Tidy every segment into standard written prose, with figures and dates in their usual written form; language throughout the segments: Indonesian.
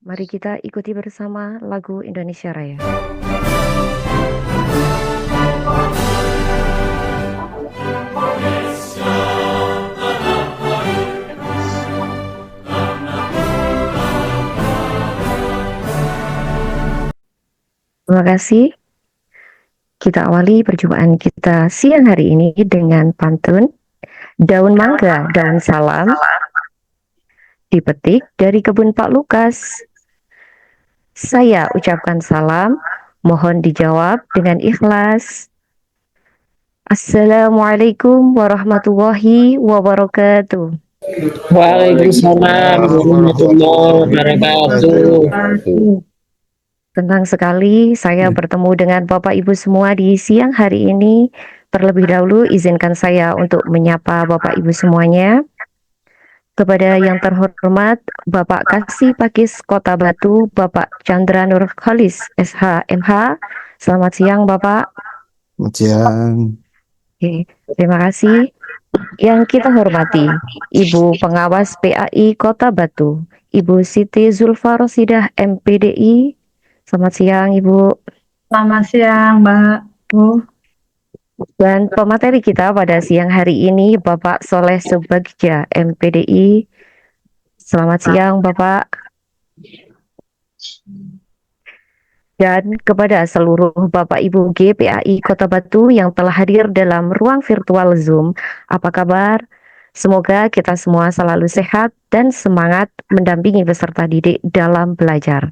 Mari kita ikuti bersama lagu Indonesia Raya. Terima kasih. Kita awali perjumpaan kita siang hari ini dengan pantun Daun Mangga, Daun Salam, dipetik dari kebun Pak Lukas. Saya ucapkan salam, mohon dijawab dengan ikhlas. Assalamualaikum warahmatullahi wabarakatuh. Waalaikumsalam warahmatullahi wabarakatuh. Senang sekali saya bertemu dengan Bapak Ibu semua di siang hari ini. Terlebih dahulu izinkan saya untuk menyapa Bapak Ibu semuanya. Kepada yang terhormat Bapak Kasih Pakis Kota Batu, Bapak Chandra Nur Khalis, SH, MH. Selamat siang Bapak. Selamat siang. Oke, terima kasih. Yang kita hormati Ibu Pengawas PAI Kota Batu, Ibu Siti Zulfa Rosidah MPDI. Selamat siang Ibu. Selamat siang Mbak Bu. Dan pemateri kita pada siang hari ini Bapak Soleh Subagja MPDI. Selamat siang Bapak. Dan kepada seluruh Bapak Ibu GPAI Kota Batu yang telah hadir dalam ruang virtual Zoom, apa kabar? Semoga kita semua selalu sehat dan semangat mendampingi peserta didik dalam belajar.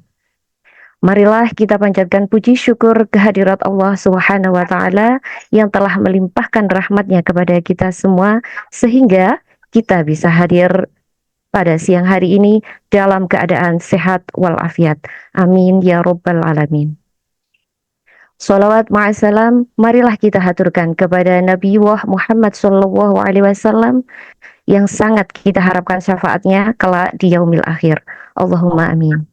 Marilah kita panjatkan puji syukur kehadirat Allah Subhanahu wa Ta'ala yang telah melimpahkan rahmatnya kepada kita semua, sehingga kita bisa hadir pada siang hari ini dalam keadaan sehat walafiat. Amin ya Rabbal Alamin. Salawat ma'asalam, marilah kita haturkan kepada Nabi Muhammad Sallallahu Alaihi Wasallam yang sangat kita harapkan syafaatnya kelak di yaumil akhir. Allahumma amin.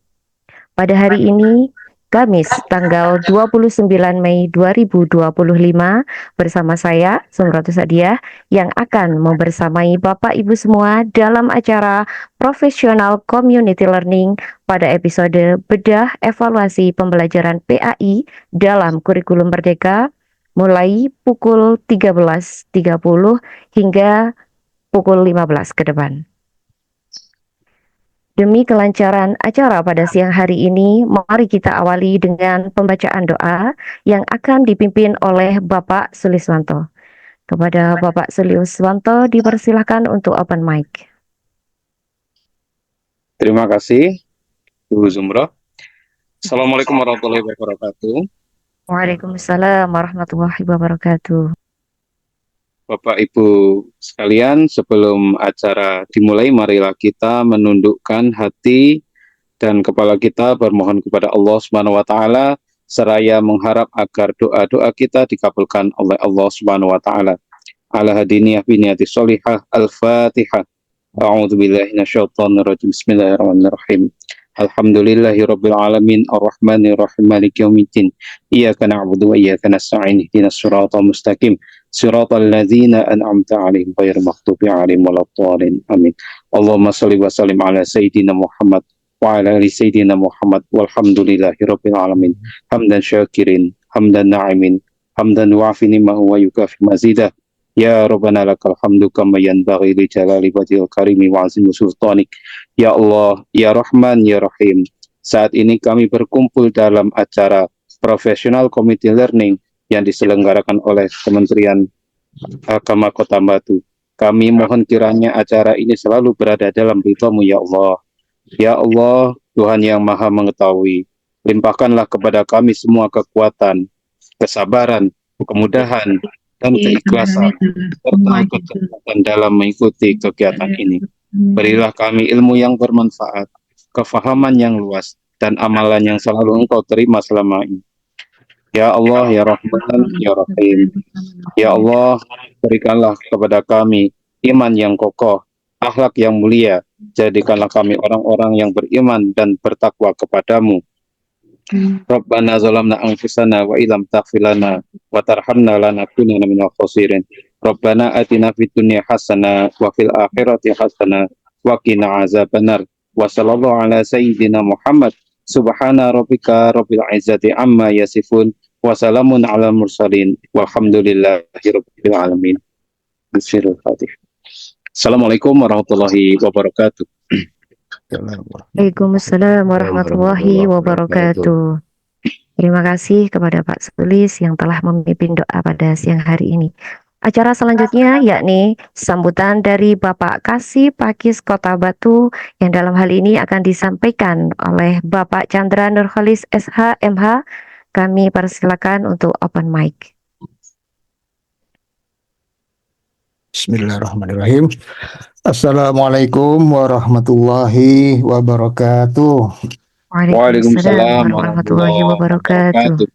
Pada hari ini, Kamis tanggal 29 Mei 2025, bersama saya, Sumratus Adiah, yang akan membersamai Bapak Ibu semua dalam acara Professional Community Learning pada episode Bedah Evaluasi Pembelajaran PAI dalam Kurikulum Merdeka, mulai pukul 13.30 hingga pukul 15 ke depan. Demi kelancaran acara pada siang hari ini, mari kita awali dengan pembacaan doa yang akan dipimpin oleh Bapak Suliswanto. Kepada Bapak Suliswanto dipersilahkan untuk open mic. Terima kasih, Bu Zumroh. Assalamualaikum warahmatullahi wabarakatuh. Waalaikumsalam warahmatullahi wabarakatuh. Bapak Ibu sekalian, sebelum acara dimulai, marilah kita menundukkan hati dan kepala kita bermohon kepada Allah Subhanahu wa Ta'ala, seraya mengharap agar doa-doa kita dikabulkan oleh Allah Subhanahu wa Ta'ala. Ala hadiniyah biniyati sholihah, al-fatihah. A'udzubillahi minasyaitonirrajim. Bismillahirrahmanirrahim. Alhamdulillahi rabbil alamin, arrahmanir rahim, maliki yaumiddin. Iyyaka na'budu wa iyyaka nasta'in, ihdinas siratal mustaqim. Siratal ladzina an'amta 'alaihim ghairil maghdubi 'alaihim waladdallin. Amin. Allahumma shalli wa sallim ala sayyidina Muhammad wa ala ali sayyidina Muhammad walhamdulillahi rabbil alamin. Hamdan syakirin, hamdan na'imin, hamdan wa'afini ma huwa yukafi mazidah. Ya Rabbana lakal hamdu kama yanbaghi li jalali wajhil karimi wa azimi sultanik. Ya Allah, Ya Rahman, Ya Rahim. Saat ini kami berkumpul dalam acara Professional Community Learning yang diselenggarakan oleh Kementerian Agama Kota Batu. Kami mohon kiranya acara ini selalu berada dalam ridha-Mu, Ya Allah. Ya Allah, Tuhan yang Maha Mengetahui, limpahkanlah kepada kami semua kekuatan, kesabaran, kemudahan, dan keikhlasan, serta kecepatan dalam mengikuti kegiatan ini. Berilah kami ilmu yang bermanfaat, kefahaman yang luas, dan amalan yang selalu Engkau terima selama ini. Ya Allah, Ya Rahman, Ya Rahim. Ya Allah, berikanlah kepada kami iman yang kokoh, akhlak yang mulia. Jadikanlah kami orang-orang yang beriman dan bertakwa kepadamu. Rabbana zalamna anfusana wa ilam taghfir lana wa tarhamna lanakunanna minal khasirin. Rabbana atina fid dunya hasanah wa fil akhirati hasanah wa qina azabannar. wa sallallahu ala sayyidina Muhammad. Subhana rabbika rabbil izzati amma yasifun wa salamun ala mursalin walhamdulillahi rabbil alamin. Bismillahirrahmanirrahim. Assalamualaikum warahmatullahi wabarakatuh. Waalaikumsalam warahmatullahi wabarakatuh. Terima kasih kepada Pak Sulis yang telah memimpin doa pada siang hari ini. Acara selanjutnya yakni sambutan dari Bapak Kasih Pakis Kota Batu yang dalam hal ini akan disampaikan oleh Bapak Chandra Nurholis SH MH. Kami persilakan untuk open mic. Bismillahirrahmanirrahim. Assalamualaikum warahmatullahi wabarakatuh. Waalaikumsalam warahmatullahi wabarakatuh.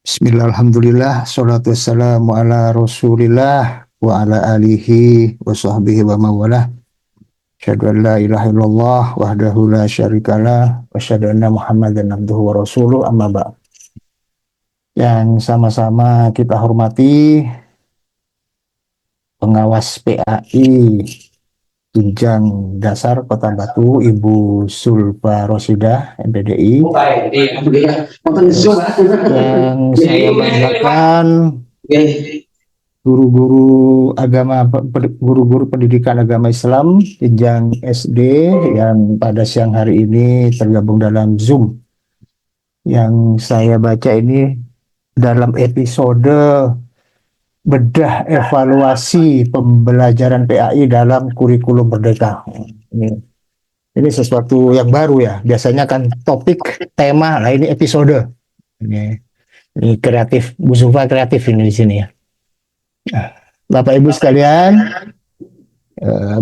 Bismillahirrahmanirrahim. Salatu wassalamu ala rasulillah wa ala alihi wa sahbihi wa mawalah. Asyhadu an la ilaha illallah wahdahu la syarikalah wa asyhadu anna Muhammadan abduhu wa rasuluh, amma ba'd. Yang sama-sama kita hormati pengawas PAI Jenjang Dasar Kota Batu, Ibu Sulfa Rosidah MPDI, yang saya banggakan guru-guru agama, guru-guru pendidikan agama Islam jenjang SD yang pada siang hari ini tergabung dalam Zoom. Yang saya baca ini dalam episode bedah evaluasi pembelajaran PAI dalam kurikulum Merdeka. Ini sesuatu yang baru ya. Biasanya kan topik, tema, lah ini episode. Ini kreatif, Bu Sufa kreatif ini di sini ya. Bapak Ibu sekalian,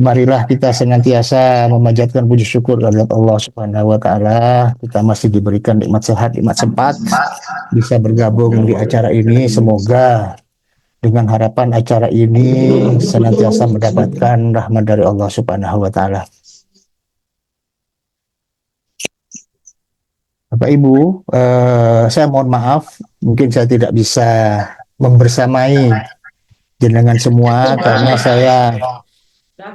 marilah kita senantiasa memanjatkan puji syukur kepada Allah Subhanahu wa taala. Kita masih diberikan nikmat sehat, nikmat sempat bisa bergabung di acara ini. Semoga dengan harapan acara ini senantiasa mendapatkan rahmat dari Allah Subhanahu wa taala. Bapak Ibu, saya mohon maaf, mungkin saya tidak bisa membersamai jenengan semua karena saya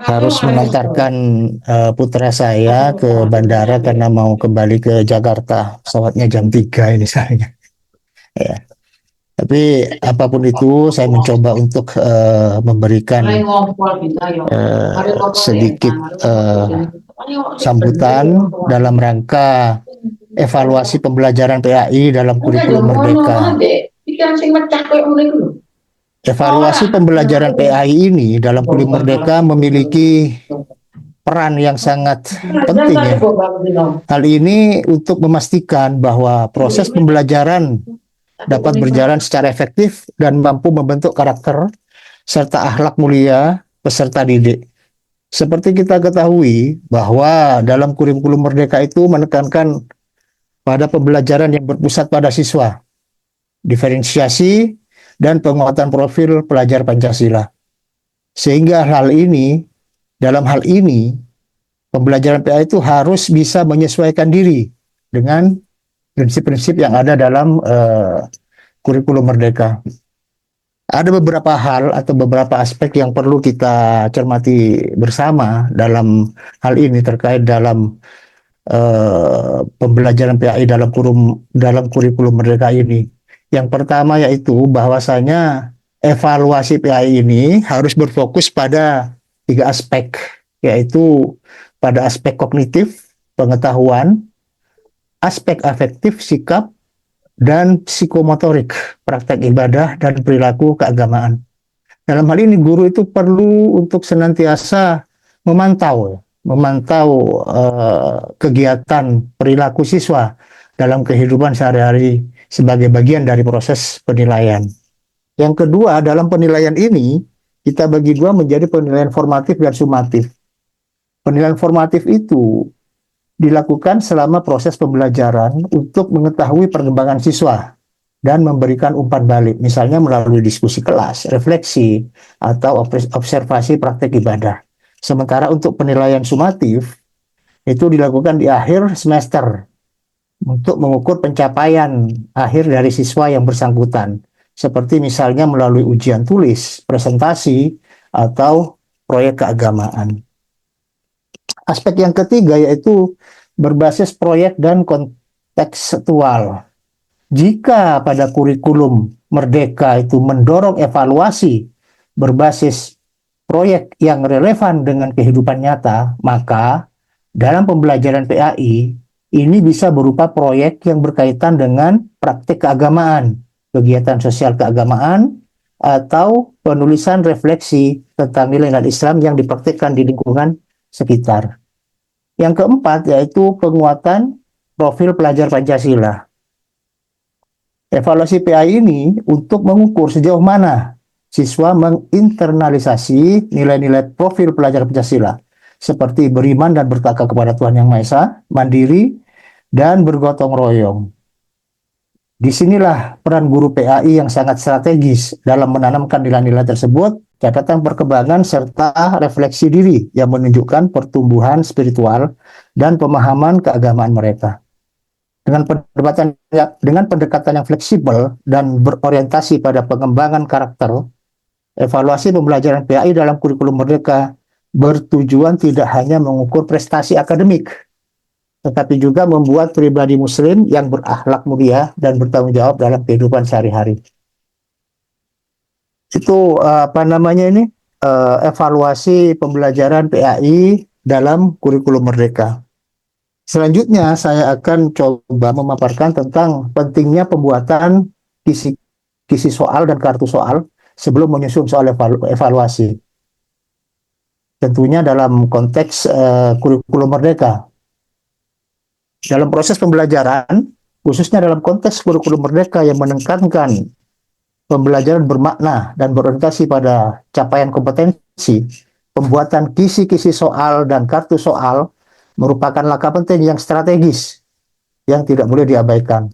harus mengantarkan putra saya ke bandara karena mau kembali ke Jakarta. Pesawatnya jam 3 ini sayangnya. Ya. Tapi apapun itu, saya mencoba untuk memberikan sedikit sambutan dalam rangka evaluasi pembelajaran PAI dalam kurikulum Merdeka. Evaluasi pembelajaran PAI ini dalam kurikulum Merdeka memiliki peran yang sangat penting ya. Hal ini untuk memastikan bahwa proses pembelajaran dapat berjalan secara efektif dan mampu membentuk karakter serta akhlak mulia peserta didik. Seperti kita ketahui bahwa dalam kurikulum Merdeka itu menekankan pada pembelajaran yang berpusat pada siswa, diferensiasi dan penguatan profil pelajar Pancasila. Sehingga dalam hal ini pembelajaran PAI itu harus bisa menyesuaikan diri dengan prinsip-prinsip yang ada dalam kurikulum Merdeka. Ada beberapa hal atau beberapa aspek yang perlu kita cermati bersama dalam hal ini terkait dalam pembelajaran PAI dalam kurikulum Merdeka ini. Yang pertama yaitu bahwasanya evaluasi PAI ini harus berfokus pada 3 aspek, yaitu pada aspek kognitif, pengetahuan, aspek afektif, sikap, dan psikomotorik, praktek ibadah dan perilaku keagamaan. Dalam hal ini guru itu perlu untuk senantiasa memantau kegiatan perilaku siswa dalam kehidupan sehari-hari sebagai bagian dari proses penilaian. Yang kedua, dalam penilaian ini kita bagi 2 menjadi penilaian formatif dan sumatif. Penilaian formatif itu dilakukan selama proses pembelajaran untuk mengetahui perkembangan siswa dan memberikan umpan balik, misalnya melalui diskusi kelas, refleksi, atau observasi praktek ibadah. Sementara untuk penilaian sumatif itu dilakukan di akhir semester untuk mengukur pencapaian akhir dari siswa yang bersangkutan, seperti misalnya melalui ujian tulis, presentasi, atau proyek keagamaan. Aspek yang ketiga yaitu berbasis proyek dan kontekstual. Jika pada kurikulum Merdeka itu mendorong evaluasi berbasis proyek yang relevan dengan kehidupan nyata, maka dalam pembelajaran PAI ini bisa berupa proyek yang berkaitan dengan praktik keagamaan, kegiatan sosial keagamaan, atau penulisan refleksi tentang nilai-nilai Islam yang dipraktikkan di lingkungan sekitar. Yang keempat yaitu penguatan profil pelajar Pancasila. Evaluasi PAI ini untuk mengukur sejauh mana siswa menginternalisasi nilai-nilai profil pelajar Pancasila, seperti beriman dan bertakwa kepada Tuhan Yang Maha Esa, mandiri, dan bergotong royong. Disinilah peran guru PAI yang sangat strategis dalam menanamkan nilai-nilai tersebut, catatan perkembangan, serta refleksi diri yang menunjukkan pertumbuhan spiritual dan pemahaman keagamaan mereka. Dengan pendekatan yang fleksibel dan berorientasi pada pengembangan karakter, evaluasi pembelajaran PAI dalam kurikulum Merdeka bertujuan tidak hanya mengukur prestasi akademik, tetapi juga membuat pribadi muslim yang berakhlak mulia dan bertanggung jawab dalam kehidupan sehari-hari. Itu evaluasi pembelajaran PAI dalam kurikulum Merdeka. Selanjutnya saya akan coba memaparkan tentang pentingnya pembuatan kisi soal dan kartu soal sebelum menyusun soal evaluasi. Tentunya dalam konteks kurikulum Merdeka. Dalam proses pembelajaran, khususnya dalam konteks kurikulum Merdeka yang menekankan pembelajaran bermakna dan berorientasi pada capaian kompetensi, pembuatan kisi-kisi soal dan kartu soal merupakan langkah penting yang strategis yang tidak boleh diabaikan.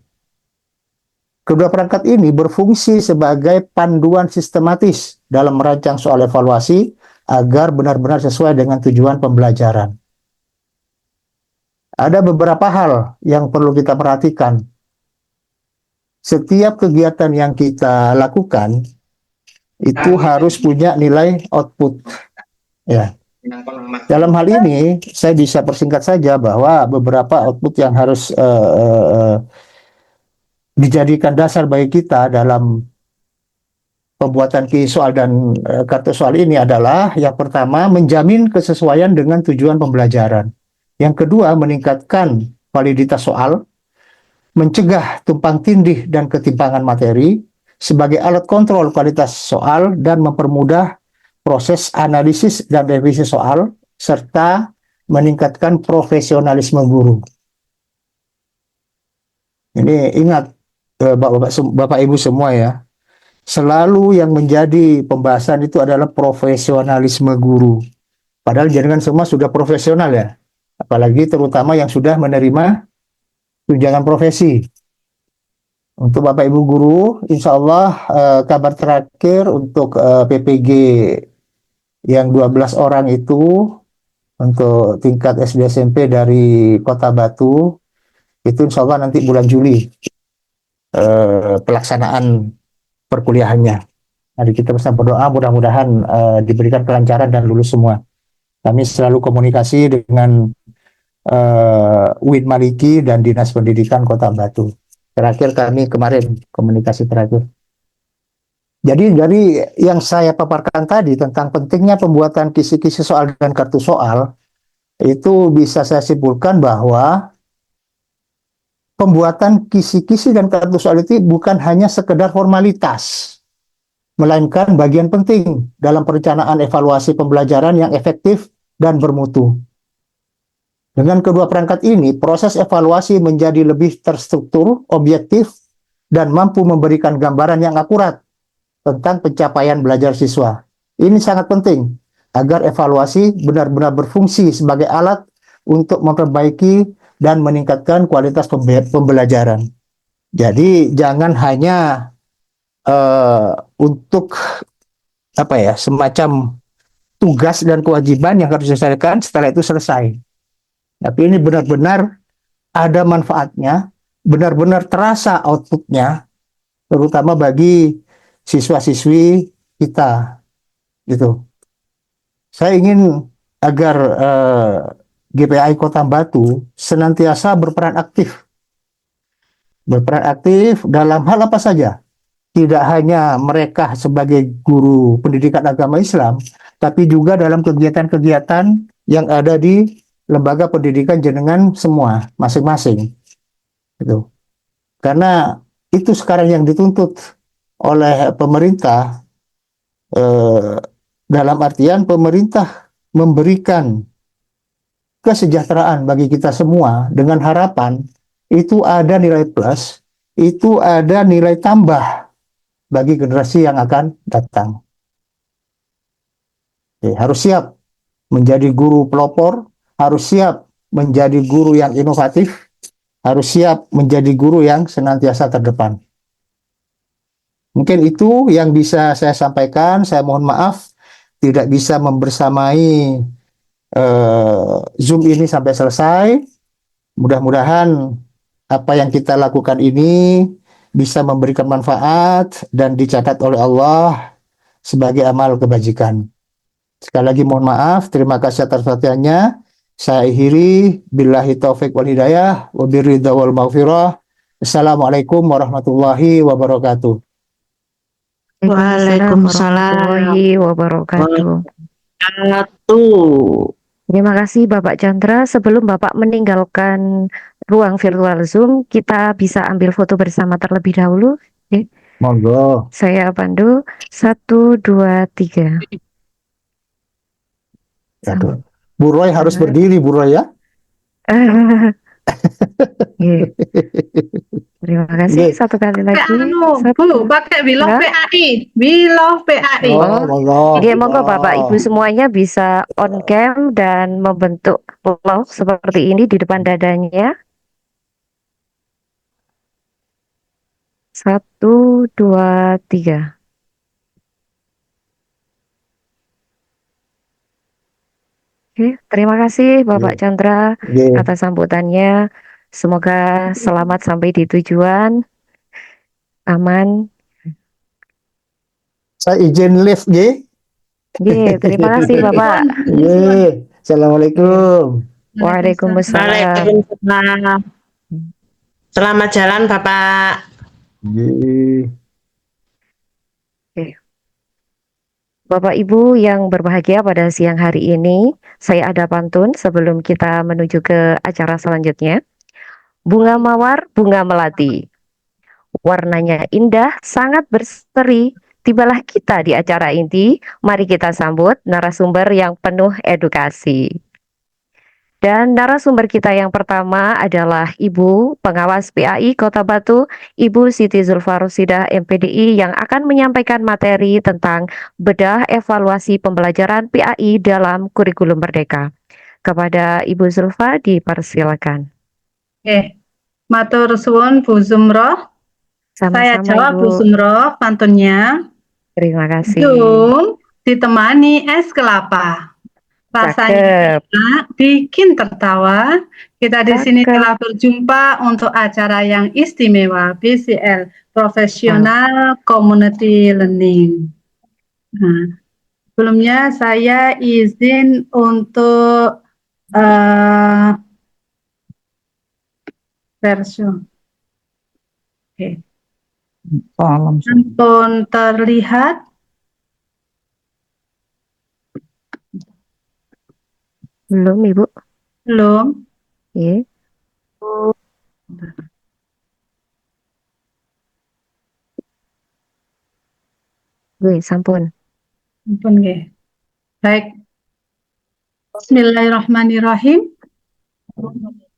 Kedua perangkat ini berfungsi sebagai panduan sistematis dalam merancang soal evaluasi agar benar-benar sesuai dengan tujuan pembelajaran. Ada beberapa hal yang perlu kita perhatikan. Setiap kegiatan yang kita lakukan itu harus punya nilai output. Ya. Dalam hal ini, saya bisa persingkat saja bahwa beberapa output yang harus dijadikan dasar bagi kita dalam pembuatan soal dan kartu soal ini adalah yang pertama, menjamin kesesuaian dengan tujuan pembelajaran. Yang kedua, meningkatkan validitas soal, mencegah tumpang tindih dan ketimpangan materi sebagai alat kontrol kualitas soal dan mempermudah proses analisis dan revisi soal, serta meningkatkan profesionalisme guru. Ini ingat, Bapak Ibu semua ya, selalu yang menjadi pembahasan itu adalah profesionalisme guru. Padahal jenengan semua sudah profesional ya, apalagi terutama yang sudah menerima tunjangan profesi. Untuk Bapak Ibu guru, insya Allah kabar terakhir untuk PPG yang 12 orang itu untuk tingkat SD SMP dari Kota Batu itu insya Allah nanti bulan Juli pelaksanaan perkuliahannya. Jadi kita bersama berdoa mudah-mudahan diberikan kelancaran dan lulus semua. Kami selalu komunikasi dengan Win Maliki dan Dinas Pendidikan Kota Batu. Terakhir kami kemarin komunikasi terakhir. Jadi dari yang saya paparkan tadi tentang pentingnya pembuatan kisi-kisi soal dan kartu soal, itu bisa saya simpulkan bahwa pembuatan kisi-kisi dan kartu soal itu bukan hanya sekedar formalitas, melainkan bagian penting dalam perencanaan evaluasi pembelajaran yang efektif dan bermutu. Dengan kedua perangkat ini, proses evaluasi menjadi lebih terstruktur, objektif, dan mampu memberikan gambaran yang akurat tentang pencapaian belajar siswa. Ini sangat penting agar evaluasi benar-benar berfungsi sebagai alat untuk memperbaiki dan meningkatkan kualitas pembelajaran. Jadi jangan hanya untuk semacam tugas dan kewajiban yang harus diselesaikan, setelah itu selesai. Tapi ini benar-benar ada manfaatnya, benar-benar terasa outputnya, terutama bagi siswa-siswi kita, gitu. Saya ingin agar GPAI Kota Batu senantiasa berperan aktif dalam hal apa saja. Tidak hanya mereka sebagai guru pendidikan agama Islam, tapi juga dalam kegiatan-kegiatan yang ada di lembaga pendidikan jenengan semua masing-masing. Gitu. Karena itu sekarang yang dituntut oleh pemerintah, dalam artian pemerintah memberikan kesejahteraan bagi kita semua dengan harapan itu ada nilai plus, itu ada nilai tambah bagi generasi yang akan datang. Harus siap menjadi guru pelopor, harus siap menjadi guru yang inovatif, harus siap menjadi guru yang senantiasa terdepan. Mungkin itu yang bisa saya sampaikan. Saya mohon maaf tidak bisa membersamai Zoom ini sampai selesai. Mudah-mudahan apa yang kita lakukan ini bisa memberikan manfaat dan dicatat oleh Allah sebagai amal kebajikan. Sekali lagi mohon maaf, terima kasih atas perhatiannya. Saya akhiri, billahi taufik wal hidayah, wabiridha wal maghfirah. Assalamualaikum warahmatullahi wabarakatuh. Waalaikumsalam warahmatullahi wabarakatuh. Terima kasih Bapak Chandra. Sebelum Bapak meninggalkan ruang virtual Zoom, kita bisa ambil foto bersama terlebih dahulu. Oke. Monggo. Saya pandu 1, 2, 3. Aduh. Bu Roy harus berdiri, Bu Roy ya. Terima kasih. Satu kali lagi. Bu, pakai biloh PAI. Biloh PAI. Monggo Bapak Ibu semuanya bisa on cam dan membentuk love seperti ini di depan dadanya. 1, 2, 3. Oke, terima kasih Bapak Chandra atas sambutannya. Semoga selamat sampai di tujuan, aman. Saya izin live, terima kasih Bapak. Assalamualaikum. Waalaikumsalam. Selamat jalan Bapak. Bapak Ibu yang berbahagia, pada siang hari ini saya ada pantun sebelum kita menuju ke acara selanjutnya. Bunga mawar, bunga melati, warnanya indah, sangat berseri. Tibalah kita di acara inti. Mari kita sambut narasumber yang penuh edukasi. Dan narasumber kita yang pertama adalah Ibu Pengawas PAI Kota Batu, Ibu Siti Zulfarosidah MPDI, yang akan menyampaikan materi tentang bedah evaluasi pembelajaran PAI dalam kurikulum Merdeka. Kepada Ibu Zulfa dipersilakan. Matur suwun Bu Zumroh. Saya jawab Bu Zumroh pantunnya. Terima kasih. Zoom ditemani es kelapa. Rasanya bikin tertawa. Kita di sini telah berjumpa untuk acara yang istimewa, BCL Professional Community Learning. Nah, sebelumnya saya izin untuk versi. Pantun terlihat. Belum, Ibu? Belum. Sampun. Baik. Bismillahirrahmanirrahim.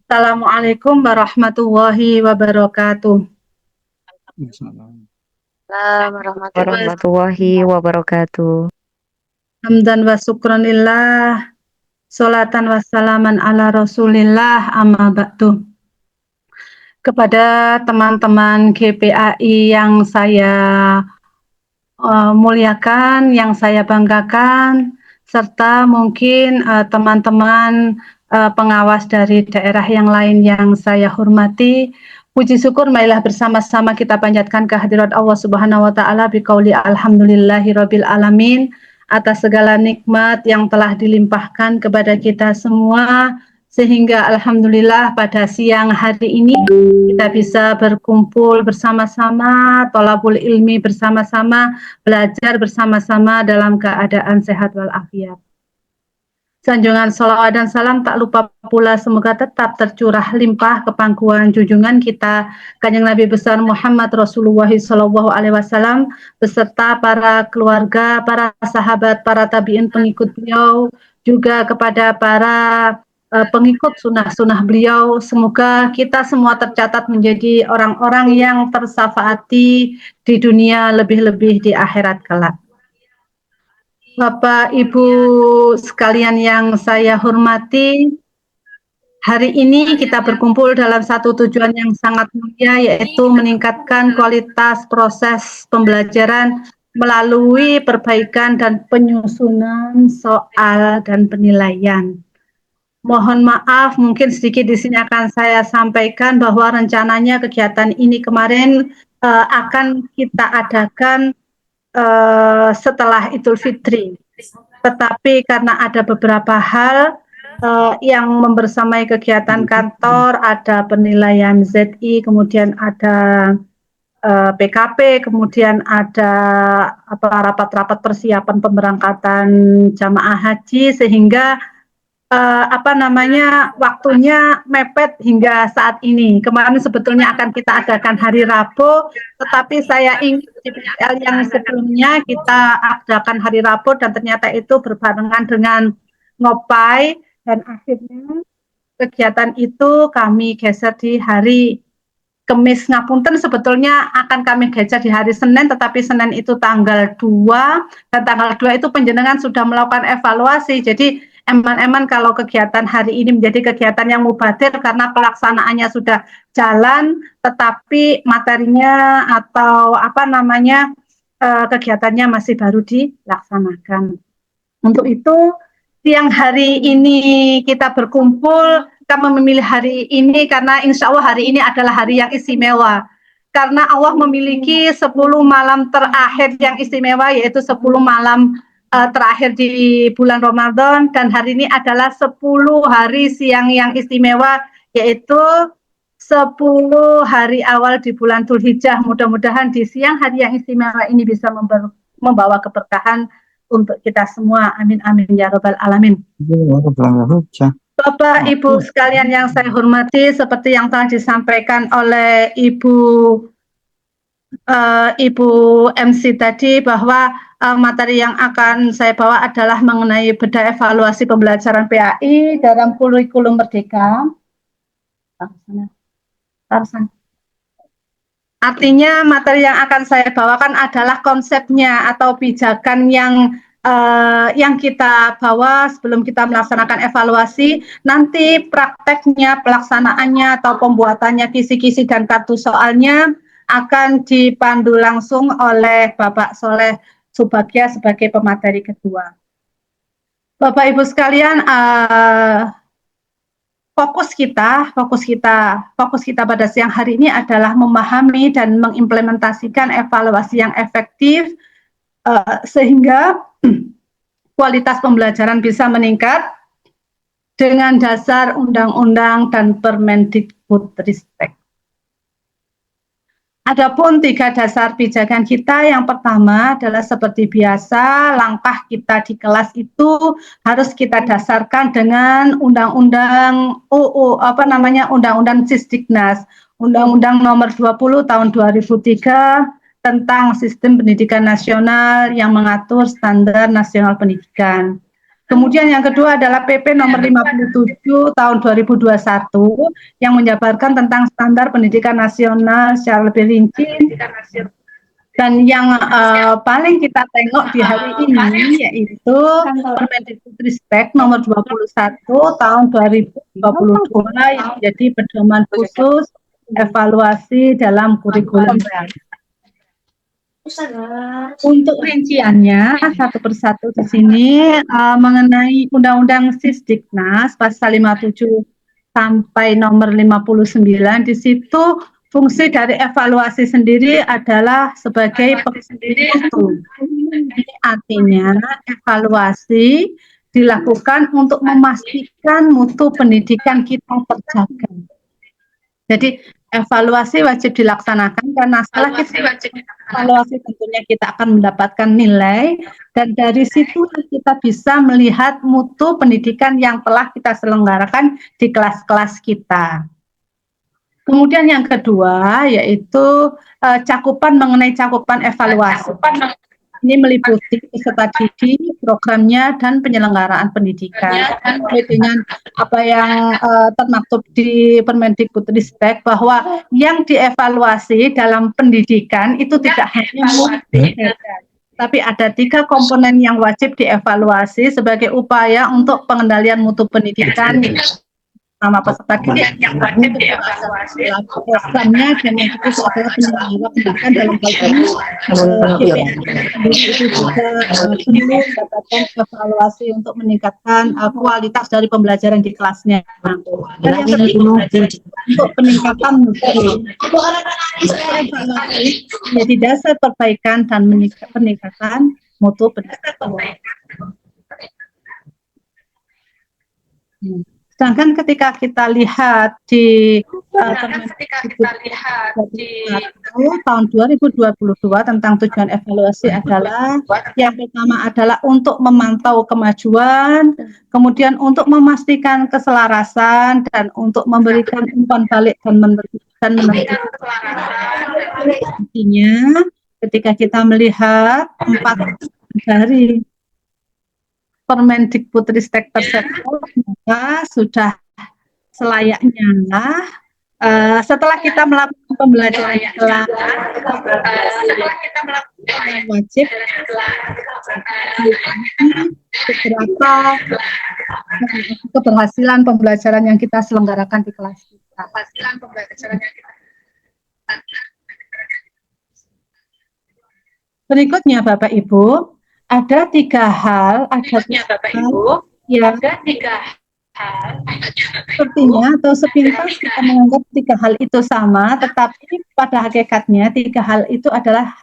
Assalamualaikum warahmatullahi wabarakatuh. Warahmatullahi wabarakatuh. Hamdan wa syukranillah. Sholatan wassalaman ala rasulillah, amma ba'du. Kepada teman-teman GPAI yang saya muliakan, yang saya banggakan, serta mungkin teman-teman pengawas dari daerah yang lain yang saya hormati, puji syukur marilah bersama-sama kita panjatkan kehadirat Allah Subhanahu wa taala biqauli alhamdulillahirabbil alamin atas segala nikmat yang telah dilimpahkan kepada kita semua sehingga alhamdulillah pada siang hari ini kita bisa berkumpul bersama-sama, thalabul ilmi bersama-sama, belajar bersama-sama dalam keadaan sehat walafiat. Sanjungan salawat dan salam tak lupa pula semoga tetap tercurah limpah ke pangkuan junjungan kita Kanjeng Nabi besar Muhammad Rasulullah SAW beserta para keluarga, para sahabat, para tabiin pengikut beliau, juga kepada para pengikut sunnah-sunnah beliau. Semoga kita semua tercatat menjadi orang-orang yang tersafaati di dunia, lebih-lebih di akhirat kelak. Bapak Ibu sekalian yang saya hormati, hari ini kita berkumpul dalam satu tujuan yang sangat mulia, yaitu meningkatkan kualitas proses pembelajaran melalui perbaikan dan penyusunan soal dan penilaian. Mohon maaf, mungkin sedikit di sini akan saya sampaikan bahwa rencananya kegiatan ini kemarin akan kita adakan setelah Idul Fitri, tetapi karena ada beberapa hal yang membersamai kegiatan kantor, ada penilaian ZI, kemudian ada PKP, kemudian ada rapat-rapat persiapan pemberangkatan jamaah haji, sehingga waktunya mepet hingga saat ini. Kemarin sebetulnya akan kita adakan hari Rabu, tetapi saya ingin di PPL yang sebelumnya kita adakan hari Rabu dan ternyata itu berbarengan dengan ngopai, dan akhirnya kegiatan itu kami geser di hari Kamis. Ngapunten, sebetulnya akan kami geser di hari Senin, tetapi Senin itu tanggal 2, dan tanggal 2 itu penjenengan sudah melakukan evaluasi. Jadi eman-eman kalau kegiatan hari ini menjadi kegiatan yang mubadir karena pelaksanaannya sudah jalan, tetapi materinya atau kegiatannya masih baru dilaksanakan. Untuk itu, siang hari ini kita berkumpul, kami memilih hari ini karena insya Allah hari ini adalah hari yang istimewa. Karena Allah memiliki 10 malam terakhir yang istimewa, yaitu 10 malam terakhir di bulan Ramadan, dan hari ini adalah 10 hari siang yang istimewa, yaitu 10 hari awal di bulan Dzulhijjah. Mudah-mudahan di siang hari yang istimewa ini bisa membawa keberkahan untuk kita semua. Amin amin ya robbal alamin. Bapak Ibu sekalian yang saya hormati, seperti yang telah disampaikan oleh Ibu MC tadi, bahwa materi yang akan saya bawa adalah mengenai bedah evaluasi pembelajaran PAI dalam kurikulum Merdeka. Artinya materi yang akan saya bawakan adalah konsepnya atau pijakan yang kita bawa sebelum kita melaksanakan evaluasi. Nanti prakteknya, pelaksanaannya atau pembuatannya, kisi-kisi dan kartu soalnya akan dipandu langsung oleh Bapak Soleh Subagya sebagai pemateri kedua. Bapak Ibu sekalian, fokus kita pada siang hari ini adalah memahami dan mengimplementasikan evaluasi yang efektif sehingga kualitas pembelajaran bisa meningkat dengan dasar undang-undang dan Permendikbudristek. Adapun 3 dasar pijakan kita, yang pertama adalah seperti biasa, langkah kita di kelas itu harus kita dasarkan dengan undang-undang Undang-Undang Sisdiknas, Undang-Undang Nomor 20 Tahun 2003 tentang Sistem Pendidikan Nasional yang mengatur Standar Nasional Pendidikan. Kemudian yang kedua adalah PP nomor 57 tahun 2021 yang menjabarkan tentang standar pendidikan nasional secara lebih rinci. Dan yang paling kita tengok di hari ini yaitu Permendikbudristek nomor 21 tahun 2022 yang menjadi pedoman khusus evaluasi dalam kurikulum. Untuk rinciannya satu persatu di sini mengenai Undang-Undang Sisdiknas pasal 57 sampai nomor 59, di situ fungsi dari evaluasi sendiri adalah sebagai pengukur. Artinya evaluasi dilakukan untuk memastikan mutu pendidikan kita terjaga. Jadi evaluasi wajib dilaksanakan karena setelah kita evaluasi tentunya kita akan mendapatkan nilai dan dari situ kita bisa melihat mutu pendidikan yang telah kita selenggarakan di kelas-kelas kita. Kemudian yang kedua yaitu cakupan mengenai cakupan evaluasi. Ini meliputi peserta didik, programnya, dan penyelenggaraan pendidikan. Sesuai dengan apa yang termaktub di Permendikbudristek bahwa yang dievaluasi dalam pendidikan itu tidak hanya mutu, tapi ada 3 komponen yang wajib dievaluasi sebagai upaya untuk pengendalian mutu pendidikan sama peserta didik yang wajib dievaluasi programnya dan yang itu adalah penyelenggara pendidikan dalam hal ini itu juga perlu mendapatkan evaluasi untuk meningkatkan kualitas dari pembelajaran di kelasnya. Dan yang ketiga untuk peningkatan mutu evaluasi menjadi dasar perbaikan dan peningkatan mutu pendidikan. Sedangkan ketika kita lihat di tahun 2022 tentang tujuan evaluasi adalah yang pertama adalah untuk memantau kemajuan, kemudian untuk memastikan keselarasan dan untuk memberikan umpan balik dan menentukan. Intinya ketika kita melihat 4 dari Permendikbudristek tersebut, maka sudah selayaknya setelah kita melakukan pembelajaran wajib beberapa keberhasilan pembelajaran yang kita selenggarakan di kelas kita. Berikutnya Bapak Ibu, ada 3 hal, sepertinya atau sepintas kita menganggap 3 hal itu sama, tetapi pada hakikatnya 3 hal itu adalah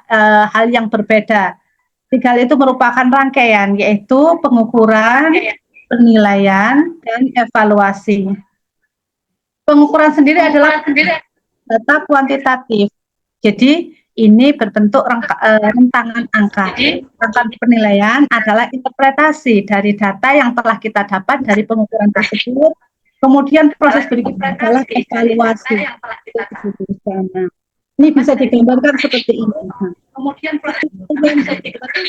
hal yang berbeda. 3 hal itu merupakan rangkaian, yaitu pengukuran, penilaian, dan evaluasi. Pengukuran sendiri adalah data kuantitatif. Jadi ini berbentuk rentangan angka. Rangkaian penilaian adalah interpretasi dari data yang telah kita dapat dari pengukuran tersebut. Kemudian proses berikutnya adalah evaluasi. Ini bisa digambarkan seperti ini. Kemudian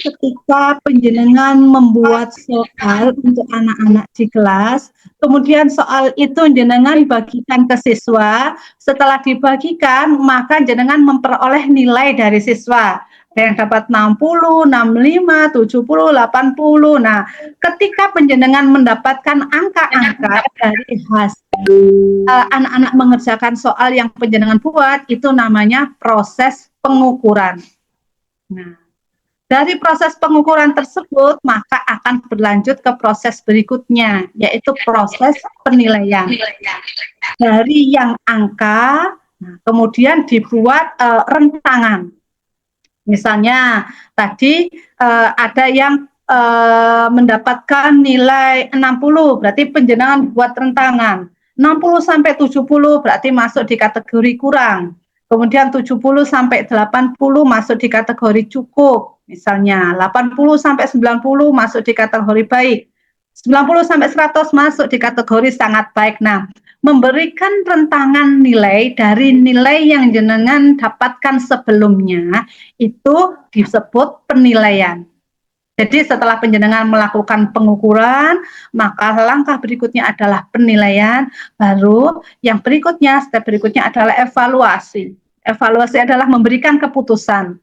ketika penjenengan membuat soal untuk anak-anak di kelas, kemudian soal itu jenengan bagikan ke siswa. Setelah dibagikan, maka jenengan memperoleh nilai dari siswa. Ada yang dapat 60, 65, 70, 80. Nah, ketika penjenengan mendapatkan angka-angka dari hasil anak-anak mengerjakan soal yang penjenengan buat, itu namanya proses pengukuran. Nah, dari proses pengukuran tersebut, maka akan berlanjut ke proses berikutnya, yaitu proses penilaian. Dari yang angka, kemudian dibuat rentangan. Misalnya tadi ada yang mendapatkan nilai 60, berarti penjenengan buat rentangan. 60 sampai 70 berarti masuk di kategori kurang. Kemudian 70 sampai 80 masuk di kategori cukup. Misalnya 80 sampai 90 masuk di kategori baik. 90 sampai 100 masuk di kategori sangat baik. Nah, memberikan rentangan nilai dari nilai yang jenengan dapatkan sebelumnya itu disebut penilaian. Jadi setelah penjenengan melakukan pengukuran, maka langkah berikutnya adalah penilaian, baru yang berikutnya, step berikutnya adalah evaluasi. Evaluasi adalah memberikan keputusan.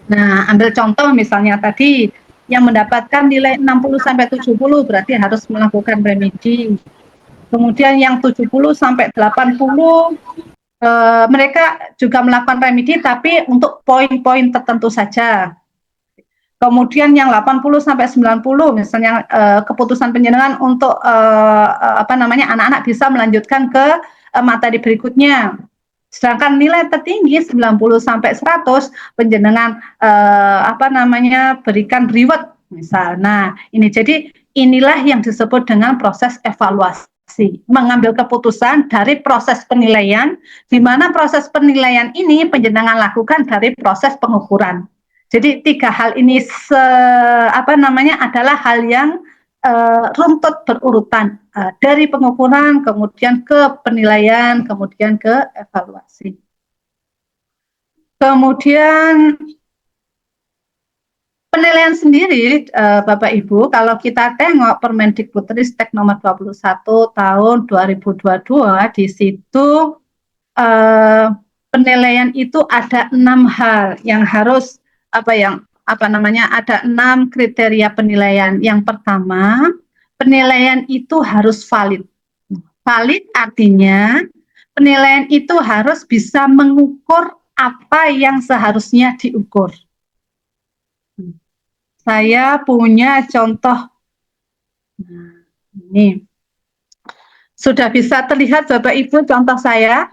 Nah, ambil contoh misalnya tadi yang mendapatkan nilai 60 sampai 70 berarti harus melakukan remedi. Kemudian yang 70 sampai 80 mereka juga melakukan remedi tapi untuk poin-poin tertentu saja. Kemudian yang 80 sampai 90 misalnya keputusan penjenengan untuk anak-anak bisa melanjutkan ke materi berikutnya. Sedangkan nilai tertinggi 90 sampai 100 penjenengan berikan reward misal. Nah, ini jadi inilah yang disebut dengan proses evaluasi, mengambil keputusan dari proses penilaian, di mana proses penilaian ini penjenengan lakukan dari proses pengukuran. Jadi 3 hal ini adalah hal yang runtut berurutan dari pengukuran, kemudian ke penilaian, kemudian ke evaluasi. Kemudian penilaian sendiri, Bapak Ibu, kalau kita tengok Permendikbudristek nomor 21 tahun 2022, di situ penilaian itu ada 6 hal yang harus ada 6 kriteria penilaian. Yang pertama, penilaian itu harus valid. Valid artinya penilaian itu harus bisa mengukur apa yang seharusnya diukur. Saya punya contoh. Nah, ini sudah bisa terlihat Bapak Ibu contoh saya.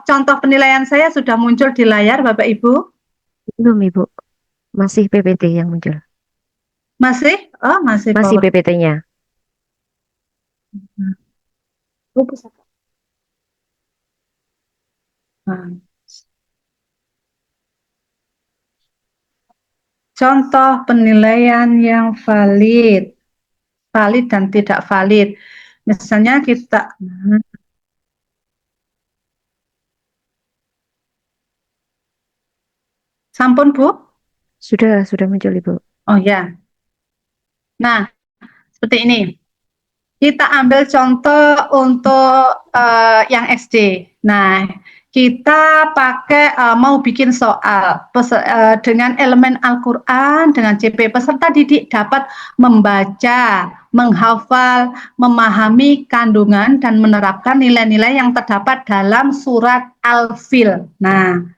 Contoh penilaian saya sudah muncul di layar Bapak Ibu? Belum Ibu, masih PPT yang muncul. Masih? Oh, masih PPT-nya. Contoh penilaian yang valid dan tidak valid. Misalnya kita sampun Bu? Sudah muncul Ibu. Oh ya. Nah, seperti ini. Kita ambil contoh untuk yang SD. Nah, kita pakai mau bikin soal dengan elemen Al-Quran, dengan CP. Peserta didik dapat membaca, menghafal, memahami kandungan, dan menerapkan nilai-nilai yang terdapat dalam surat Al-Fil. Nah,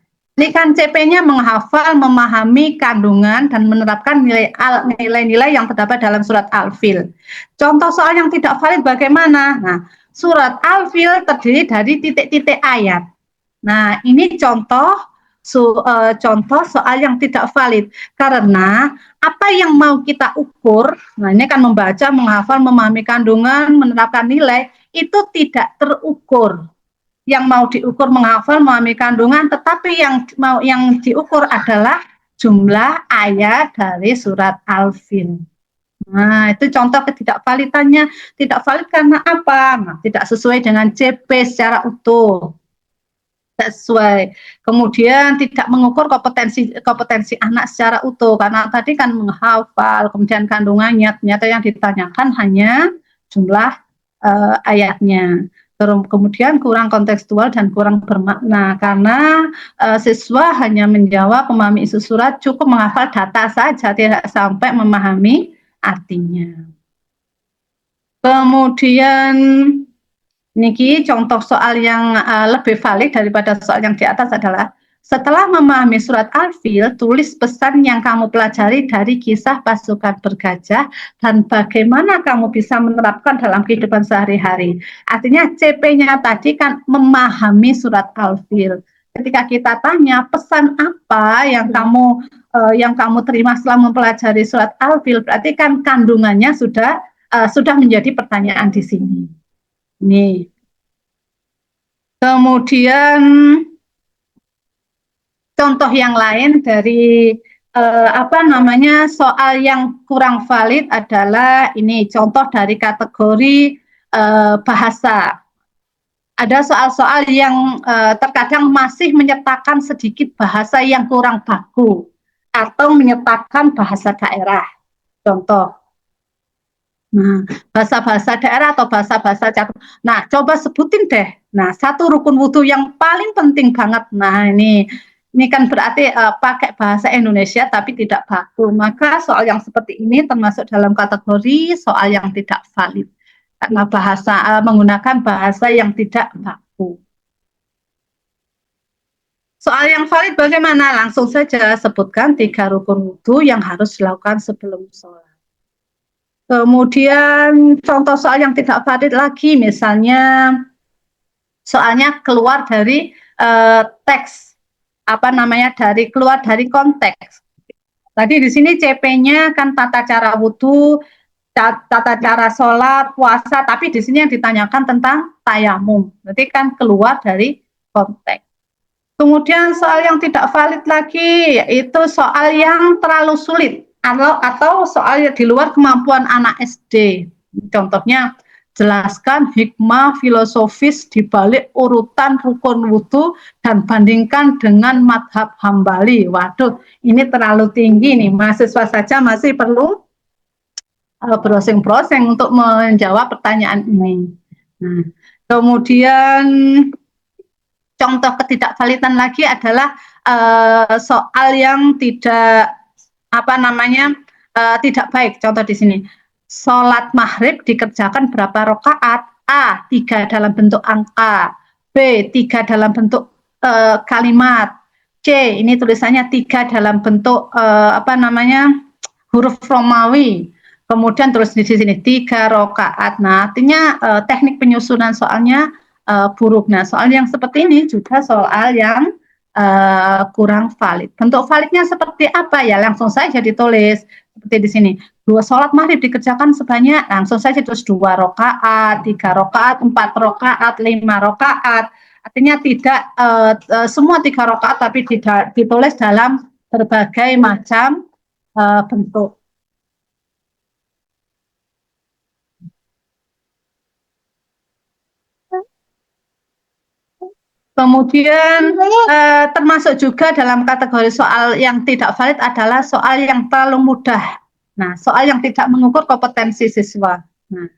ini kan CP-nya menghafal, memahami kandungan, dan menerapkan nilai-nilai yang terdapat dalam surat Al-Fil. Contoh soal yang tidak valid bagaimana? Nah, surat Al-Fil terdiri dari titik-titik ayat. Nah, ini contoh soal yang tidak valid. Karena apa yang mau kita ukur, nah ini kan membaca, menghafal, memahami kandungan, menerapkan nilai, itu tidak terukur. Yang mau diukur menghafal, memahami kandungan, tetapi yang diukur adalah jumlah ayat dari surat Al-Fil. Nah, itu contoh ketidakvalidannya. Tidak valid karena apa? Nah, tidak sesuai dengan CP secara utuh. Tidak sesuai. Kemudian tidak mengukur kompetensi anak secara utuh, karena tadi kan menghafal, kemudian kandungannya, ternyata yang ditanyakan hanya jumlah ayatnya. Kemudian kurang kontekstual dan kurang bermakna, karena siswa hanya menjawab memahami isi surat, cukup menghafal data saja, tidak sampai memahami artinya. Kemudian niki contoh soal yang lebih valid daripada soal yang di atas adalah: setelah memahami surat Al-Fil, tulis pesan yang kamu pelajari dari kisah pasukan bergajah dan bagaimana kamu bisa menerapkan dalam kehidupan sehari-hari. Artinya CP-nya tadi kan memahami surat Al-Fil. Ketika kita tanya pesan apa yang kamu terima setelah mempelajari surat Al-Fil, berarti kan kandungannya sudah menjadi pertanyaan di sini. Nih. Kemudian contoh yang lain dari soal yang kurang valid adalah ini, contoh dari kategori bahasa. Ada soal-soal yang terkadang masih menyertakan sedikit bahasa yang kurang baku atau menyertakan bahasa daerah. Contoh. Nah, bahasa-bahasa daerah atau bahasa-bahasa cakup. Nah, coba sebutin deh. Nah, satu rukun wudhu yang paling penting banget. Nah, ini kan berarti pakai bahasa Indonesia tapi tidak baku. Maka soal yang seperti ini termasuk dalam kategori soal yang tidak valid. Karena menggunakan bahasa yang tidak baku. Soal yang valid bagaimana? Langsung saja sebutkan 3 rukun wudhu yang harus dilakukan sebelum sholat. Kemudian contoh soal yang tidak valid lagi, misalnya soalnya keluar dari teks dari keluar dari konteks. Tadi di sini CP-nya kan tata cara wudhu, tata cara sholat, puasa, tapi di sini yang ditanyakan tentang tayamum. Berarti kan keluar dari konteks. Kemudian soal yang tidak valid lagi, yaitu soal yang terlalu sulit atau soal yang di luar kemampuan anak SD. Contohnya, jelaskan hikmah filosofis di balik urutan rukun wudhu dan bandingkan dengan madhab Hambali. Waduh, ini terlalu tinggi nih, mahasiswa saja masih perlu browsing-browsing untuk menjawab pertanyaan ini. Nah, kemudian contoh ketidakvalidan lagi adalah soal yang tidak tidak baik. Contoh di sini, sholat maghrib dikerjakan berapa rakaat? A. 3 dalam bentuk angka, B. 3 dalam bentuk kalimat, C. Ini tulisannya 3 dalam bentuk huruf Romawi. Kemudian terus di sini 3 rakaat. Nah, artinya teknik penyusunan soalnya buruk. Nah, soal yang seperti ini juga soal yang kurang valid. Bentuk validnya seperti apa ya? Langsung saja ditulis seperti di sini. 2 sholat maghrib dikerjakan sebanyak, langsung saja terus 2 rakaat, 3 rakaat, 4 rakaat, 5 rakaat. Artinya tidak semua 3 rakaat, tapi tidak ditulis dalam berbagai macam bentuk. Kemudian termasuk juga dalam kategori soal yang tidak valid adalah soal yang terlalu mudah. Nah, soal yang tidak mengukur kompetensi siswa. Nah,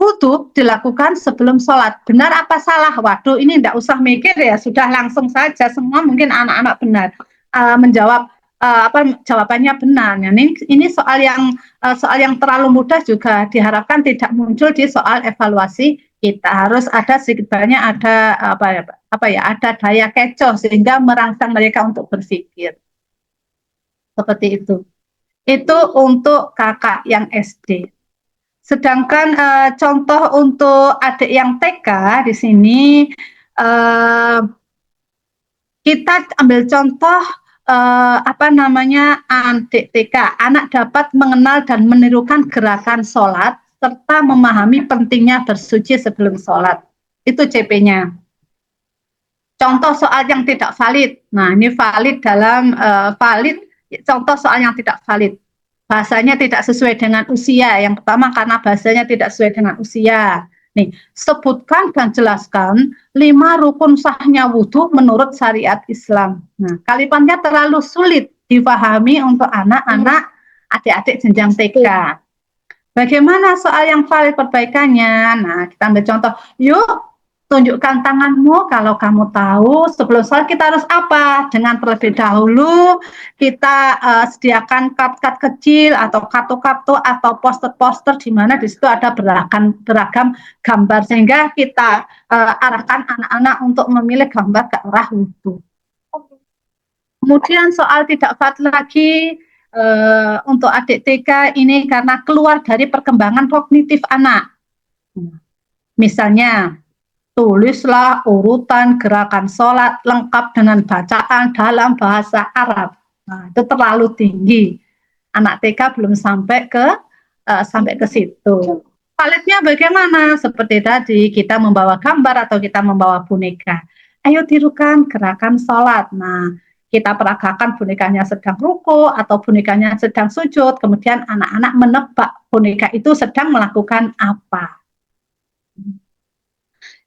wudhu dilakukan sebelum sholat. Benar apa salah? Waduh, ini tidak usah mikir ya, sudah langsung saja. Semua mungkin anak-anak benar menjawab jawabannya benar. Nah, ini soal yang terlalu mudah juga diharapkan tidak muncul di soal evaluasi kita. Harus ada sedikit banyak ada ada daya kecoh sehingga merangsang mereka untuk berpikir. Seperti itu. Itu untuk kakak yang SD. Sedangkan contoh untuk adik yang TK di sini kita ambil contoh adik TK. Anak dapat mengenal dan menirukan gerakan sholat serta memahami pentingnya bersuci sebelum sholat. Itu CP-nya. Contoh soal yang tidak valid. Nah, ini valid dalam contoh soal yang tidak valid. Bahasanya tidak sesuai dengan usia. Yang pertama karena bahasanya tidak sesuai dengan usia. Nih, sebutkan dan jelaskan 5 rukun sahnya wudhu menurut syariat Islam. Nah, kalimatnya terlalu sulit dipahami untuk anak-anak adik-adik jenjang TK. Bagaimana soal yang valid perbaikannya? Nah, kita ambil contoh. Yuk, tunjukkan tanganmu kalau kamu tahu sebelum sholat kita harus apa. Dengan terlebih dahulu kita sediakan kartu kecil atau kartu-kartu atau poster-poster di mana di situ ada beragam gambar sehingga kita arahkan anak-anak untuk memilih gambar ke arah wudhu. Kemudian soal tidak valid lagi untuk adik TK ini karena keluar dari perkembangan kognitif anak. Misalnya, tulislah urutan gerakan sholat lengkap dengan bacaan dalam bahasa Arab. Nah, itu terlalu tinggi. Anak TK belum sampai ke situ. Validnya bagaimana? Seperti tadi, kita membawa gambar atau kita membawa boneka. Ayo tirukan gerakan sholat. Nah, kita peragakan bonekanya sedang ruku atau bonekanya sedang sujud. Kemudian anak-anak menebak boneka itu sedang melakukan apa.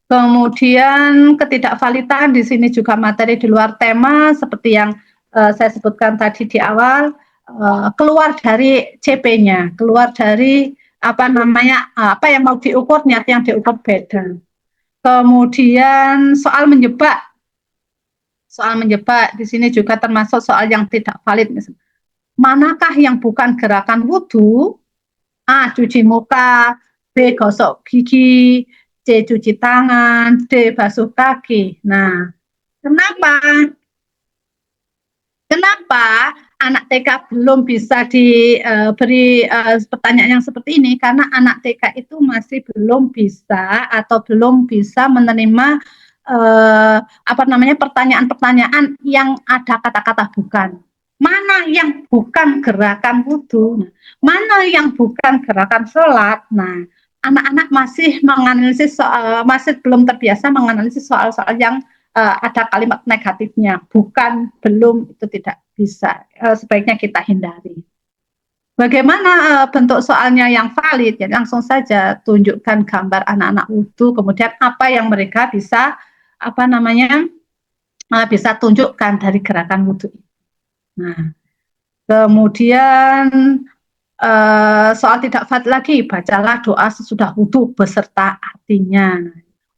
Kemudian ketidakvalidan di sini juga materi di luar tema seperti yang saya sebutkan tadi di awal, keluar dari CP-nya, keluar dari apa yang mau diukur, niat yang diukur beda. Kemudian soal menjebak di sini juga termasuk soal yang tidak valid. Manakah yang bukan gerakan wudhu? A. Cuci muka, B. Gosok gigi, C. Cuci tangan, D. Basuh kaki. Nah, kenapa anak TK belum bisa diberi pertanyaan yang seperti ini? Karena anak TK itu masih belum bisa atau belum bisa menerima apa namanya, pertanyaan-pertanyaan yang ada kata-kata bukan. Mana yang bukan gerakan wudhu? Mana yang bukan gerakan sholat? Nah, anak-anak masih menganalisis soal, masih belum terbiasa menganalisis soal-soal yang ada kalimat negatifnya. Bukan, belum, itu tidak bisa. Sebaiknya kita hindari. Bagaimana bentuk soalnya yang valid? Ya, langsung saja tunjukkan gambar anak-anak wudhu, kemudian apa yang mereka bisa apa namanya bisa tunjukkan dari gerakan wudhu. Nah, kemudian soal tidak valid lagi, bacalah doa sesudah wudhu beserta artinya.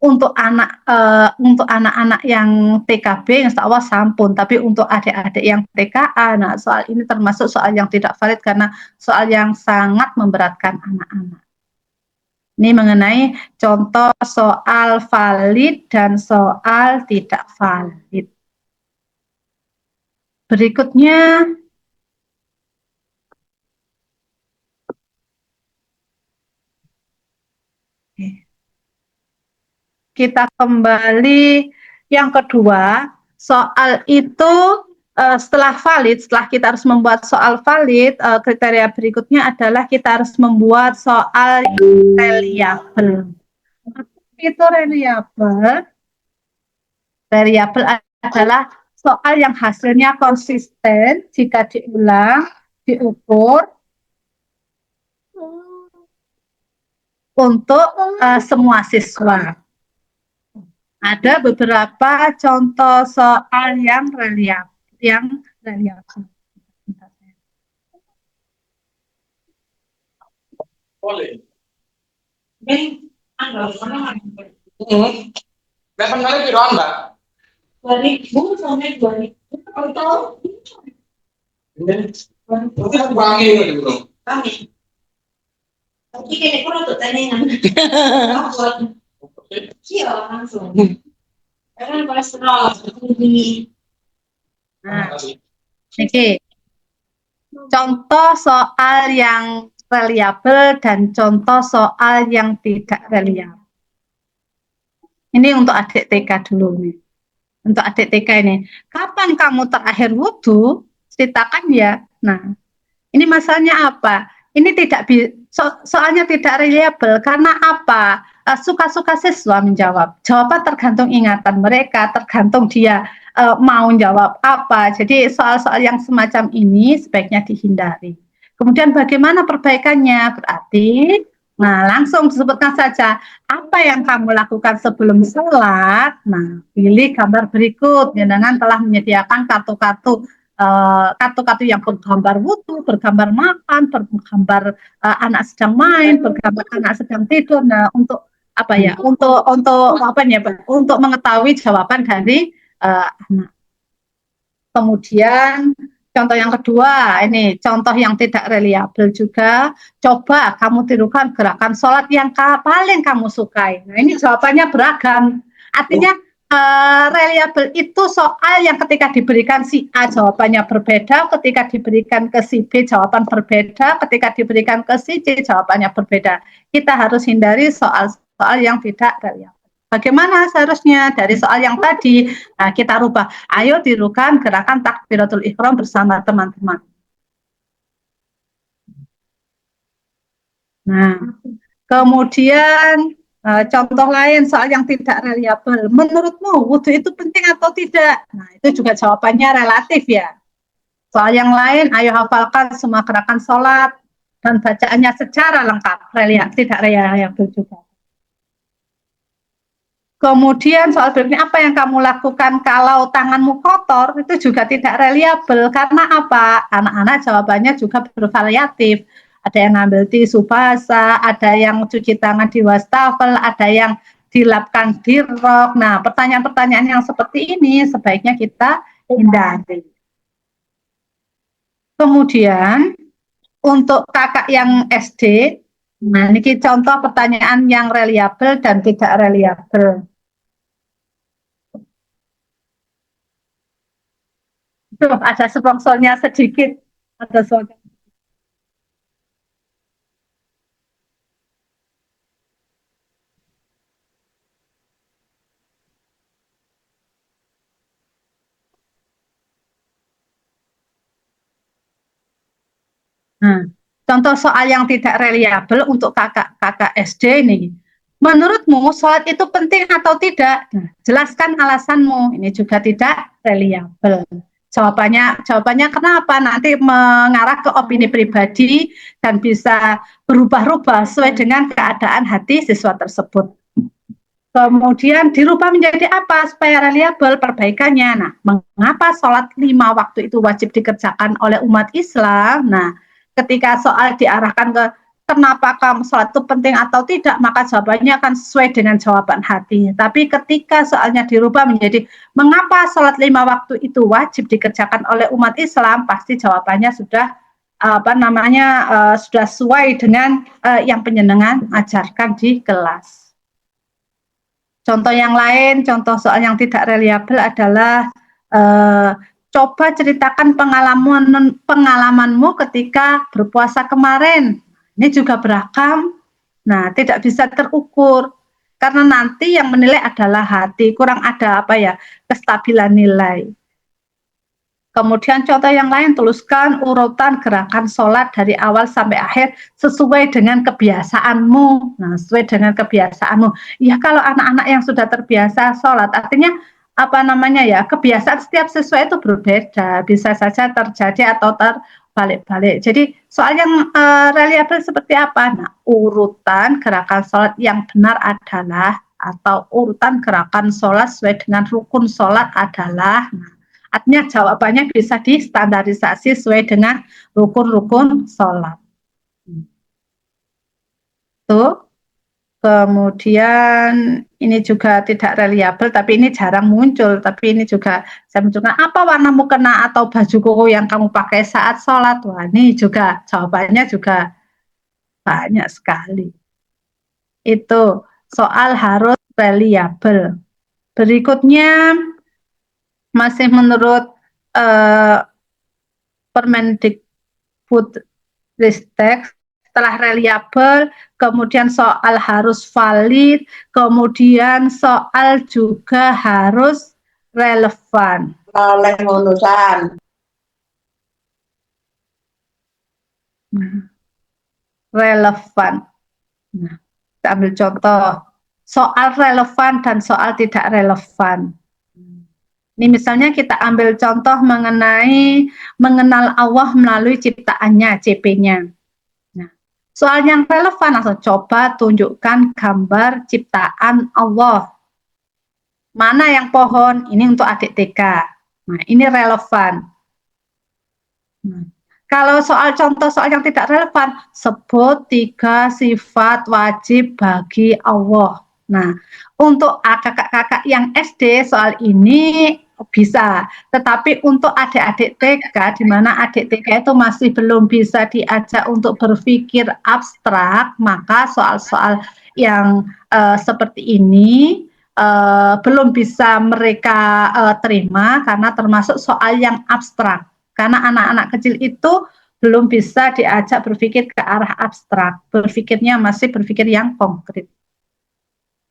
Untuk anak-anak yang TKB insya Allah sampun, tapi untuk adik-adik yang TKA, nah soal ini termasuk soal yang tidak valid karena soal yang sangat memberatkan anak-anak. Ini mengenai contoh soal valid dan soal tidak valid. Berikutnya, kita kembali yang kedua, soal itu setelah valid, setelah kita harus membuat soal valid, kriteria berikutnya adalah kita harus membuat soal reliable. Itu reliable adalah soal yang hasilnya konsisten jika diulang, diukur untuk semua siswa. Ada beberapa contoh soal yang reliable. Boleh. Ini anggal mana? Berapa kali piroan, Mbak? 2000 sampai 2000. Atau ini wangi ini, Bro. Wangi. Tapi kayak kurang tuh tanya. Iya, langsung. Karena kolesterol ini. Nah, oke. Contoh soal yang reliable dan contoh soal yang tidak reliable. Ini untuk adik TK dulu nih. Untuk adik TK ini, kapan kamu terakhir wudhu? Ceritakan ya. Nah, ini masalahnya apa? Ini tidak soalnya tidak reliable karena apa? Suka-suka siswa menjawab. Jawaban tergantung ingatan mereka, tergantung dia mau jawab apa. Jadi soal-soal yang semacam ini sebaiknya dihindari. Kemudian bagaimana perbaikannya? Berarti, nah langsung disebutkan saja apa yang kamu lakukan sebelum sholat. Nah, pilih gambar berikut. Dengan telah menyediakan kartu-kartu kartu-kartu yang bergambar wudhu, bergambar makan, bergambar anak sedang main, bergambar anak sedang tidur. Nah, untuk apa ya? Untuk apa ya? Untuk mengetahui jawaban dari anak. Kemudian contoh yang kedua, ini contoh yang tidak reliable juga. Coba kamu tirukan gerakan sholat yang paling kamu sukai. Nah, ini jawabannya beragam. Artinya reliable itu soal yang ketika diberikan si A jawabannya berbeda, ketika diberikan ke si B jawaban berbeda, ketika diberikan ke si C jawabannya berbeda. Kita harus hindari soal-soal yang tidak reliable. Bagaimana seharusnya dari soal yang tadi? Nah, kita rubah. Ayo tirukan gerakan takbiratul ihram bersama teman-teman. Nah, kemudian contoh lain soal yang tidak reliable. Menurutmu wudhu itu penting atau tidak? Nah, itu juga jawabannya relatif ya. Soal yang lain, ayo hafalkan semua gerakan sholat dan bacaannya secara lengkap. Tidak reliable juga. Kemudian soal berikutnya, apa yang kamu lakukan kalau tanganmu kotor? Itu juga tidak reliable. Karena apa? Anak-anak jawabannya juga bervariatif. Ada yang ngambil tisu basah, ada yang cuci tangan di wastafel, ada yang dilapkan di rok. Nah, pertanyaan-pertanyaan yang seperti ini sebaiknya kita hindari. Kemudian, untuk kakak yang SD, nah ini contoh pertanyaan yang reliable dan tidak reliable. Ada sponsornya sedikit, ada suara. contoh soal yang tidak reliabel untuk kakak-kakak SD nih. Menurutmu sholat itu penting atau tidak? Nah, jelaskan alasanmu. Ini juga tidak reliabel. Jawabannya kenapa? Nanti mengarah ke opini pribadi dan bisa berubah-ubah sesuai dengan keadaan hati siswa tersebut. Kemudian dirubah menjadi apa supaya reliabel perbaikannya? Nah, mengapa sholat 5 waktu itu wajib dikerjakan oleh umat Islam? Nah, ketika soal diarahkan ke kenapa kamu sholat itu penting atau tidak, maka jawabannya akan sesuai dengan jawaban hati. Tapi ketika soalnya dirubah menjadi mengapa sholat 5 waktu itu wajib dikerjakan oleh umat Islam, pasti jawabannya sudah sudah sesuai dengan yang penjenengan ajarkan di kelas. Contoh yang lain, contoh soal yang tidak reliabel adalah coba ceritakan pengalamanmu ketika berpuasa kemarin. Ini juga beragam. Nah, tidak bisa terukur karena nanti yang menilai adalah hati, kurang ada kestabilan nilai. Kemudian contoh yang lain, tuliskan urutan gerakan sholat dari awal sampai akhir sesuai dengan kebiasaanmu. Nah, sesuai dengan kebiasaanmu. Ya, kalau anak-anak yang sudah terbiasa sholat, artinya kebiasaan setiap siswa itu berbeda, bisa saja terjadi atau terbalik-balik. Jadi soal yang reliabel seperti apa? Nah, urutan gerakan sholat yang benar adalah, atau urutan gerakan sholat sesuai dengan rukun sholat adalah, artinya jawabannya bisa distandarisasi sesuai dengan rukun-rukun sholat. Tuh. Kemudian ini juga tidak reliabel, tapi ini jarang muncul. Tapi ini juga saya munculkan, apa warna mukena atau baju koko yang kamu pakai saat sholat? Wah, ini juga jawabannya juga banyak sekali. Itu soal harus reliabel. Berikutnya masih menurut Permendikbudristek, setelah reliabel, kemudian soal harus valid, kemudian soal juga harus relevan. Oleh urusan. Relevan. Nah, kita ambil contoh. Soal relevan dan soal tidak relevan. Ini misalnya kita ambil contoh mengenai mengenal Allah melalui ciptaannya, CP-nya. Soal yang relevan, langsung coba tunjukkan gambar ciptaan Allah. Mana yang pohon? Ini untuk adik TK. Nah, ini relevan. Kalau contoh soal yang tidak relevan, sebut 3 sifat wajib bagi Allah. Nah, untuk kakak-kakak yang SD soal ini bisa, tetapi untuk adik-adik TK, di mana adik TK itu masih belum bisa diajak untuk berpikir abstrak, maka soal-soal yang seperti ini belum bisa mereka terima karena termasuk soal yang abstrak. Karena anak-anak kecil itu belum bisa diajak berpikir ke arah abstrak, berpikirnya masih berpikir yang konkret.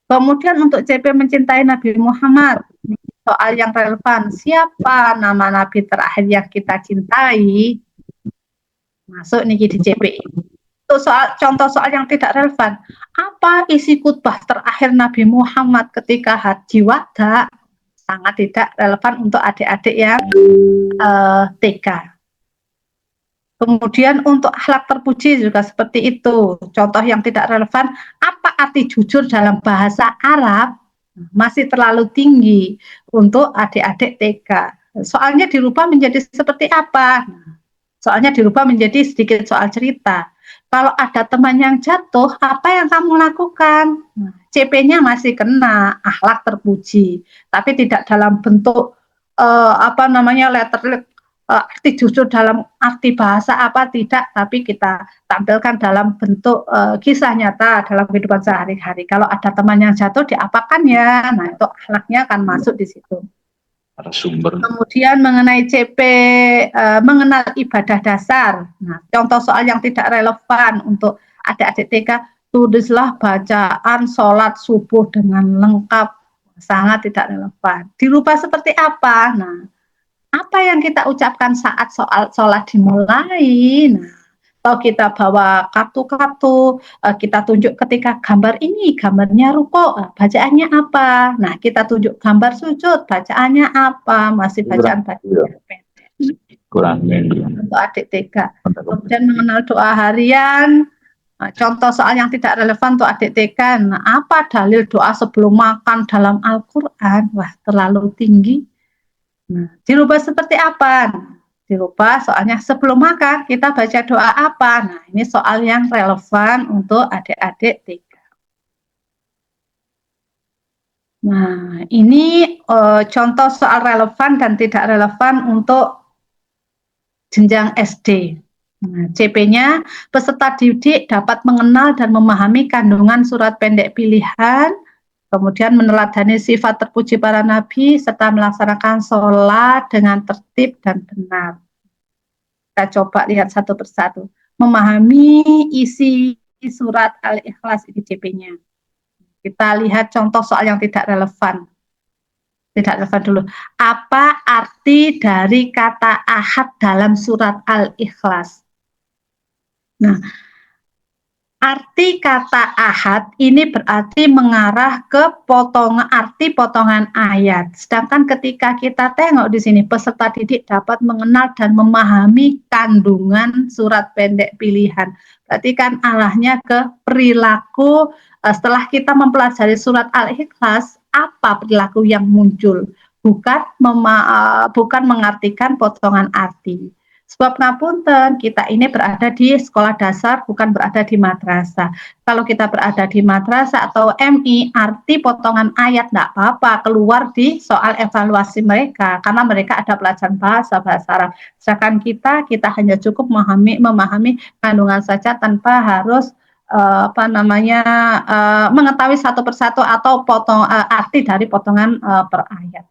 Kemudian untuk CP mencintai Nabi Muhammad, soal yang relevan, siapa nama Nabi terakhir yang kita cintai? Masuk nih di CP. Untuk contoh soal yang tidak relevan, apa isi khutbah terakhir Nabi Muhammad ketika haji wada? Sangat tidak relevan untuk adik-adik yang TK. Kemudian untuk akhlak terpuji juga seperti itu. Contoh yang tidak relevan, apa arti jujur dalam bahasa Arab? Masih terlalu tinggi untuk adik-adik TK. Soalnya dirubah menjadi seperti apa? Soalnya dirubah menjadi sedikit soal cerita. Kalau ada teman yang jatuh, apa yang kamu lakukan? CP-nya masih kena akhlak terpuji, tapi tidak dalam bentuk letter arti jujur dalam arti bahasa apa tidak, tapi kita tampilkan dalam bentuk kisah nyata dalam kehidupan sehari-hari. Kalau ada teman yang jatuh, diapakan ya? Nah, itu akhlaknya akan masuk di situ. Kemudian mengenai CP mengenal ibadah dasar. Nah, contoh soal yang tidak relevan untuk adik-adik TK, tulislah bacaan sholat subuh dengan lengkap. Sangat tidak relevan. Dirubah seperti apa? Nah, apa yang kita ucapkan saat soal sholat dimulai? Nah, Atau kita bawa kartu-kartu, kita tunjuk ketika gambar ini, gambarnya ruko, bacaannya apa. Nah, kita tunjuk gambar sujud, bacaannya apa, masih bacaan-bacaan pendek. Untuk adik TK. Kemudian mengenal doa harian, contoh soal yang tidak relevan untuk adik TK. Nah, apa dalil doa sebelum makan dalam Al-Quran? Wah, terlalu tinggi. Nah, dirubah seperti apa? Dirubah soalnya sebelum makan kita baca doa apa. Nah, ini soal yang relevan untuk adik-adik TK. Nah, ini contoh soal relevan dan tidak relevan untuk jenjang SD. Nah, CP-nya, peserta didik dapat mengenal dan memahami kandungan surat pendek pilihan, kemudian meneladani sifat terpuji para nabi, serta melaksanakan sholat dengan tertib dan benar. Kita coba lihat satu persatu. Memahami isi surat Al-Ikhlas ini CP-nya. Kita lihat contoh soal yang tidak relevan. Tidak relevan dulu. Apa arti dari kata ahad dalam surat Al-Ikhlas? Nah, arti kata ahad ini berarti mengarah ke arti potongan ayat. Sedangkan ketika kita tengok di sini, peserta didik dapat mengenal dan memahami kandungan surat pendek pilihan. Berarti kan arahnya ke perilaku. Setelah kita mempelajari surat Al-Ikhlas, apa perilaku yang muncul? Bukan mengartikan potongan arti. Sebab ngapunten, kita ini berada di sekolah dasar, bukan berada di madrasah. Kalau kita berada di madrasah atau MI, arti potongan ayat tidak apa-apa, keluar di soal evaluasi mereka, karena mereka ada pelajaran bahasa Arab. Sedangkan kita hanya cukup memahami kandungan saja tanpa harus mengetahui satu persatu atau arti dari potongan per ayat.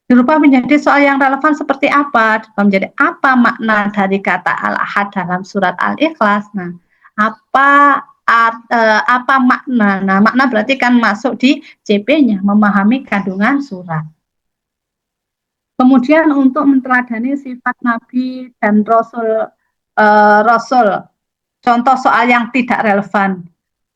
Dirubah menjadi soal yang relevan seperti apa? Dirubah menjadi apa makna dari kata al-ahad dalam surat Al-Ikhlas? Nah, apa makna? Nah, makna berarti kan masuk di CP-nya, memahami kandungan surat. Kemudian untuk meneladani sifat Nabi dan Rasul, contoh soal yang tidak relevan.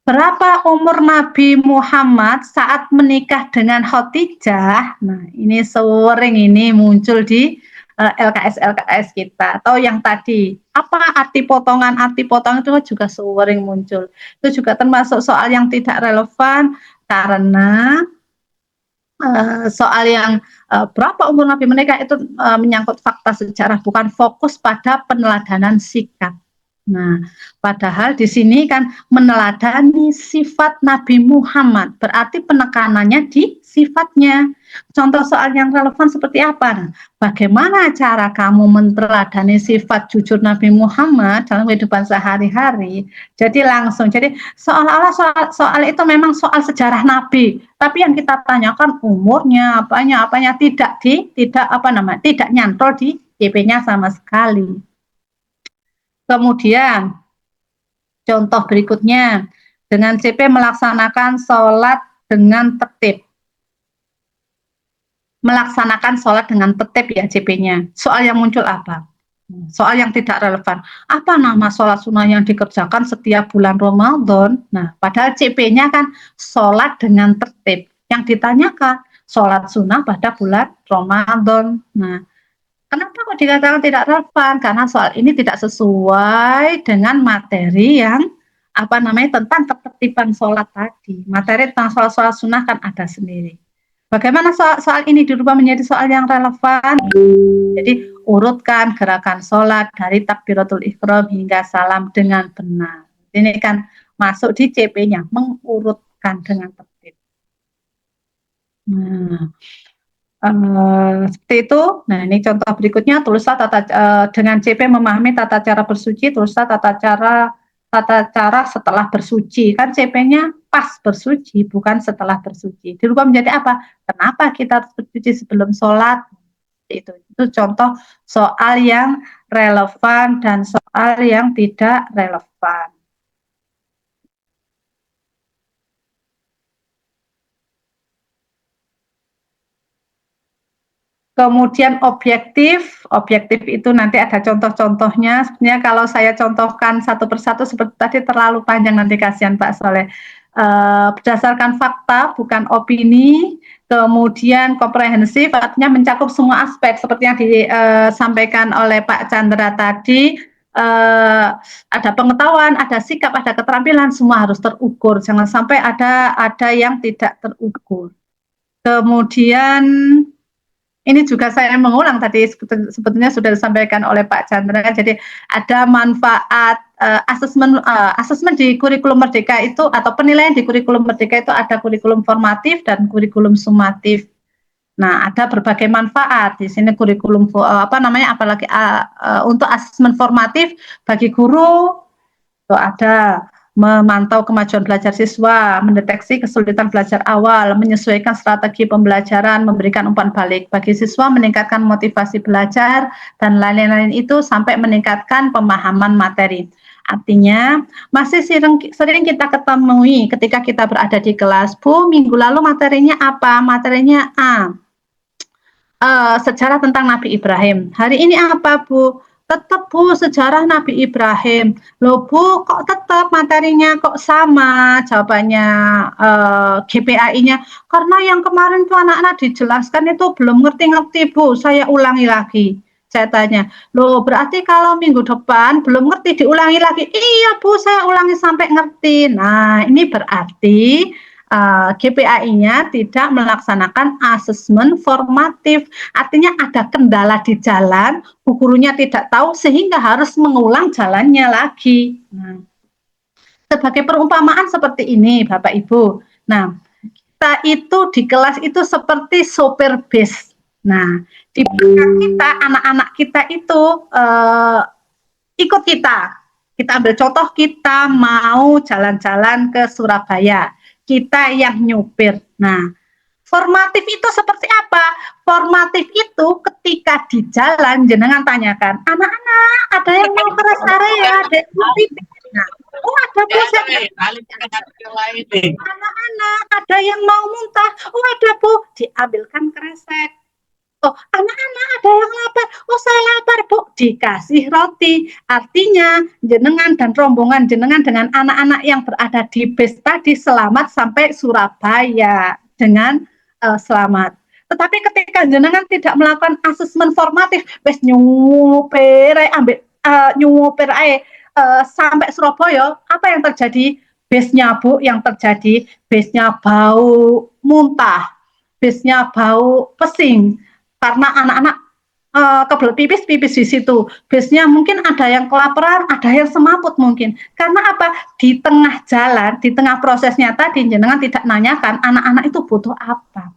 Berapa umur Nabi Muhammad saat menikah dengan Khadijah? Nah, ini sering ini muncul di LKS kita. Atau yang tadi, apa arti potongan? Arti potongan itu juga sering muncul. Itu juga termasuk soal yang tidak relevan karena soal yang berapa umur Nabi menikah itu menyangkut fakta sejarah, bukan fokus pada peneladanan sikap. Nah, padahal di sini kan meneladani sifat Nabi Muhammad, berarti penekanannya di sifatnya. Contoh soal yang relevan seperti apa? Nah, bagaimana cara kamu meneladani sifat jujur Nabi Muhammad dalam kehidupan sehari-hari? Jadi langsung, jadi seolah-olah soal itu memang soal sejarah Nabi, tapi yang kita tanyakan umurnya, apanya tidak nyantol di CP-nya sama sekali. Kemudian, contoh berikutnya, dengan CP melaksanakan sholat dengan tertib. Melaksanakan sholat dengan tertib ya CP-nya. Soal yang muncul apa? Soal yang tidak relevan. Apa nama sholat sunnah yang dikerjakan setiap bulan Ramadan? Nah, padahal CP-nya kan sholat dengan tertib. Yang ditanyakan, sholat sunnah pada bulan Ramadan. Nah, kenapa kok dikatakan tidak relevan? Karena soal ini tidak sesuai dengan materi yang tentang ketertiban sholat tadi. Materi tentang sholat sunnah kan ada sendiri. Bagaimana soal ini dirubah menjadi soal yang relevan? Jadi urutkan gerakan sholat dari takbiratul ihram hingga salam dengan benar. Ini kan masuk di CP-nya, mengurutkan dengan tertib. Nah, seperti itu. Nah, ini contoh berikutnya, tulislah dengan CP memahami tata cara bersuci, tulislah tata cara setelah bersuci. Kan CP-nya pas bersuci, bukan setelah bersuci. Dirubah menjadi apa? Kenapa kita harus bersuci sebelum sholat? Itu contoh soal yang relevan dan soal yang tidak relevan. Kemudian objektif itu nanti ada contoh-contohnya. Sebenarnya kalau saya contohkan satu persatu seperti tadi terlalu panjang, nanti kasihan Pak Soleh. Berdasarkan fakta, bukan opini. Kemudian komprehensif, artinya mencakup semua aspek seperti yang disampaikan oleh Pak Chandra tadi. Ada pengetahuan, ada sikap, ada keterampilan, semua harus terukur. Jangan sampai ada yang tidak terukur. Kemudian ini juga saya mengulang tadi, sebetulnya sudah disampaikan oleh Pak Chandra. Jadi ada manfaat asesmen di kurikulum Merdeka itu, atau penilaian di kurikulum Merdeka itu ada kurikulum formatif dan kurikulum sumatif. Nah, ada berbagai manfaat di sini kurikulum apalagi untuk asesmen formatif bagi guru itu ada memantau kemajuan belajar siswa, mendeteksi kesulitan belajar awal, menyesuaikan strategi pembelajaran, memberikan umpan balik bagi siswa, meningkatkan motivasi belajar, dan lain-lain itu sampai meningkatkan pemahaman materi. Artinya, masih sering kita ketemui ketika kita berada di kelas, Bu, minggu lalu materinya apa? Materinya A. Sejarah tentang Nabi Ibrahim. Hari ini apa, Bu? Tetap, Bu, sejarah Nabi Ibrahim. Loh, Bu, kok tetap materinya kok sama? Jawabannya GPAI-nya, karena yang kemarin tuh anak-anak dijelaskan itu belum ngerti-ngerti, Bu. Saya ulangi lagi. Saya tanya, loh berarti kalau minggu depan belum ngerti diulangi lagi? Iya, Bu, saya ulangi sampai ngerti. Nah, ini berarti GPAI-nya tidak melaksanakan asesmen formatif. Artinya ada kendala di jalan, bu gurunya tidak tahu sehingga harus mengulang jalannya lagi. Nah, sebagai perumpamaan seperti ini, Bapak Ibu. Nah, kita itu di kelas itu seperti sopir bis. Nah, di belakang kita, anak-anak kita itu ikut kita. Kita ambil contoh, kita mau jalan-jalan ke Surabaya. Kita yang nyupir. Nah, formatif itu seperti apa? Formatif itu ketika di jalan, jenengan tanyakan, anak-anak, ada yang mau ke rest area, ada yang mau pipis. Nah, ada proses. Anak-anak, ada yang mau muntah. Ada, Bu. Diambilkan kresek. Oh, anak-anak ada yang lapar. Oh, saya lapar, Bu. Dikasih roti. Artinya, jenengan dan rombongan jenengan dengan anak-anak yang berada di bis tadi selamat sampai Surabaya dengan selamat. Tetapi ketika jenengan tidak melakukan asesmen formatif, wes nyupir sampai Surabaya, apa yang terjadi? Bisnya, Bu, yang terjadi bisnya bau muntah, bisnya bau pesing. Karena anak-anak kebelet pipis di situ. Biasanya mungkin ada yang kelaparan, ada yang semaput mungkin. Karena apa? Di tengah jalan, di tengah prosesnya tadi, jenengan tidak nanyakan anak-anak itu butuh apa.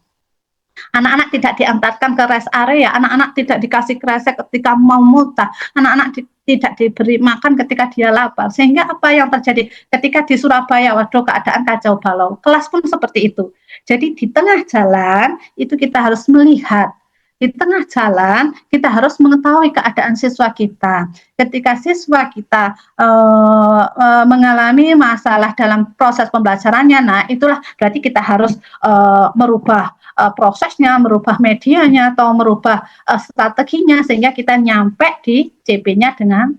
Anak-anak tidak diantarkan ke rest area, anak-anak tidak dikasih kresek ketika mau muntah, anak-anak tidak diberi makan ketika dia lapar. Sehingga apa yang terjadi? Ketika di Surabaya, waduh, keadaan kacau balau. Kelas pun seperti itu. Jadi di tengah jalan, itu kita harus melihat. Di tengah jalan, kita harus mengetahui keadaan siswa kita. Ketika siswa kita mengalami masalah dalam proses pembelajarannya, nah itulah berarti kita harus merubah prosesnya, merubah medianya, atau merubah strateginya, sehingga kita nyampe di CP-nya dengan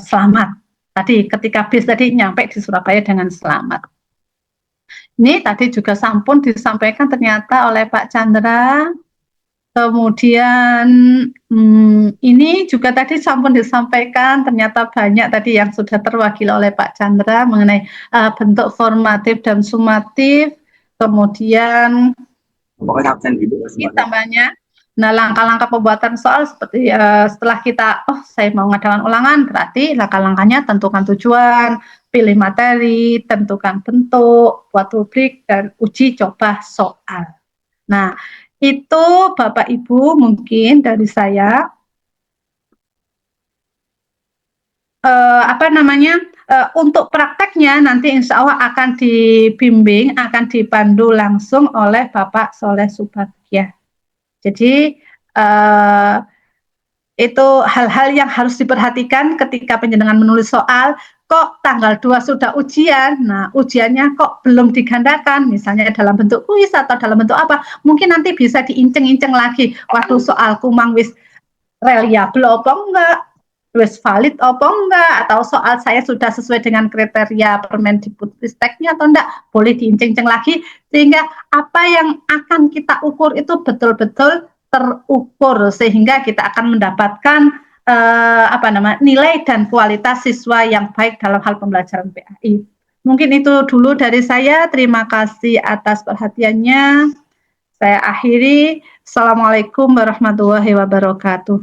selamat. Tadi ketika bis tadi nyampe di Surabaya dengan selamat. Ini tadi juga sampun disampaikan ternyata oleh Pak Chandra. Kemudian ini juga tadi sampun disampaikan, ternyata banyak tadi yang sudah terwakili oleh Pak Chandra mengenai bentuk formatif dan sumatif. Kemudian tambahnya, nah langkah-langkah pembuatan soal seperti setelah kita, saya mau ngadakan ulangan, berarti langkah-langkahnya tentukan tujuan, pilih materi, tentukan bentuk, buat rubrik, dan uji coba soal. Nah, itu Bapak Ibu mungkin dari saya untuk prakteknya nanti insya Allah akan dibimbing, akan dipandu langsung oleh Bapak Soleh Subagya. Jadi itu hal-hal yang harus diperhatikan ketika penjenengan menulis soal. kok tanggal 2 sudah ujian, nah ujiannya kok belum digandakan, misalnya dalam bentuk kuis atau dalam bentuk apa, mungkin nanti bisa diinceng-inceng lagi, waduh soalku mang wis reliable apa enggak, wis valid apa enggak, atau soal saya sudah sesuai dengan kriteria Permendikbudristeknya atau enggak, boleh diinceng-inceng lagi, sehingga apa yang akan kita ukur itu betul-betul terukur, sehingga kita akan mendapatkan nilai dan kualitas siswa yang baik dalam hal pembelajaran PAI. Mungkin itu dulu dari saya. Terima kasih atas perhatiannya. Saya akhiri. Assalamualaikum warahmatullahi wabarakatuh.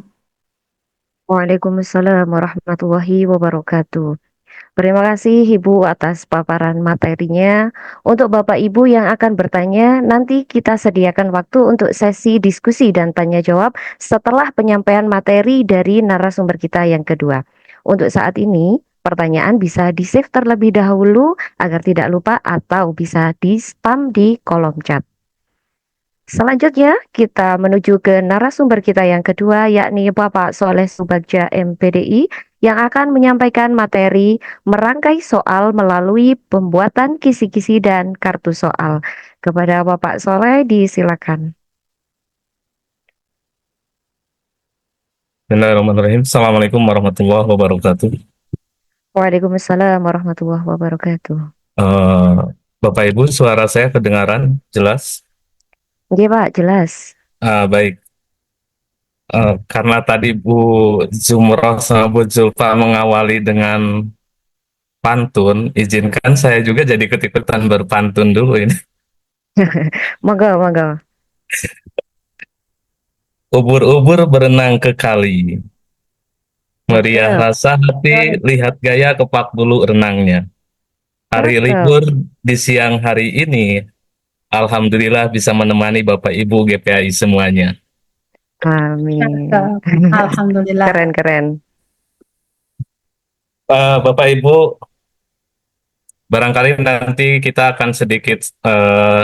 Waalaikumsalam warahmatullahi wabarakatuh. Terima kasih Ibu atas paparan materinya. Untuk Bapak Ibu yang akan bertanya, nanti kita sediakan waktu untuk sesi diskusi dan tanya jawab setelah penyampaian materi dari narasumber kita yang kedua. Untuk saat ini, pertanyaan bisa di-save terlebih dahulu agar tidak lupa atau bisa di-spam di kolom chat. Selanjutnya, kita menuju ke narasumber kita yang kedua, yakni Bapak Soleh Subagja MPDI, yang akan menyampaikan materi merangkai soal melalui pembuatan kisi-kisi dan kartu soal. Kepada Bapak Soleh, disilakan. Bismillahirrahmanirrahim. Assalamualaikum warahmatullahi wabarakatuh. Waalaikumsalam warahmatullahi wabarakatuh. Bapak Ibu, suara saya kedengaran jelas? Oke Pak, jelas. Baik. Karena tadi Bu Zumroh sama Bu Zulfa mengawali dengan pantun, izinkan saya juga jadi ikut-ikutan berpantun dulu ini. Monggo, monggo. Ubur-ubur berenang ke kali, meriah Cakep. rasa hati, lihat gaya kepak bulu renangnya. Hari Cakep. libur di siang hari ini, alhamdulillah bisa menemani Bapak Ibu GPAI semuanya. Amin. Alhamdulillah. Keren-keren. Bapak Ibu, barangkali nanti kita akan sedikit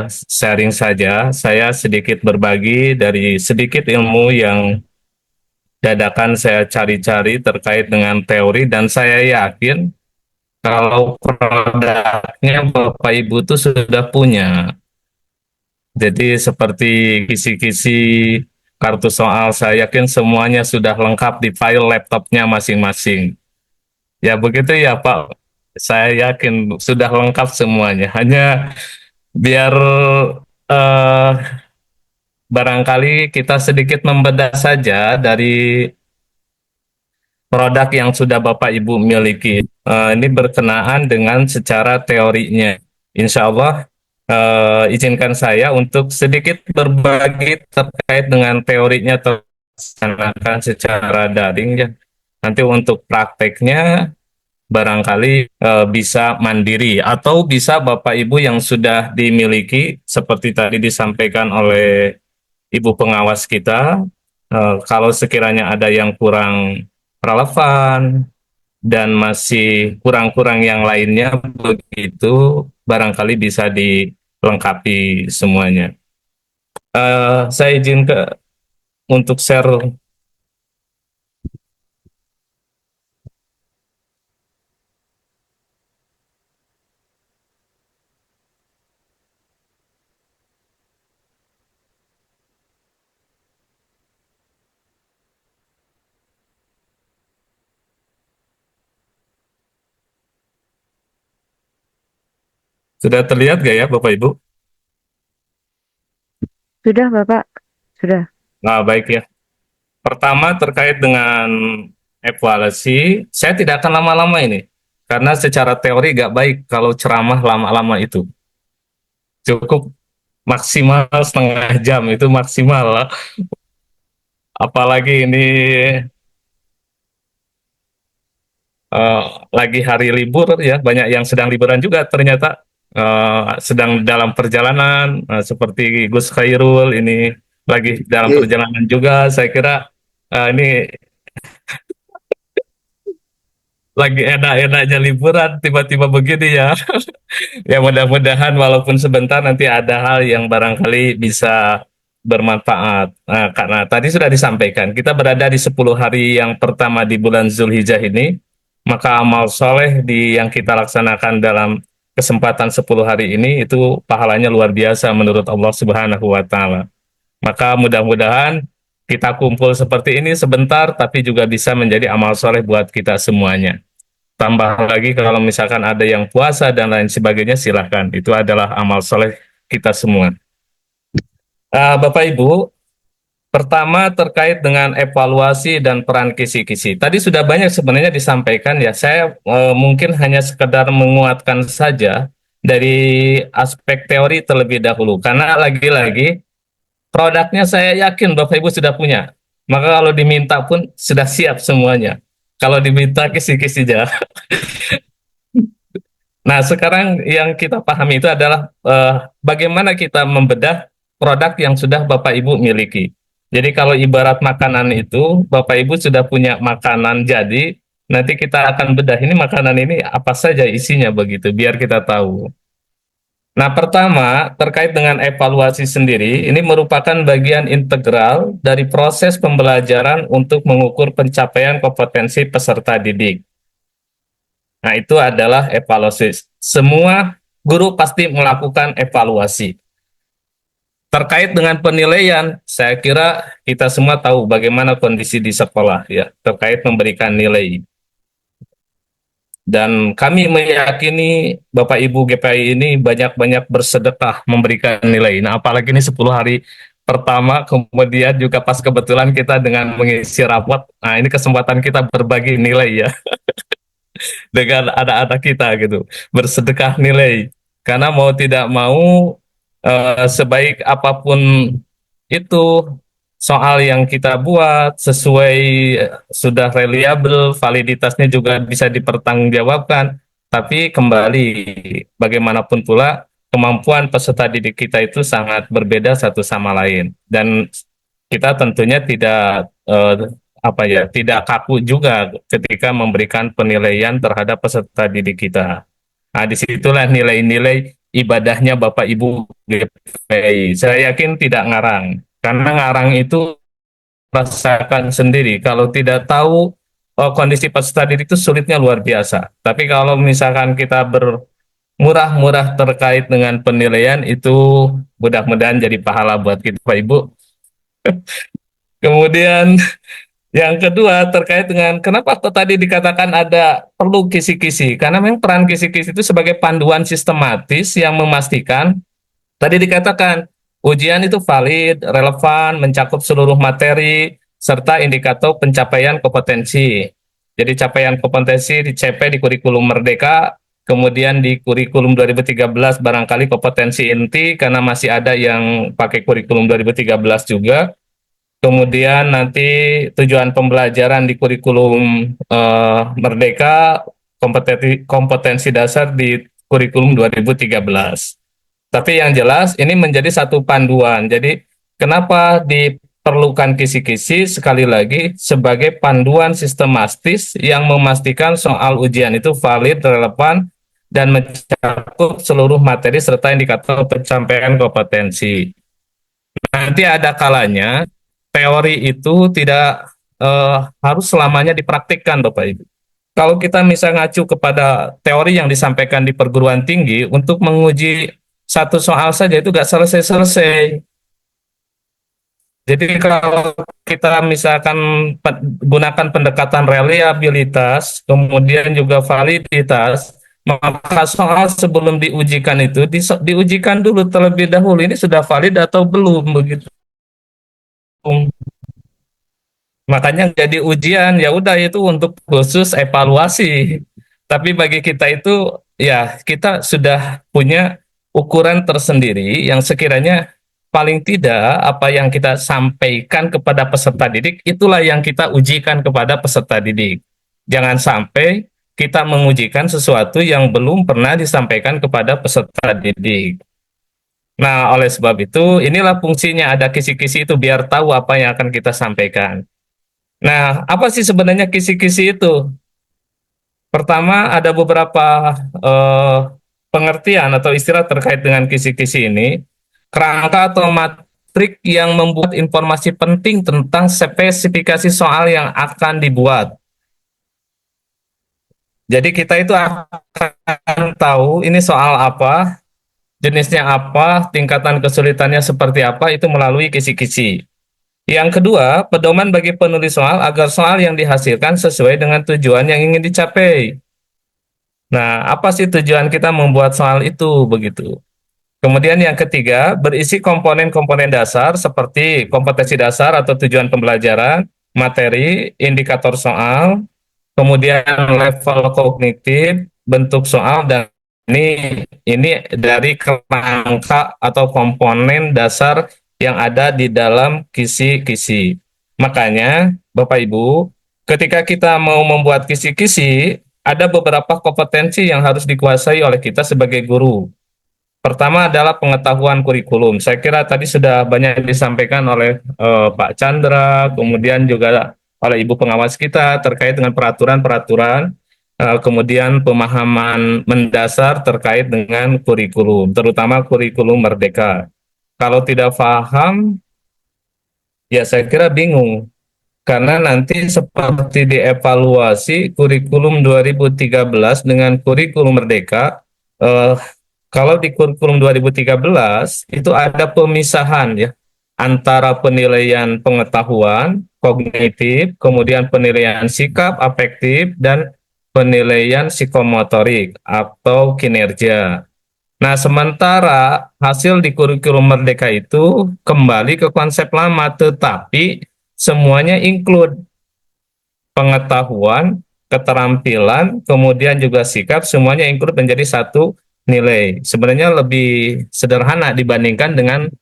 sharing saja. Saya sedikit berbagi dari sedikit ilmu yang dadakan saya cari-cari terkait dengan teori, dan saya yakin kalau produknya Bapak Ibu itu sudah punya. Jadi seperti kisi-kisi kartu soal, saya yakin semuanya sudah lengkap di file laptopnya masing-masing. Ya begitu ya Pak, saya yakin sudah lengkap semuanya. Hanya biar eh, barangkali kita sedikit membedah saja dari produk yang sudah Bapak Ibu miliki. Ini berkenaan dengan secara teorinya. Insya Allah izinkan saya untuk sedikit berbagi terkait dengan teorinya terlaksanakan secara daring ya. Nanti untuk prakteknya barangkali bisa mandiri atau bisa Bapak Ibu yang sudah dimiliki seperti tadi disampaikan oleh Ibu pengawas kita, kalau sekiranya ada yang kurang relevan dan masih kurang-kurang yang lainnya begitu, barangkali bisa dilengkapi semuanya. Saya izin untuk share. Sudah terlihat gak ya Bapak Ibu? Sudah Bapak, sudah. Nah, baik ya. Pertama terkait dengan evaluasi, saya tidak akan lama-lama ini. Karena secara teori gak baik kalau ceramah lama-lama itu. Cukup maksimal setengah jam, itu maksimal lah. Apalagi ini lagi hari libur ya, banyak yang sedang liburan juga ternyata. Sedang dalam perjalanan, seperti Gus Khairul ini lagi dalam perjalanan juga. Saya kira ini lagi enak-enaknya liburan, tiba-tiba begini ya. Ya mudah-mudahan walaupun sebentar nanti ada hal yang barangkali bisa bermanfaat. Karena tadi sudah disampaikan, kita berada di 10 hari yang pertama di bulan Zulhijjah ini, maka amal soleh yang kita laksanakan dalam kesempatan 10 hari ini itu pahalanya luar biasa menurut Allah Subhanahu wa Ta'ala. Maka mudah-mudahan kita kumpul seperti ini sebentar, tapi juga bisa menjadi amal soleh buat kita semuanya. Tambah lagi kalau misalkan ada yang puasa dan lain sebagainya, silahkan. Itu adalah amal soleh kita semua. Bapak Ibu, pertama terkait dengan evaluasi dan peran kisi-kisi. Tadi sudah banyak sebenarnya disampaikan ya. Saya mungkin hanya sekedar menguatkan saja dari aspek teori terlebih dahulu. Karena lagi-lagi produknya saya yakin Bapak Ibu sudah punya. Maka kalau diminta pun sudah siap semuanya. Kalau diminta kisi-kisinya. Nah, sekarang yang kita pahami itu adalah bagaimana kita membedah produk yang sudah Bapak Ibu miliki. Jadi kalau ibarat makanan itu, Bapak Ibu sudah punya makanan jadi, nanti kita akan bedah ini makanan ini apa saja isinya begitu, biar kita tahu. Nah, pertama, terkait dengan evaluasi sendiri, ini merupakan bagian integral dari proses pembelajaran untuk mengukur pencapaian kompetensi peserta didik. Nah, itu adalah evaluasi. Semua guru pasti melakukan evaluasi. Terkait dengan penilaian, saya kira kita semua tahu bagaimana kondisi di sekolah ya, terkait memberikan nilai. Dan kami meyakini Bapak Ibu GPI ini banyak-banyak bersedekah memberikan nilai. Nah, apalagi ini 10 hari pertama, kemudian juga pas kebetulan kita dengan mengisi rapot, nah ini kesempatan kita berbagi nilai ya. Dengan anak-anak kita gitu, bersedekah nilai, karena mau tidak mau sebaik apapun itu soal yang kita buat sesuai sudah reliable, validitasnya juga bisa dipertanggungjawabkan, tapi kembali bagaimanapun pula kemampuan peserta didik kita itu sangat berbeda satu sama lain, dan kita tentunya tidak tidak kaku juga ketika memberikan penilaian terhadap peserta didik kita. Nah, disitulah nilai-nilai ibadahnya Bapak Ibu GPI. Saya yakin tidak ngarang, karena ngarang itu rasakan sendiri. Kalau tidak tahu kondisi peserta didik itu sulitnya luar biasa. Tapi kalau misalkan kita bermurah-murah terkait dengan penilaian, itu mudah-mudahan jadi pahala buat kita Bapak Ibu. Kemudian yang kedua terkait dengan kenapa kok tadi dikatakan ada perlu kisi-kisi, karena memang peran kisi-kisi itu sebagai panduan sistematis yang memastikan tadi dikatakan ujian itu valid, relevan, mencakup seluruh materi serta indikator pencapaian kompetensi. Jadi capaian kompetensi di CP di kurikulum Merdeka, kemudian di kurikulum 2013 barangkali kompetensi inti karena masih ada yang pakai kurikulum 2013 juga. Kemudian nanti tujuan pembelajaran di kurikulum Merdeka, kompetensi dasar di kurikulum 2013. Tapi yang jelas ini menjadi satu panduan. Jadi kenapa diperlukan kisi-kisi sekali lagi sebagai panduan sistematis yang memastikan soal ujian itu valid, relevan, dan mencakup seluruh materi serta indikator pencapaian kompetensi. Nanti ada kalanya teori itu tidak harus selamanya dipraktikkan, Bapak Ibu. Kalau kita misal ngacu kepada teori yang disampaikan di perguruan tinggi untuk menguji satu soal saja itu nggak selesai-selesai. Jadi kalau kita misalkan gunakan pendekatan reliabilitas, kemudian juga validitas, maka soal sebelum diujikan itu diujikan dulu terlebih dahulu ini sudah valid atau belum begitu. Makanya jadi ujian ya udah itu untuk khusus evaluasi. Tapi bagi kita itu ya kita sudah punya ukuran tersendiri yang sekiranya paling tidak apa yang kita sampaikan kepada peserta didik itulah yang kita ujikan kepada peserta didik. Jangan sampai kita mengujikan sesuatu yang belum pernah disampaikan kepada peserta didik. Nah, oleh sebab itu inilah fungsinya ada kisi-kisi itu biar tahu apa yang akan kita sampaikan. Nah, apa sih sebenarnya kisi-kisi itu? Pertama, ada beberapa pengertian atau istilah terkait dengan kisi-kisi ini. Kerangka atau matrik yang membuat informasi penting tentang spesifikasi soal yang akan dibuat. Jadi kita itu akan tahu ini soal apa, jenisnya apa, tingkatan kesulitannya seperti apa, itu melalui kisi-kisi. Yang kedua, pedoman bagi penulis soal agar soal yang dihasilkan sesuai dengan tujuan yang ingin dicapai. Nah, apa sih tujuan kita membuat soal itu begitu? Kemudian yang ketiga, berisi komponen-komponen dasar seperti kompetensi dasar atau tujuan pembelajaran, materi, indikator soal, kemudian level kognitif, bentuk soal, dan ini dari kerangka atau komponen dasar yang ada di dalam kisi-kisi. Makanya, Bapak Ibu, ketika kita mau membuat kisi-kisi, ada beberapa kompetensi yang harus dikuasai oleh kita sebagai guru. Pertama adalah pengetahuan kurikulum. Saya kira tadi sudah banyak disampaikan oleh Pak Chandra, kemudian juga oleh Ibu pengawas kita terkait dengan peraturan-peraturan, kemudian pemahaman mendasar terkait dengan kurikulum, terutama kurikulum Merdeka. Kalau tidak paham, ya saya kira bingung. Karena nanti seperti dievaluasi kurikulum 2013 dengan kurikulum Merdeka, kalau di kurikulum 2013 itu ada pemisahan ya antara penilaian pengetahuan, kognitif, kemudian penilaian sikap, afektif, dan penilaian psikomotorik atau kinerja. Nah, sementara hasil di kurikulum Merdeka itu kembali ke konsep lama, tetapi semuanya include pengetahuan, keterampilan, kemudian juga sikap, semuanya include menjadi satu nilai. Sebenarnya lebih sederhana dibandingkan dengan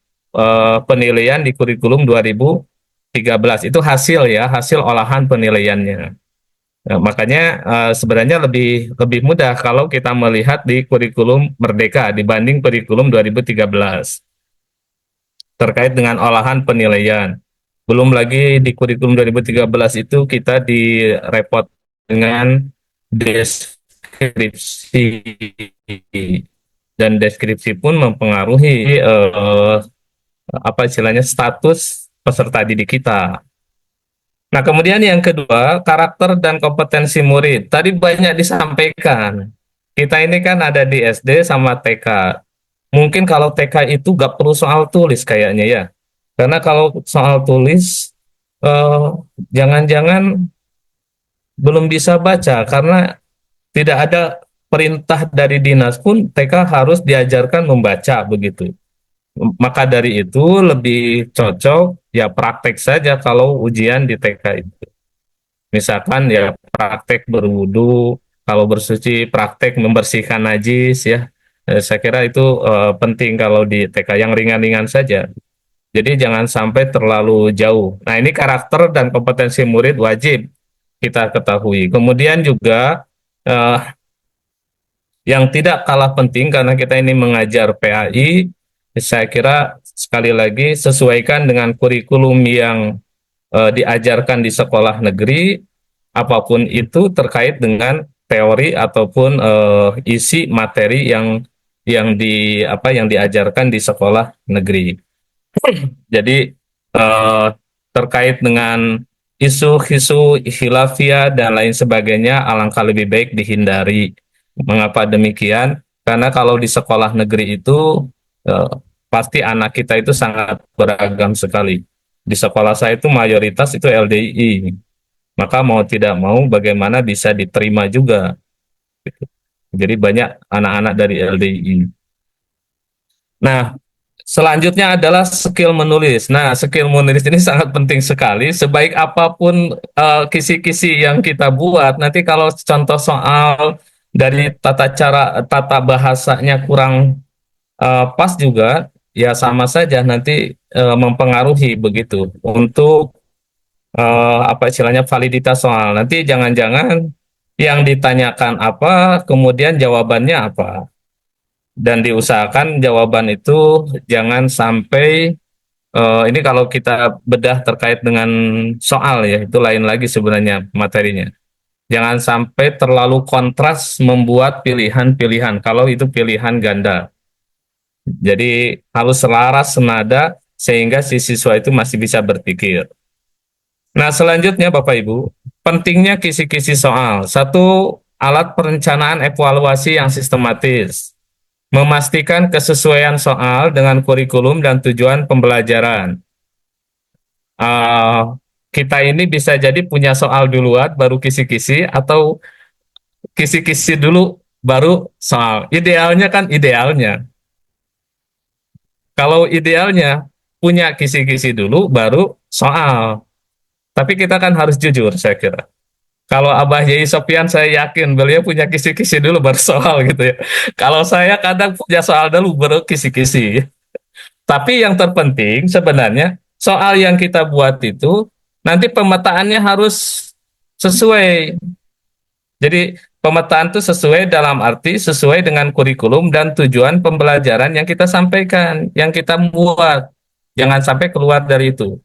penilaian di kurikulum 2013. Itu hasil ya, hasil olahan penilaiannya. Nah, makanya sebenarnya lebih lebih mudah kalau kita melihat di kurikulum Merdeka dibanding kurikulum 2013 terkait dengan olahan penilaian. Belum lagi di kurikulum 2013 itu kita direpot dengan deskripsi, dan deskripsi pun mempengaruhi apa istilahnya status peserta didik kita. Nah, kemudian yang kedua, karakter dan kompetensi murid. Tadi banyak disampaikan. Kita ini kan ada di SD sama TK. Mungkin kalau TK itu gak perlu soal tulis kayaknya ya. Karena kalau soal tulis, eh, jangan-jangan belum bisa baca karena tidak ada perintah dari dinas pun TK harus diajarkan membaca begitu. Maka dari itu lebih cocok ya praktek saja kalau ujian di TK itu. Misalkan ya praktek berwudu, kalau bersuci praktek membersihkan najis ya. Saya kira itu penting kalau di TK yang ringan-ringan saja. Jadi jangan sampai terlalu jauh. Nah, ini karakter dan kompetensi murid wajib kita ketahui. Kemudian juga eh, yang tidak kalah penting karena kita ini mengajar PAI, saya kira sekali lagi sesuaikan dengan kurikulum yang diajarkan di sekolah negeri, apapun itu terkait dengan teori ataupun isi materi yang diajarkan di sekolah negeri. Jadi terkait dengan isu-isu khilafiyah dan lain sebagainya, alangkah lebih baik dihindari. Mengapa demikian? Karena kalau di sekolah negeri itu eh, pasti anak kita itu sangat beragam sekali. Di sekolah saya itu mayoritas itu LDI, maka mau tidak mau bagaimana bisa diterima juga. Jadi banyak anak-anak dari LDI. Nah, selanjutnya adalah skill menulis. Nah, skill menulis ini sangat penting sekali. Sebaik apapun kisi-kisi yang kita buat, nanti kalau contoh soal dari tata bahasanya kurang pas juga, ya sama saja nanti mempengaruhi begitu untuk apa istilahnya validitas soal. Nanti jangan-jangan yang ditanyakan apa, kemudian jawabannya apa. Dan diusahakan jawaban itu jangan sampai ini kalau kita bedah terkait dengan soal ya, itu lain lagi sebenarnya materinya. Jangan sampai terlalu kontras membuat pilihan-pilihan kalau itu pilihan ganda. Jadi harus selaras senada sehingga si siswa itu masih bisa berpikir. Nah, selanjutnya Bapak Ibu, pentingnya kisi-kisi soal. Satu, alat perencanaan evaluasi yang sistematis, memastikan kesesuaian soal dengan kurikulum dan tujuan pembelajaran. Uh, kita ini bisa jadi punya soal duluan, baru kisi-kisi, atau kisi-kisi dulu, baru soal. Idealnya kan idealnya. Kalau idealnya punya kisi-kisi dulu, baru soal. Tapi kita kan harus jujur, saya kira. Kalau Abah Yai Sofian, saya yakin beliau punya kisi-kisi dulu baru soal gitu ya. Kalau saya kadang punya soal dulu baru kisi-kisi. Tapi yang terpenting sebenarnya soal yang kita buat itu nanti pemetaannya harus sesuai. Jadi pemetaan itu sesuai dalam arti sesuai dengan kurikulum dan tujuan pembelajaran yang kita sampaikan, yang kita buat. Jangan sampai keluar dari itu.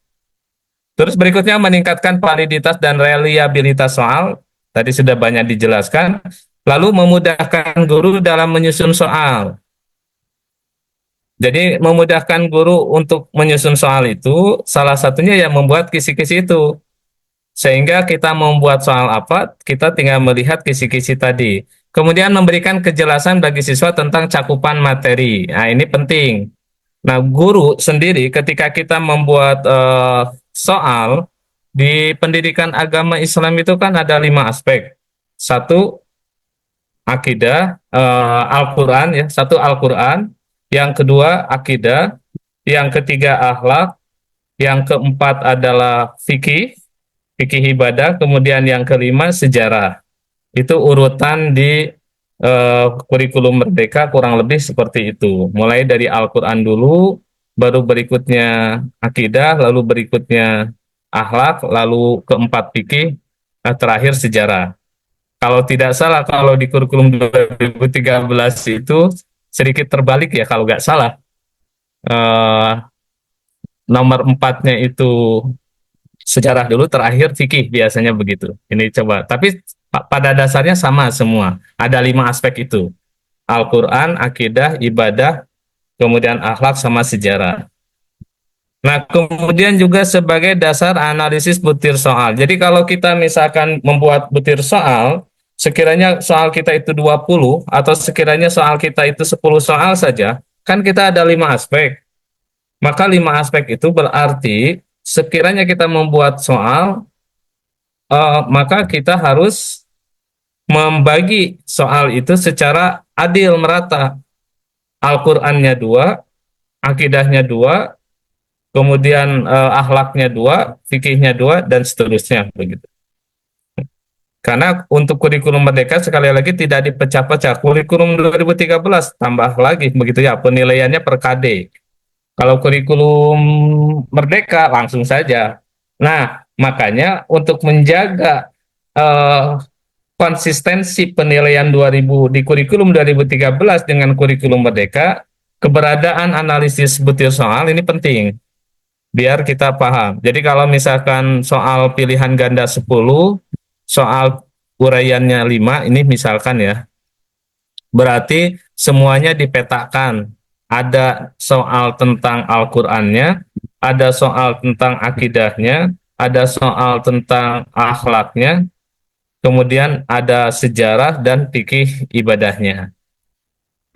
Terus berikutnya meningkatkan validitas dan reliabilitas soal, tadi sudah banyak dijelaskan, lalu memudahkan guru dalam menyusun soal. Jadi memudahkan guru untuk menyusun soal itu, salah satunya yang membuat kisi-kisi itu. Sehingga kita membuat soal apa, kita tinggal melihat kisi-kisi tadi. Kemudian memberikan kejelasan bagi siswa tentang cakupan materi. Nah ini penting. Nah, guru sendiri ketika kita membuat soal di pendidikan agama Islam itu kan ada 5 aspek. Satu, akidah, Al-Quran ya, satu Al-Quran. Yang kedua, akidah. Yang ketiga, akhlak. Yang keempat adalah fikih, fikih ibadah. Kemudian yang kelima, sejarah. Itu urutan di kurikulum Merdeka kurang lebih seperti itu. Mulai dari Al-Quran dulu, baru berikutnya akidah, lalu berikutnya akhlak, lalu keempat fikih, terakhir sejarah. Kalau tidak salah, kalau di kurikulum 2013 itu sedikit terbalik ya kalau nggak salah. Eh, nomor 4-nya itu sejarah dulu, terakhir fikih biasanya begitu. Ini coba. Tapi pada dasarnya sama semua. Ada 5 aspek itu. Al-Quran, akidah, ibadah, kemudian akhlak sama sejarah. Nah, kemudian juga sebagai dasar analisis butir soal. Jadi kalau kita misalkan membuat butir soal, sekiranya soal kita itu 20 atau sekiranya soal kita itu 10 soal saja, kan kita ada 5 aspek. Maka 5 aspek itu berarti sekiranya kita membuat soal, maka kita harus membagi soal itu secara adil merata. Al-Qur'annya 2, akidahnya 2, kemudian akhlaknya 2, fikihnya 2, dan seterusnya begitu. Karena untuk kurikulum Merdeka sekali lagi tidak dipecah-pecah. Kurikulum 2013 tambah lagi begitu ya, penilaiannya per KD. Kalau kurikulum Merdeka langsung saja. Nah, makanya untuk menjaga konsistensi penilaian 2000 di kurikulum 2013 dengan kurikulum Merdeka, keberadaan analisis butir soal ini penting biar kita paham. Jadi kalau misalkan soal pilihan ganda 10, soal uraiannya 5, ini misalkan ya, berarti semuanya dipetakan. Ada soal tentang Al-Qur'annya, ada soal tentang akidahnya, ada soal tentang akhlaknya, kemudian ada sejarah dan fikih ibadahnya.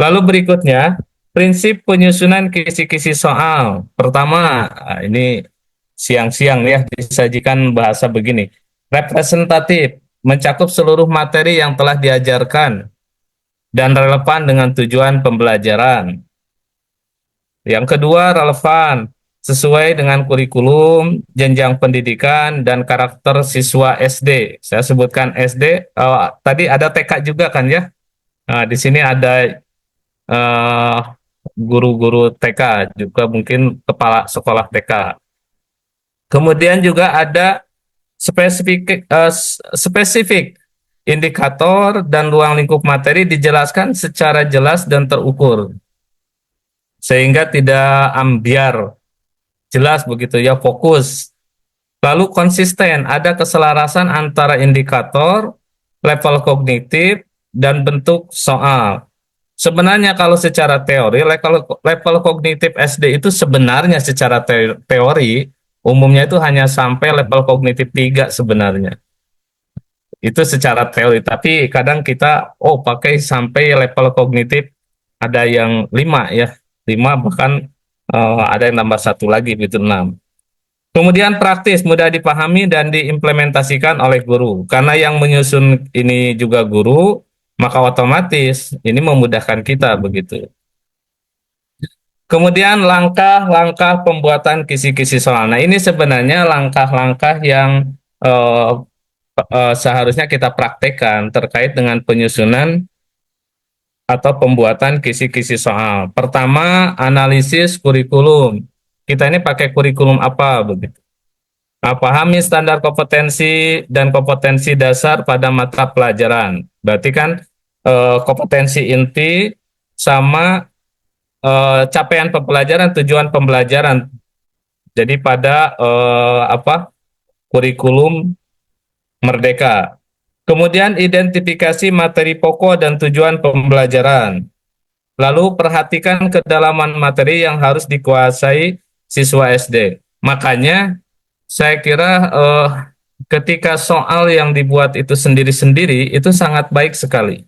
Lalu berikutnya, prinsip penyusunan kisi-kisi soal. Pertama, ini siang-siang ya disajikan bahasa begini. Representatif, mencakup seluruh materi yang telah diajarkan dan relevan dengan tujuan pembelajaran. Yang kedua, relevan, sesuai dengan kurikulum, jenjang pendidikan, dan karakter siswa SD. Saya sebutkan SD, tadi ada TK juga kan ya? Nah, di sini ada guru-guru TK, juga mungkin kepala sekolah TK. Kemudian juga ada spesifik indikator dan ruang lingkup materi dijelaskan secara jelas dan terukur. Sehingga tidak ambiar, jelas begitu ya, fokus. Lalu konsisten, ada keselarasan antara indikator, level kognitif, dan bentuk soal. Sebenarnya kalau secara teori, level kognitif SD itu sebenarnya secara teori, umumnya itu hanya sampai level kognitif 3 sebenarnya. Itu secara teori, tapi kadang kita pakai sampai level kognitif, ada yang 5 ya, 5 bahkan ada yang nambah satu lagi gitu 6. Kemudian praktis, mudah dipahami dan diimplementasikan oleh guru. Karena yang menyusun ini juga guru, maka otomatis ini memudahkan kita begitu. Kemudian langkah-langkah pembuatan kisi-kisi soal. Nah, ini sebenarnya langkah-langkah yang seharusnya kita praktekkan terkait dengan penyusunan atau pembuatan kisi-kisi soal. Pertama, analisis kurikulum. Kita ini pakai kurikulum apa begitu. Nah, pahami standar kompetensi dan kompetensi dasar pada mata pelajaran. Berarti kan kompetensi inti sama capaian pembelajaran, tujuan pembelajaran. Jadi pada kurikulum Merdeka. Kemudian identifikasi materi pokok dan tujuan pembelajaran. Lalu perhatikan kedalaman materi yang harus dikuasai siswa SD. Makanya saya kira ketika soal yang dibuat itu sendiri-sendiri itu sangat baik sekali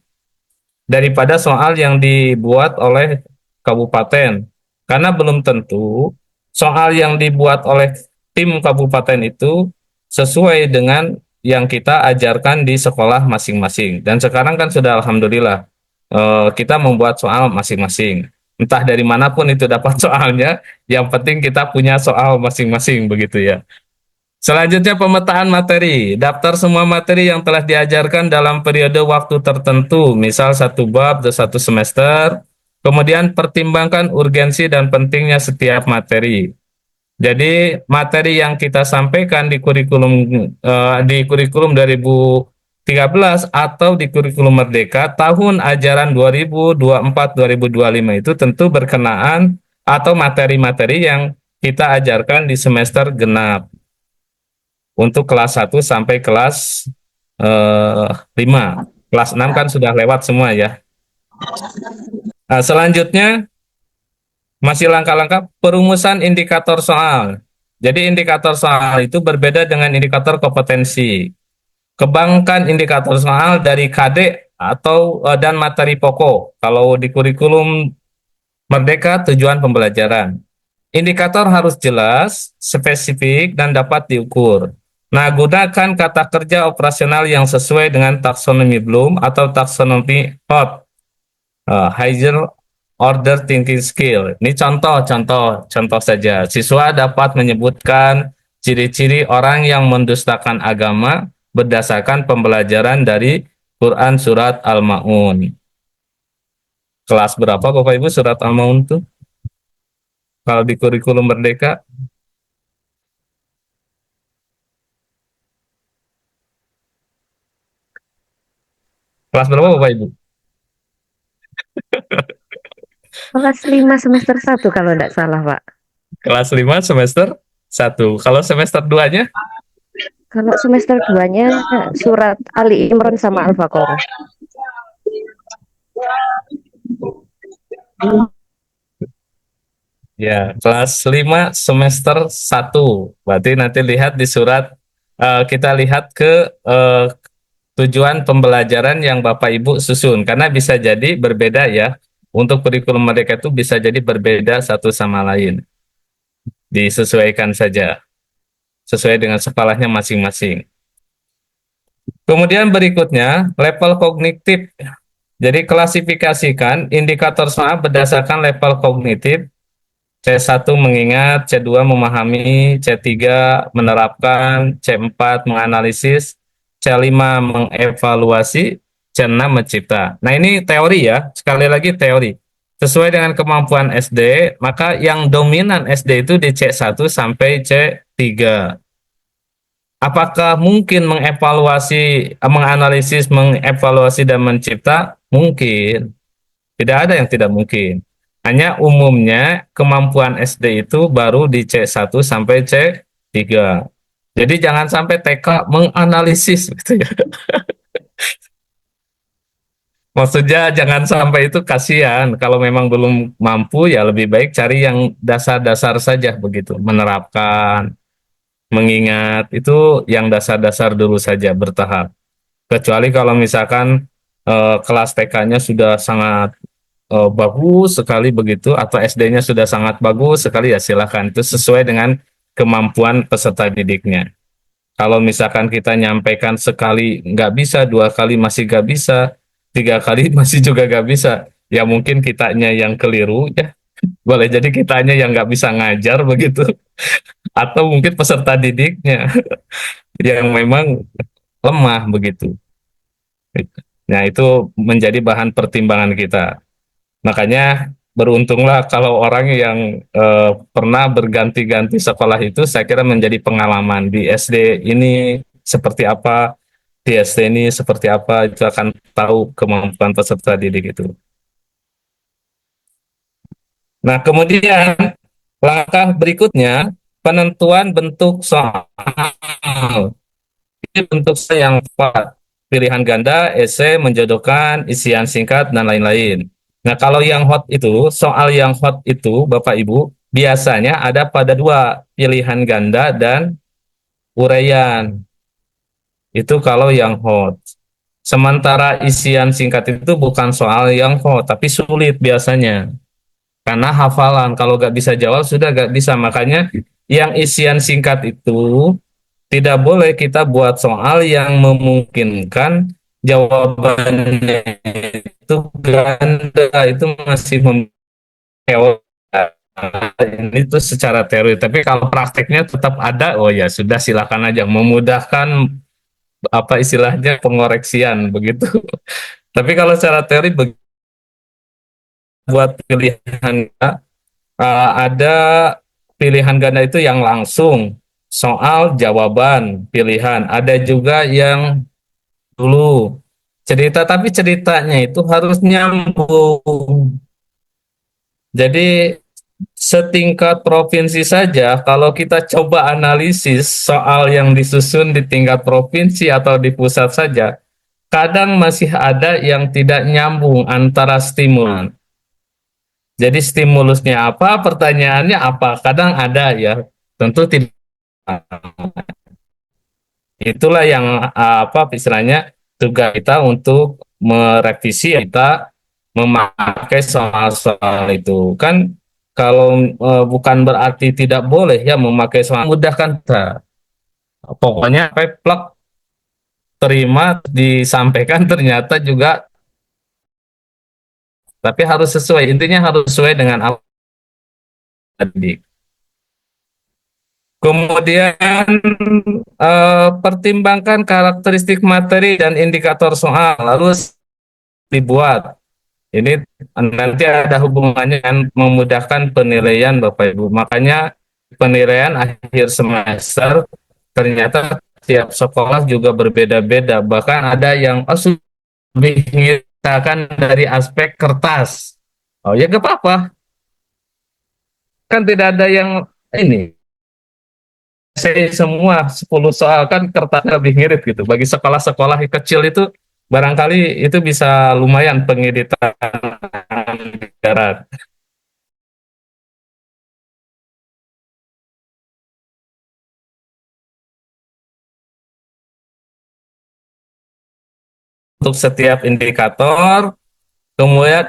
daripada soal yang dibuat oleh kabupaten. Karena belum tentu soal yang dibuat oleh tim kabupaten itu sesuai dengan yang kita ajarkan di sekolah masing-masing. Dan sekarang kan sudah alhamdulillah kita membuat soal masing-masing. Entah dari manapun itu dapat soalnya, yang penting kita punya soal masing-masing begitu ya. Selanjutnya pemetaan materi. Daftar semua materi yang telah diajarkan dalam periode waktu tertentu, misal satu bab atau satu semester. Kemudian pertimbangkan urgensi dan pentingnya setiap materi. Jadi materi yang kita sampaikan di kurikulum 2013 atau di kurikulum Merdeka tahun ajaran 2024-2025 itu tentu berkenaan atau materi-materi yang kita ajarkan di semester genap untuk kelas 1 sampai kelas 5. Kelas 6 kan sudah lewat semua ya. Nah, selanjutnya masih langkah-langkah perumusan indikator soal. Jadi indikator soal itu berbeda dengan indikator kompetensi. Kembangkan indikator soal dari KD atau dan materi pokok. Kalau di kurikulum Merdeka tujuan pembelajaran. Indikator harus jelas, spesifik, dan dapat diukur. Nah, gunakan kata kerja operasional yang sesuai dengan taksonomi Bloom atau taksonomi HOT, Higher Order Thinking Skill. Ini contoh saja. Siswa dapat menyebutkan ciri-ciri orang yang mendustakan agama berdasarkan pembelajaran dari Quran Surat Al-Ma'un. Kelas berapa Bapak Ibu Surat Al-Ma'un itu? Kalau di kurikulum Merdeka? Kelas berapa Bapak Ibu? Kelas 5 semester 1 kalau tidak salah, Pak. Kelas 5 semester 1. Kalau semester 2-nya? Kalau semester 2-nya surat Ali Imran sama Al-Baqarah. Ya, kelas 5 semester 1. Berarti nanti lihat di surat, kita lihat ke tujuan pembelajaran yang Bapak Ibu susun. Karena bisa jadi berbeda ya. Untuk kurikulum mereka itu bisa jadi berbeda satu sama lain. Disesuaikan saja. Sesuai dengan sekolahnya masing-masing. Kemudian berikutnya, level kognitif. Jadi klasifikasikan indikator soal berdasarkan level kognitif. C1 mengingat, C2 memahami, C3 menerapkan, C4 menganalisis, C5 mengevaluasi, C6 mencipta. Nah, ini teori ya, sekali lagi teori. Sesuai dengan kemampuan SD, maka yang dominan SD itu di C1 sampai C3. Apakah mungkin mengevaluasi, menganalisis, mengevaluasi, dan mencipta? Mungkin. Tidak ada yang tidak mungkin. Hanya umumnya kemampuan SD itu baru di C1 sampai C3. Jadi jangan sampai TK menganalisis gitu ya. Maksudnya jangan sampai itu, kasihan. Kalau memang belum mampu ya lebih baik cari yang dasar-dasar saja begitu. Menerapkan, mengingat, itu yang dasar-dasar dulu saja bertahap. Kecuali kalau misalkan kelas TK-nya sudah sangat bagus sekali begitu, atau SD-nya sudah sangat bagus sekali, ya silakan. Itu sesuai dengan kemampuan peserta didiknya. Kalau misalkan kita nyampaikan sekali nggak bisa, dua kali masih nggak bisa, tiga kali masih juga nggak bisa, ya mungkin kitanya yang keliru ya. Boleh jadi kitanya yang nggak bisa ngajar begitu, atau mungkin peserta didiknya yang memang lemah begitu. Nah, itu menjadi bahan pertimbangan kita. Makanya beruntunglah kalau orang yang pernah berganti-ganti sekolah itu, saya kira menjadi pengalaman. Di SD ini seperti apa, di SD ini seperti apa, itu akan tahu kemampuan peserta didik itu. Nah, kemudian langkah berikutnya, penentuan bentuk soal. Ini bentuk soal yang tepat. Pilihan ganda, esai, menjodohkan, isian singkat, dan lain-lain. Nah, kalau yang hot itu, soal yang hot itu, Bapak Ibu, biasanya ada pada dua, pilihan ganda dan uraian. Itu kalau yang hot. Sementara isian singkat itu bukan soal yang hot, tapi sulit biasanya. Karena hafalan, kalau nggak bisa jawab, sudah nggak bisa. Makanya yang isian singkat itu tidak boleh kita buat soal yang memungkinkan jawabannya itu ganda, itu masih teori. Ini tuh secara teori, tapi kalau prakteknya tetap ada, oh ya sudah, silakan aja, memudahkan apa istilahnya pengoreksian begitu. Tapi kalau secara teori buat pilihan ada pilihan ganda itu yang langsung soal jawaban pilihan, ada juga yang dulu cerita, tapi ceritanya itu harus nyambung. Jadi setingkat provinsi saja, kalau kita coba analisis soal yang disusun di tingkat provinsi atau di pusat saja, kadang masih ada yang tidak nyambung antara stimulan. Jadi stimulusnya apa, pertanyaannya apa, kadang ada ya, tentu tidak. Itulah yang apa istilahnya tugas kita untuk merevisi, kita memakai soal-soal itu kan. Kalau bukan berarti tidak boleh ya memakai soal, mudahkan kita. Pokoknya plek terima disampaikan, ternyata juga, tapi harus sesuai, intinya harus sesuai dengan apa tadi. Kemudian pertimbangkan karakteristik materi dan indikator soal, lalu dibuat. Ini nanti ada hubungannya dengan memudahkan penilaian Bapak Ibu. Makanya penilaian akhir semester ternyata tiap sekolah juga berbeda-beda. Bahkan ada yang lebih menggunakan dari aspek kertas. Oh ya gak apa-apa. Kan tidak ada yang ini. Saya semua 10 soal kan kertasnya lebih ngirit gitu. Bagi sekolah-sekolah kecil itu barangkali itu bisa lumayan pengeditan darat. Untuk setiap indikator,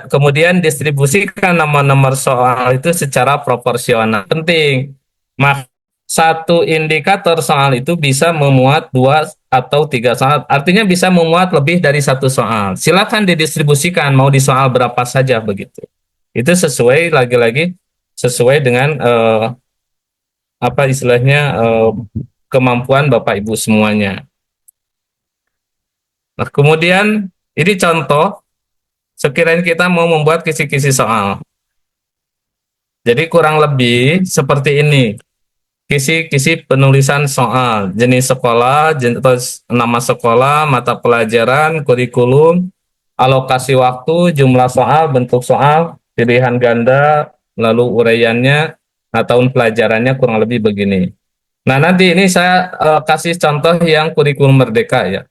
kemudian distribusikan nomor-nomor soal itu secara proporsional. Penting. Satu indikator soal itu bisa memuat dua atau tiga soal, artinya bisa memuat lebih dari satu soal. Silakan didistribusikan, mau di soal berapa saja begitu. Itu sesuai, lagi-lagi sesuai dengan apa istilahnya kemampuan Bapak Ibu semuanya. Nah, kemudian ini contoh sekiranya kita mau membuat kisi-kisi soal. Jadi kurang lebih seperti ini. Kisi-kisi penulisan soal, jenis sekolah, nama sekolah, mata pelajaran, kurikulum, alokasi waktu, jumlah soal, bentuk soal, pilihan ganda, lalu uraiannya, nah tahun pelajarannya kurang lebih begini. Nah nanti ini saya kasih contoh yang kurikulum merdeka ya.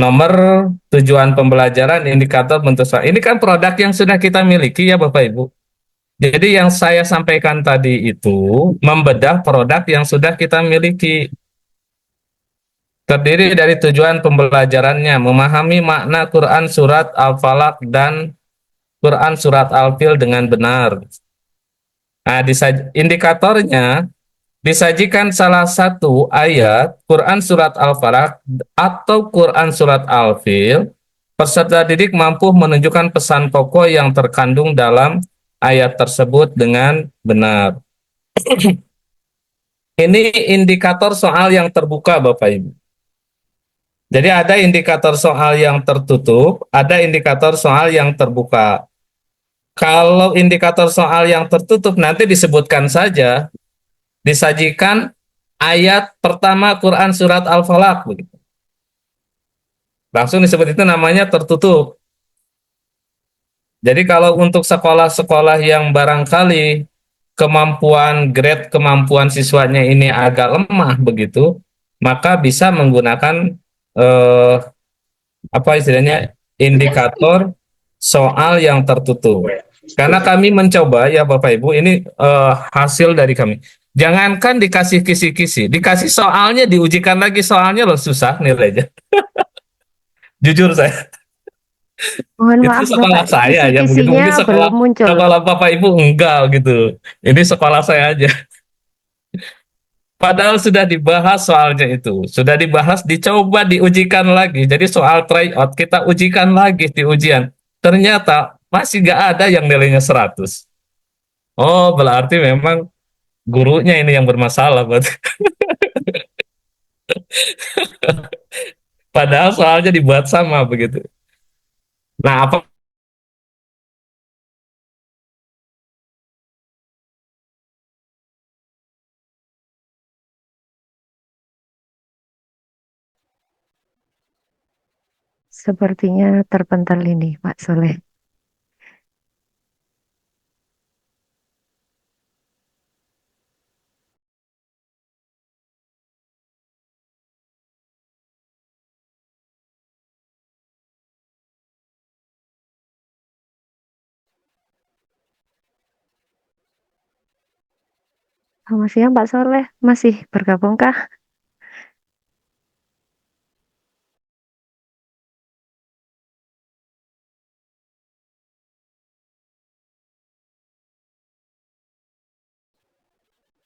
Nomor tujuan pembelajaran, indikator bentuk soal. Ini kan produk yang sudah kita miliki ya Bapak Ibu. Jadi yang saya sampaikan tadi itu membedah produk yang sudah kita miliki. Terdiri dari tujuan pembelajarannya, memahami makna Quran surat Al-Falaq dan Quran surat Al-Fil dengan benar. Nah, indikatornya disajikan salah satu ayat Quran surat Al-Falaq atau Quran surat Al-Fil, peserta didik mampu menunjukkan pesan pokok yang terkandung dalam ayat tersebut dengan benar. Ini indikator soal yang terbuka, Bapak Ibu. Jadi ada indikator soal yang tertutup, ada indikator soal yang terbuka. Kalau indikator soal yang tertutup nanti disebutkan saja, disajikan ayat pertama Quran surat Al-Falaq begitu. Langsung disebut itu namanya tertutup. Jadi kalau untuk sekolah-sekolah yang barangkali grade kemampuan siswanya ini agak lemah begitu, maka bisa menggunakan eh, apa istilahnya indikator soal yang tertutup. Karena kami mencoba ya Bapak Ibu, ini hasil dari kami. Jangankan dikasih kisi-kisi, dikasih soalnya diujikan lagi soalnya loh susah nilainya. Jujur saya, Mohon itu maaf sekolah Bapak, saya ya begitu. kisi-kisinya Mungkin sekolah belum muncul. sekolah Bapak Ibu enggak gitu. Ini sekolah saya aja. Padahal sudah dibahas soalnya itu, sudah dibahas, dicoba diujikan lagi. Jadi soal tryout kita ujikan lagi di ujian. Ternyata masih nggak ada yang nilainya 100. Oh, berarti memang gurunya ini yang bermasalah. Padahal soalnya dibuat sama begitu. Nah, apa Sepertinya terpental ini Pak Soleh. Selamat siang Pak Soleh, masih bergabungkah?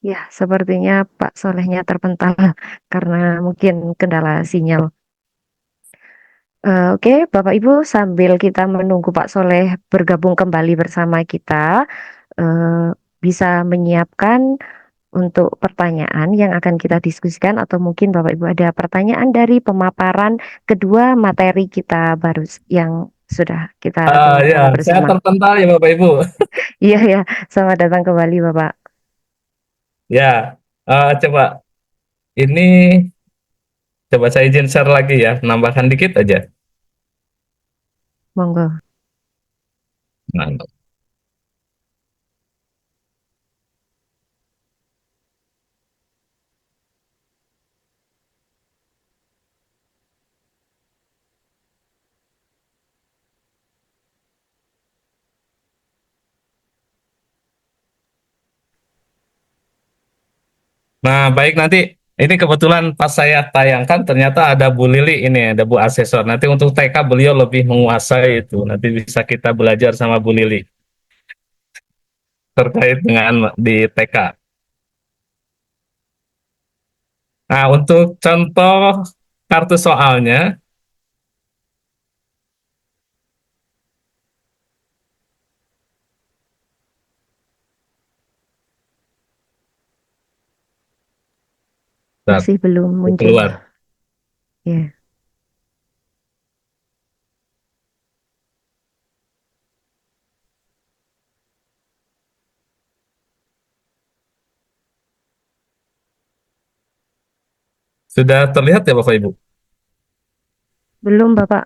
Ya, sepertinya Pak Solehnya terpental karena mungkin kendala sinyal. Oke, Bapak Ibu, sambil kita menunggu Pak Soleh bergabung kembali bersama kita, eh, bisa menyiapkan untuk pertanyaan yang akan kita diskusikan atau mungkin Bapak Ibu ada pertanyaan dari pemaparan kedua materi kita baru yang sudah kita ya, dengarkan saya bersama. terpental ya Bapak Ibu. Iya ya, selamat datang kembali Bapak. Ya, coba ini coba saya izin share lagi ya, nambahkan dikit aja. Monggo. Nah, Nah, baik nanti ini kebetulan pas saya tayangkan ternyata ada Bu Lili ini, ada Bu Asesor. Nanti untuk TK beliau lebih menguasai itu. Nanti bisa kita belajar sama Bu Lili terkait dengan di TK. Nah, untuk contoh kartu soalnya, nah, Masih belum muncul. keluar. Ya, Sudah terlihat ya Bapak Ibu? belum Bapak.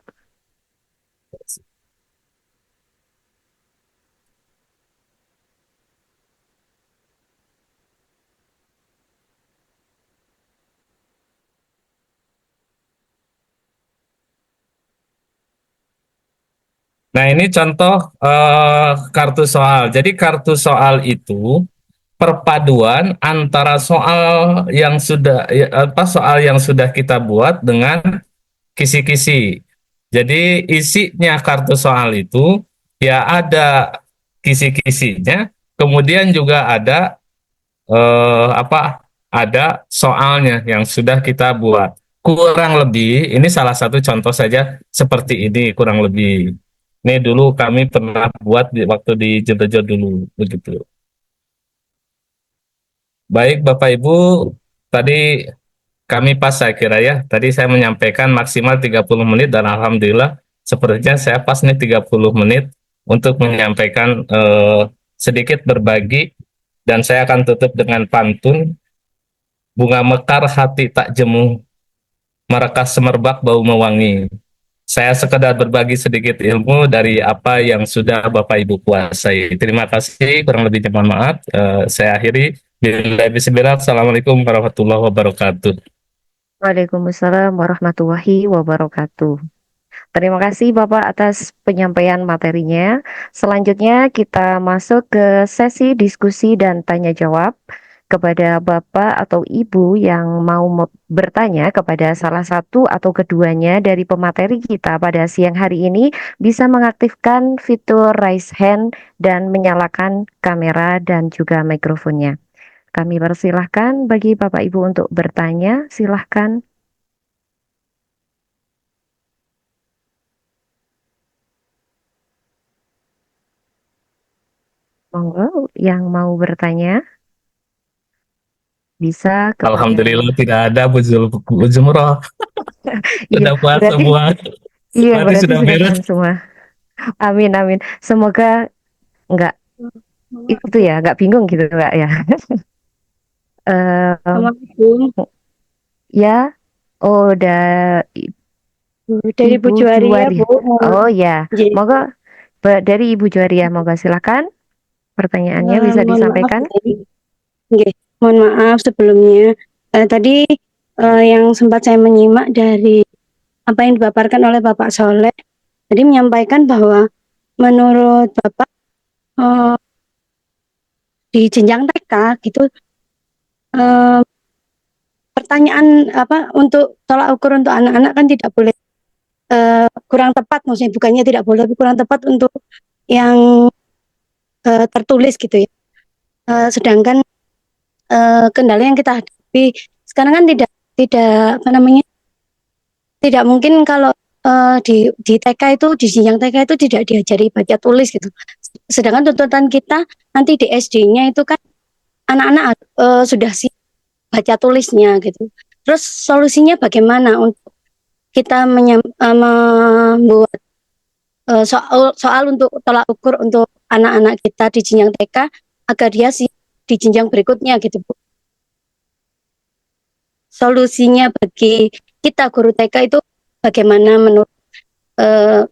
Nah, ini contoh kartu soal. Jadi kartu soal itu perpaduan antara soal yang sudah kita buat dengan kisi-kisi. Jadi isinya kartu soal itu ya ada kisi-kisinya, kemudian juga ada ada soalnya yang sudah kita buat. Kurang lebih ini salah satu contoh saja seperti ini kurang lebih. Ini dulu kami pernah buat waktu di Jebejo dulu begitu. Baik Bapak Ibu, tadi kami pas saya kira ya. Tadi saya menyampaikan maksimal 30 menit dan alhamdulillah sepertinya saya pas nih 30 menit untuk menyampaikan sedikit berbagi dan saya akan tutup dengan pantun bunga mekar hati tak jemu merekas semerbak bau mewangi. Saya sekedar berbagi sedikit ilmu dari apa yang sudah Bapak Ibu kuasai. Terima kasih, kurang lebihnya mohon maaf. Saya akhiri. Bismillah. Assalamualaikum warahmatullahi wabarakatuh. Waalaikumsalam warahmatullahi wabarakatuh. Terima kasih Bapak atas penyampaian materinya. Selanjutnya kita masuk ke sesi diskusi dan tanya jawab. Kepada Bapak atau Ibu yang mau bertanya kepada salah satu atau keduanya dari pemateri kita pada siang hari ini, bisa mengaktifkan fitur raise hand dan menyalakan kamera dan juga mikrofonnya. Kami persilahkan bagi Bapak Ibu untuk bertanya, silahkan. Monggo yang mau bertanya bisa kepada... Alhamdulillah tidak ada Bu Jumroh. Iya, Sudah puas berarti semua. iya Berarti berarti sudah sudah beres. paham semua. Amin amin. Semoga enggak itu ya, enggak bingung gitu Mbak ya. Eh, Assalamualaikum. ya, oh Dari Bu Ibu Juwaria, Juwaria. Bu. Oh ya, Jadi, monggo dari Ibu Juwaria, monggo silakan pertanyaannya bisa mohon maaf disampaikan. tadi. Nggih, mohon maaf sebelumnya. Tadi yang sempat saya menyimak dari apa yang dipaparkan oleh Bapak Soleh, tadi menyampaikan bahwa menurut Bapak di jenjang TK gitu eh, pertanyaan apa untuk tolak ukur untuk anak-anak kan tidak boleh kurang tepat, maksudnya bukannya tidak boleh, tapi kurang tepat untuk yang tertulis gitu ya. Sedangkan kendala yang kita hadapi sekarang kan tidak apa namanya, tidak mungkin kalau di TK itu, di jenjang TK itu tidak diajari baca tulis gitu. Sedangkan tuntutan kita nanti di SD-nya itu kan anak-anak sudah siap baca tulisnya gitu. Terus solusinya bagaimana untuk kita membuat soal untuk tolak ukur untuk anak-anak kita di jenjang TK agar dia siap di jenjang berikutnya gitu Bu. Solusinya bagi kita guru TK itu bagaimana menurut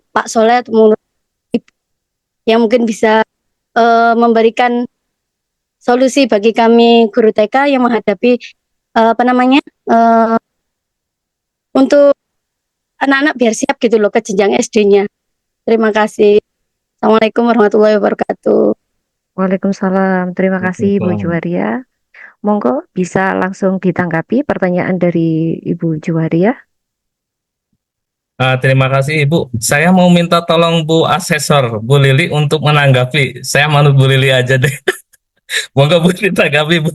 Pak Soleh atau menurut Ibu yang mungkin bisa memberikan solusi bagi kami guru TK yang menghadapi apa namanya untuk anak-anak biar siap gitu loh ke jenjang SD-nya. Terima kasih. Assalamualaikum warahmatullahi wabarakatuh. Waalaikumsalam. Terima kasih Bu Juwaria. Monggo bisa langsung ditanggapi pertanyaan dari Ibu Juwaria. Terima kasih Ibu. Saya mau minta tolong Bu Asesor, Bu Lili untuk menanggapi. Saya manut Bu Lili aja deh. Monggo Bu ditanggapi Bu.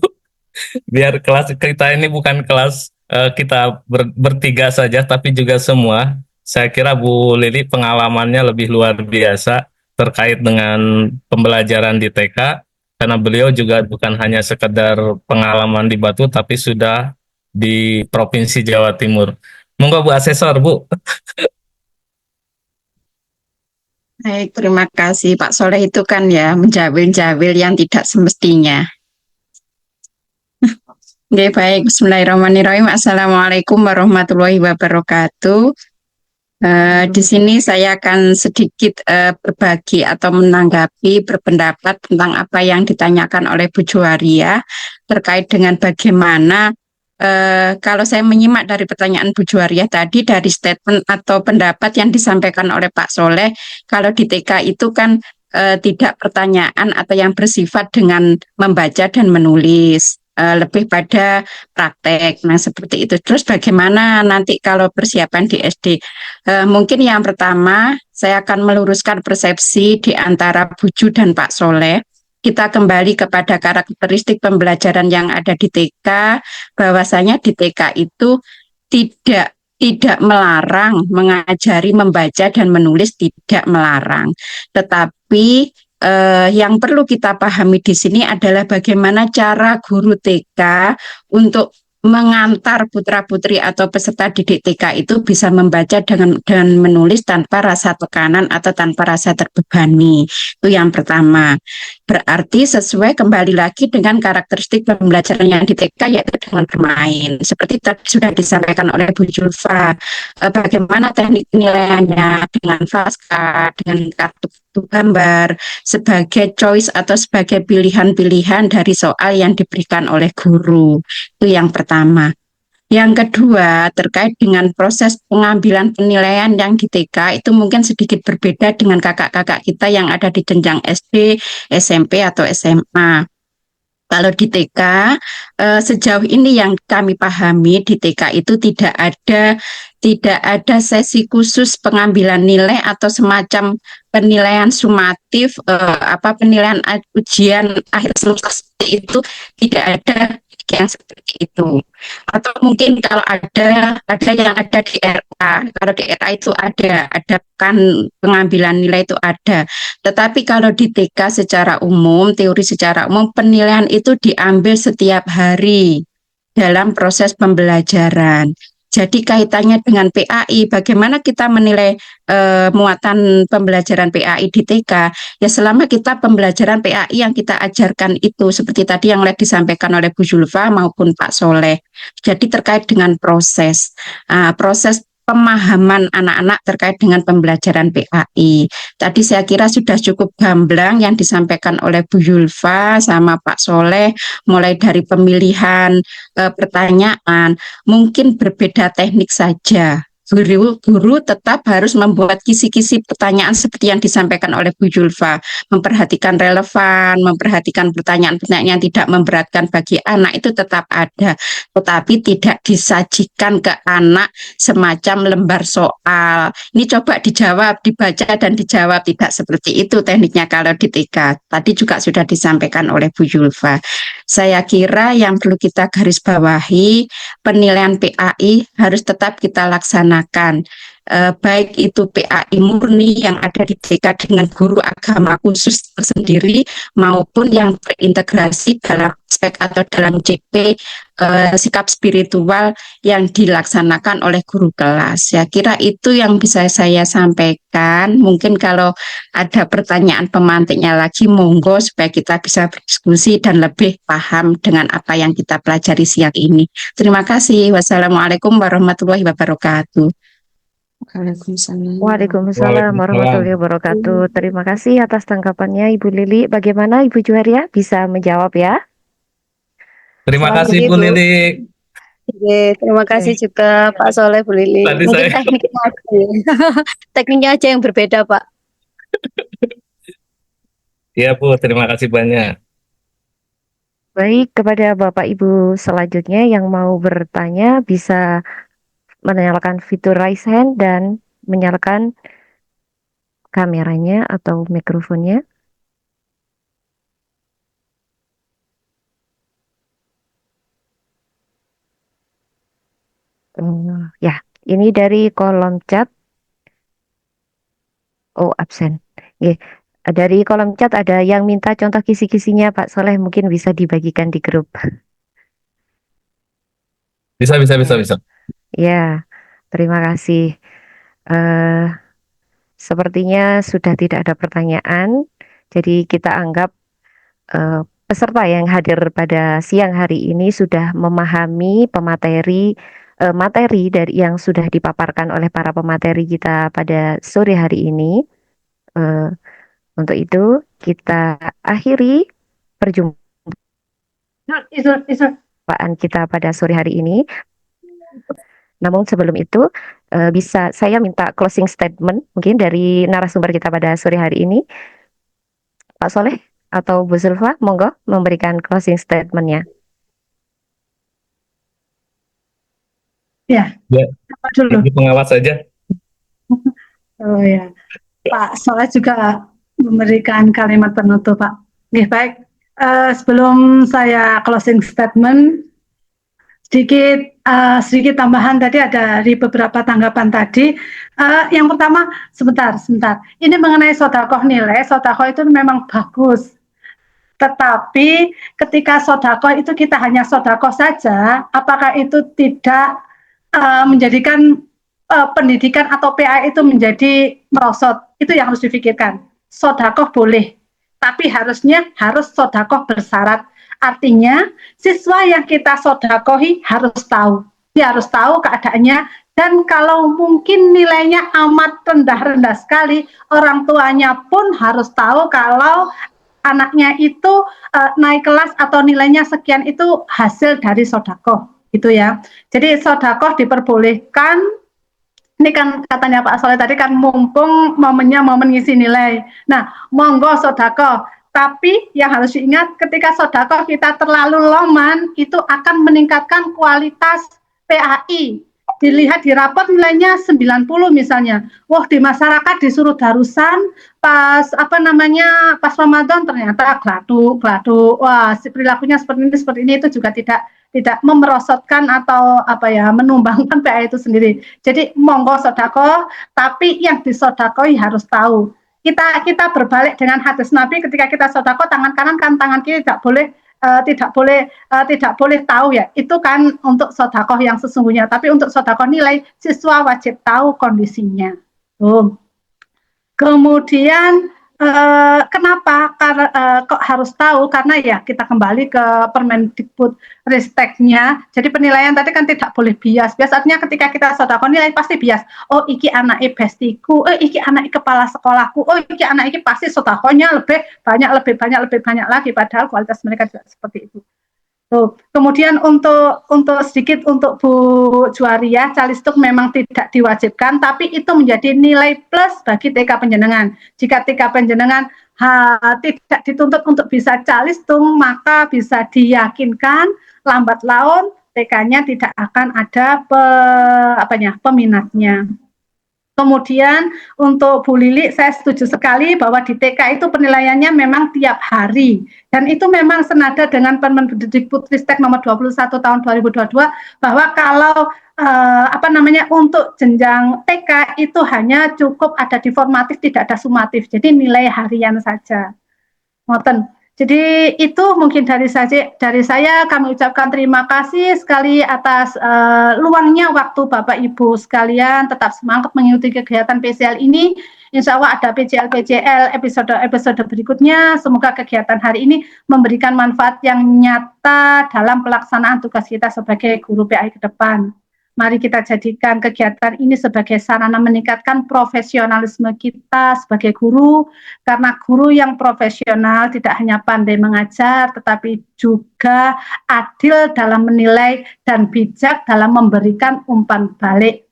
Biar kelas kita ini bukan kelas kita bertiga saja, tapi juga semua. Saya kira Bu Lili pengalamannya lebih luar biasa terkait dengan pembelajaran di TK, karena beliau juga bukan hanya sekedar pengalaman di Batu, tapi sudah di Provinsi Jawa Timur. Monggo Bu Asesor, Bu. Baik, terima kasih Pak Soleh itu kan ya menjawil-jawil yang tidak semestinya. Oke, baik. Bismillahirrahmanirrahim. Assalamualaikum warahmatullahi wabarakatuh. Di sini saya akan sedikit berbagi atau menanggapi berpendapat tentang apa yang ditanyakan oleh Bu Juwaria terkait dengan bagaimana kalau saya menyimak dari pertanyaan Bu Juwaria tadi, dari statement atau pendapat yang disampaikan oleh Pak Soleh, kalau di TK itu kan tidak pertanyaan atau yang bersifat dengan membaca dan menulis, lebih pada praktek. Nah, seperti itu. Terus bagaimana nanti kalau persiapan di SD? Mungkin yang pertama, saya akan meluruskan persepsi di antara Buju dan Pak Soleh. Kita kembali kepada karakteristik pembelajaran yang ada di TK, bahwasanya di TK itu tidak melarang mengajari membaca dan menulis, tidak melarang. Tetapi yang perlu kita pahami di sini adalah bagaimana cara guru TK untuk mengantar putra-putri atau peserta didik TK itu bisa membaca dan menulis tanpa rasa tekanan atau tanpa rasa terbebani. Itu yang pertama. Berarti sesuai kembali lagi dengan karakteristik pembelajaran yang di TK, yaitu dengan bermain. Seperti tadi sudah disampaikan oleh Bu Julfa, bagaimana teknik penilaiannya dengan FASCA, dengan kartu gambar, sebagai choice atau sebagai pilihan-pilihan dari soal yang diberikan oleh guru. Itu yang pertama. Yang kedua, terkait dengan proses pengambilan penilaian yang di TK itu mungkin sedikit berbeda dengan kakak-kakak kita yang ada di jenjang SD, SMP, atau SMA. Kalau di TK, sejauh ini yang kami pahami di TK itu tidak ada sesi khusus pengambilan nilai atau semacam penilaian sumatif, penilaian ujian akhir semester itu tidak ada yang seperti itu. Atau mungkin kalau ada yang ada di RA. Kalau di RA itu ada kan pengambilan nilai itu ada. Tetapi kalau di TK secara umum, teori secara umum, penilaian itu diambil setiap hari dalam proses pembelajaran. Jadi kaitannya dengan PAI, bagaimana kita menilai muatan pembelajaran PAI di TK? Ya selama kita pembelajaran PAI yang kita ajarkan itu, seperti tadi yang disampaikan oleh Bu Julfa maupun Pak Soleh. Jadi terkait dengan proses pemahaman anak-anak terkait dengan pembelajaran PAI. Tadi saya kira sudah cukup gamblang yang disampaikan oleh Bu Julfa sama Pak Soleh, mulai dari pemilihan pertanyaan, mungkin berbeda teknik saja. Guru tetap harus membuat kisi-kisi pertanyaan seperti yang disampaikan oleh Bu Julfa, memperhatikan relevan, memperhatikan pertanyaan-pertanyaan yang tidak memberatkan bagi anak itu tetap ada, tetapi tidak disajikan ke anak semacam lembar soal. Ini coba dijawab, dibaca dan dijawab, tidak seperti itu tekniknya kalau di TK. Tadi juga sudah disampaikan oleh Bu Julfa. Saya kira yang perlu kita garis bawahi, penilaian PAI harus tetap kita laksanakan. Baik itu PAI murni yang ada di TK dengan guru agama khusus tersendiri maupun yang terintegrasi dalam aspek atau dalam CP sikap spiritual yang dilaksanakan oleh guru kelas. Saya kira itu yang bisa saya sampaikan. Mungkin kalau ada pertanyaan pemantiknya lagi, monggo supaya kita bisa berdiskusi dan lebih paham dengan apa yang kita pelajari siang ini. Terima kasih. Wassalamualaikum warahmatullahi wabarakatuh. Waalaikumsalam warahmatullahi wabarakatuh. Terima kasih atas tanggapannya Ibu Lili. Bagaimana Ibu Juwaria bisa menjawab ya? Terima Selamat kasih pagi, Bu Bu. Lili. Oke, terima kasih juga Pak Soleh, Bu Lili. Tadi Mungkin saya tekniknya aja, tekniknya aja yang berbeda, Pak. Iya Bu, terima kasih banyak. Baik, kepada Bapak Ibu selanjutnya yang mau bertanya bisa menyalakan fitur raise hand dan menyalakan kameranya atau mikrofonnya. Ya, ini dari kolom chat. Oh, absen. Oke. Dari kolom chat ada yang minta contoh kisi-kisinya Pak Soleh, mungkin bisa dibagikan di grup. Bisa. Ya, terima kasih. Eh, Sepertinya sudah tidak ada pertanyaan, jadi kita anggap peserta yang hadir pada siang hari ini sudah memahami materi dari yang sudah dipaparkan oleh para pemateri kita pada sore hari ini. Untuk itu kita akhiri perjumpaan kita pada sore hari ini. Namun sebelum itu bisa saya minta closing statement mungkin dari narasumber kita pada sore hari ini. Pak Soleh atau Bu Zulfa, monggo memberikan closing statement-nya. Ya, Ya, apa dulu? Ibu pengawas saja. Oh ya, Pak Soleh juga memberikan kalimat penutup, Pak. Oke, baik. Sebelum saya closing statement, sedikit tambahan tadi ada dari beberapa tanggapan tadi. Yang pertama, sebentar. Ini mengenai sodakoh nilai, sodakoh itu memang bagus. Tetapi ketika sodakoh itu kita hanya sodakoh saja, apakah itu tidak menjadikan pendidikan atau PA itu menjadi merosot? Itu yang harus difikirkan. Sodakoh boleh, tapi harus sodakoh bersyarat. Artinya siswa yang kita sodakohi harus tahu, dia harus tahu keadaannya, dan kalau mungkin nilainya amat rendah sekali, orang tuanya pun harus tahu kalau anaknya itu naik kelas atau nilainya sekian itu hasil dari sodakoh, gitu ya. Jadi sodakoh diperbolehkan. Ini kan katanya Pak Soleh tadi kan mumpung momennya momen ngisi nilai. Nah, monggo sodakoh. Tapi yang harus diingat ketika sodakoh kita terlalu loman, itu akan meningkatkan kualitas PAI. Dilihat di rapor nilainya 90 misalnya. Wah, di masyarakat disuruh darusan pas pas Ramadan ternyata gladuk. Wah, perilakunya seperti ini itu juga tidak memerosotkan atau menumbangkan PA itu sendiri. Jadi monggo sodakoh, tapi yang disodakoi harus tahu. Kita berbalik dengan hadis Nabi, ketika kita sodakoh tangan kanan kan tangan kiri tidak boleh tahu ya. Itu kan untuk sodakoh yang sesungguhnya. Tapi untuk sodakoh nilai siswa wajib tahu kondisinya. Kemudian kenapa kok harus tahu? Karena ya kita kembali ke Permendikbud Risteknya. Jadi penilaian tadi kan tidak boleh bias. Bias artinya ketika kita sodakoh nilai pasti bias. Oh, iki anake bestiku, iki anake kepala sekolahku, oh iki anak iki pasti sodakohnya lebih banyak lagi. Padahal kualitas mereka juga seperti itu. Kemudian untuk sedikit untuk Bu Juwaria, calistung memang tidak diwajibkan, tapi itu menjadi nilai plus bagi TK Panjenengan. Jika TK Panjenengan tidak dituntut untuk bisa calistung, maka bisa diyakinkan lambat laun TK-nya tidak akan ada peminatnya. Kemudian untuk Bu Lili, saya setuju sekali bahwa di TK itu penilaiannya memang tiap hari. Dan itu memang senada dengan Permendikbudristek nomor 21 tahun 2022, bahwa kalau untuk jenjang TK itu hanya cukup ada di formatif, tidak ada sumatif. Jadi nilai harian saja. Ngoten. Jadi itu mungkin dari saya kami ucapkan terima kasih sekali atas luangnya waktu Bapak Ibu sekalian. Tetap semangat mengikuti kegiatan PCL ini. Insya Allah ada PCL episode berikutnya. Semoga kegiatan hari ini memberikan manfaat yang nyata dalam pelaksanaan tugas kita sebagai guru PAI ke depan. Mari kita jadikan kegiatan ini sebagai sarana meningkatkan profesionalisme kita sebagai guru, karena guru yang profesional tidak hanya pandai mengajar, tetapi juga adil dalam menilai dan bijak dalam memberikan umpan balik.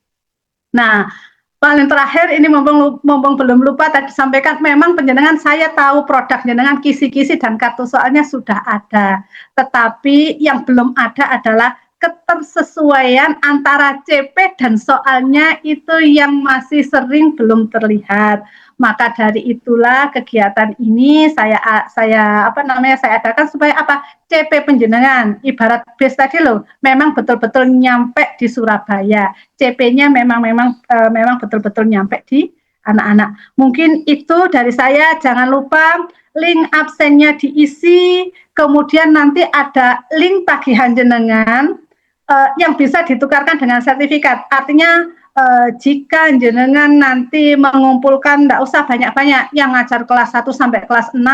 Nah, paling terakhir ini mumpung belum lupa tadi sampaikan, memang penjenengan saya tahu produk jenengan kisi-kisi dan kartu soalnya sudah ada, tetapi yang belum ada adalah ketersesuaian antara CP dan soalnya itu yang masih sering belum terlihat. Maka dari itulah kegiatan ini saya adakan supaya CP penjenengan ibarat base tadi loh, memang betul-betul nyampe di Surabaya. CP-nya memang betul-betul nyampe di anak-anak. Mungkin itu dari saya. Jangan lupa link absennya diisi, kemudian nanti ada link tagihan jenengan yang bisa ditukarkan dengan sertifikat. Artinya jika jenengan nanti mengumpulkan, tidak usah banyak-banyak, yang ngajar kelas 1 sampai kelas 6,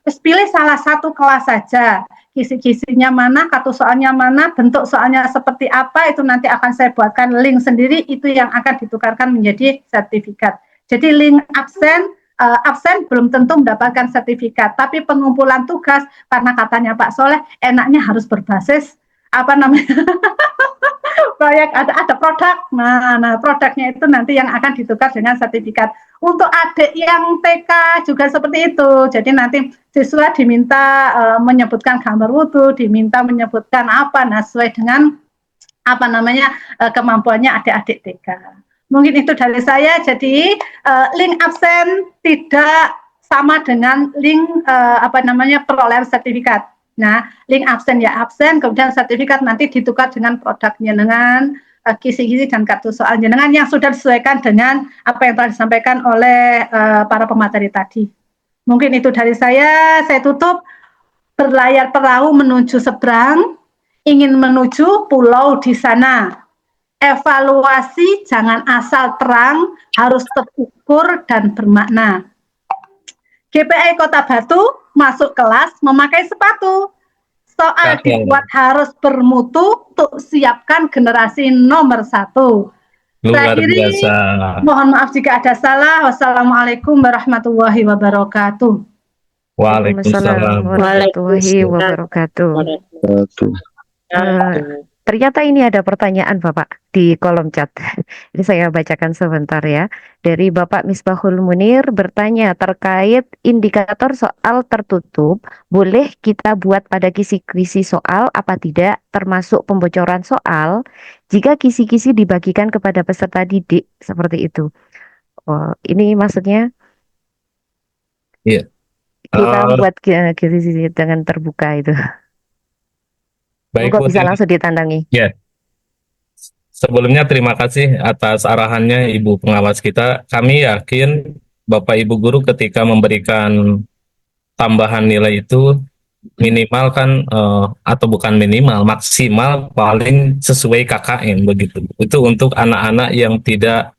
terus pilih salah satu kelas saja. Kisi-kisinya mana, kartu soalnya mana, bentuk soalnya seperti apa, itu nanti akan saya buatkan link sendiri, itu yang akan ditukarkan menjadi sertifikat. Jadi link absen belum tentu mendapatkan sertifikat, tapi pengumpulan tugas, karena katanya Pak Soleh, enaknya harus berbasis proyek ada produk. Nah, produknya itu nanti yang akan ditukar dengan sertifikat. Untuk adik yang TK juga seperti itu. Jadi nanti siswa diminta menyebutkan gambar wudhu, diminta menyebutkan apa, nah sesuai dengan apa namanya kemampuannya adik-adik TK. Mungkin itu dari saya. Jadi link absen tidak sama dengan link perolehan sertifikat. Nah, link absen ya absen, kemudian sertifikat nanti ditukar dengan produknya, dengan kisi-kisi dan kartu soal jenengan yang sudah disesuaikan dengan apa yang telah disampaikan oleh para pemateri tadi. Mungkin itu dari saya tutup. Berlayar perahu menuju seberang, ingin menuju pulau di sana. Evaluasi jangan asal terang, harus terukur dan bermakna. GPI Kota Batu masuk kelas memakai sepatu. Soal dibuat harus bermutu untuk siapkan generasi nomor 1. Luar biasa. Mohon maaf jika ada salah. Wassalamualaikum warahmatullahi wabarakatuh. Waalaikumsalam warahmatullahi wabarakatuh. Ternyata ini ada pertanyaan Bapak di kolom chat. Ini saya bacakan sebentar ya. Dari Bapak Misbahul Munir bertanya terkait indikator soal tertutup. Boleh kita buat pada kisi-kisi soal apa tidak termasuk pembocoran soal jika kisi-kisi dibagikan kepada peserta didik seperti itu. Oh, ini maksudnya kita buat kisi-kisi dengan terbuka itu. Baik, Kok bisa langsung ditandangi. Ya. Sebelumnya terima kasih atas arahannya Ibu pengawas kita. Kami yakin Bapak Ibu guru ketika memberikan tambahan nilai itu minimal kan atau bukan minimal, maksimal paling sesuai KKM begitu. Itu untuk anak-anak yang tidak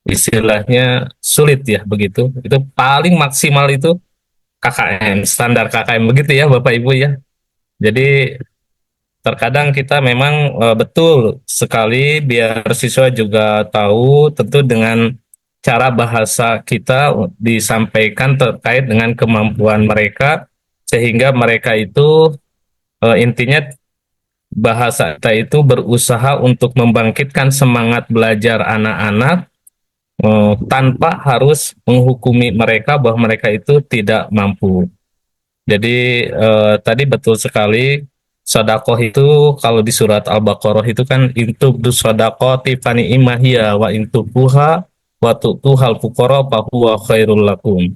istilahnya sulit ya begitu. Itu paling maksimal itu KKM, standar KKM begitu ya Bapak Ibu ya. Jadi terkadang kita memang betul sekali biar siswa juga tahu tentu dengan cara bahasa kita disampaikan terkait dengan kemampuan mereka sehingga mereka itu intinya bahasa kita itu berusaha untuk membangkitkan semangat belajar anak-anak tanpa harus menghukumi mereka bahwa mereka itu tidak mampu. Jadi tadi betul sekali. Sodakoh itu kalau di surat Al-Baqarah itu kan intubdu sodakoti fani imahia wa intubuha wa tu'tuhal fuqara fahuwa khairul lakum.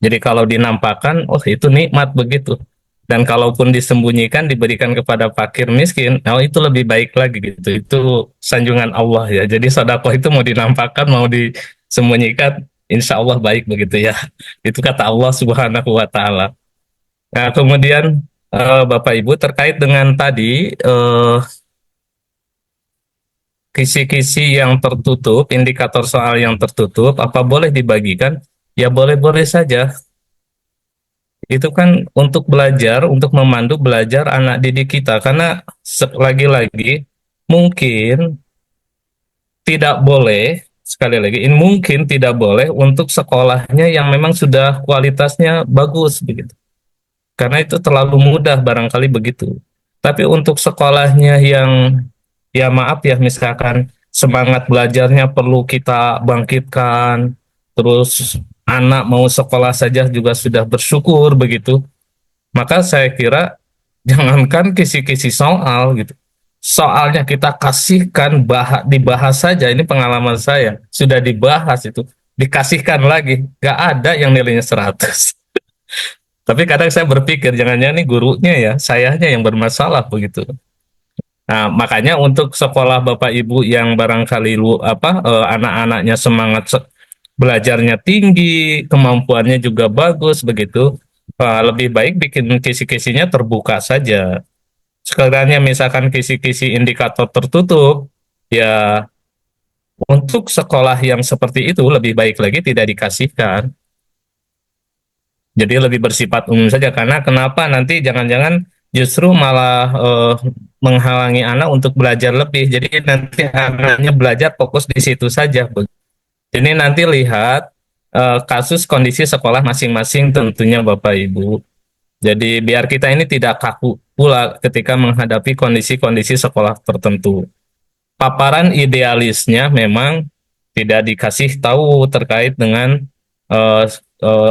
Jadi kalau dinampakkan, oh itu nikmat begitu. Dan kalaupun disembunyikan diberikan kepada fakir miskin, oh itu lebih baik lagi gitu. Itu sanjungan Allah ya. Jadi sodakoh itu mau dinampakkan mau disembunyikan, insya Allah baik begitu ya. Itu kata Allah Subhanahu wa Ta'ala. Nah kemudian Bapak Ibu terkait dengan tadi kisi-kisi yang tertutup, indikator soal yang tertutup, apa boleh dibagikan? Ya boleh-boleh saja. Itu kan untuk belajar, untuk memandu belajar anak didik kita. Karena lagi-lagi mungkin tidak boleh, sekali lagi, ini mungkin tidak boleh untuk sekolahnya yang memang sudah kualitasnya bagus begitu. Karena itu terlalu mudah barangkali begitu. Tapi untuk sekolahnya yang ya maaf ya misalkan semangat belajarnya perlu kita bangkitkan, terus anak mau sekolah saja juga sudah bersyukur begitu. Maka saya kira jangankan kisi-kisi soal gitu. Soalnya kita kasihkan dibahas saja, ini pengalaman saya, sudah dibahas itu, dikasihkan lagi, gak ada yang nilainya 100. Tapi kadang saya berpikir jangan-jangan ini gurunya ya, sayanya yang bermasalah begitu. Nah, makanya untuk sekolah Bapak Ibu yang barangkali anak-anaknya semangat belajarnya tinggi, kemampuannya juga bagus begitu, lebih baik bikin kisi-kisinya terbuka saja. Sekiranya misalkan kisi-kisi indikator tertutup, ya untuk sekolah yang seperti itu lebih baik lagi tidak dikasihkan. Jadi lebih bersifat umum saja, karena kenapa nanti jangan-jangan justru malah menghalangi anak untuk belajar lebih. Jadi nanti anaknya belajar fokus di situ saja. Jadi nanti lihat kasus kondisi sekolah masing-masing tentunya Bapak Ibu. Jadi biar kita ini tidak kaku pula ketika menghadapi kondisi-kondisi sekolah tertentu. paparan idealisnya memang tidak dikasih tahu terkait dengan eh,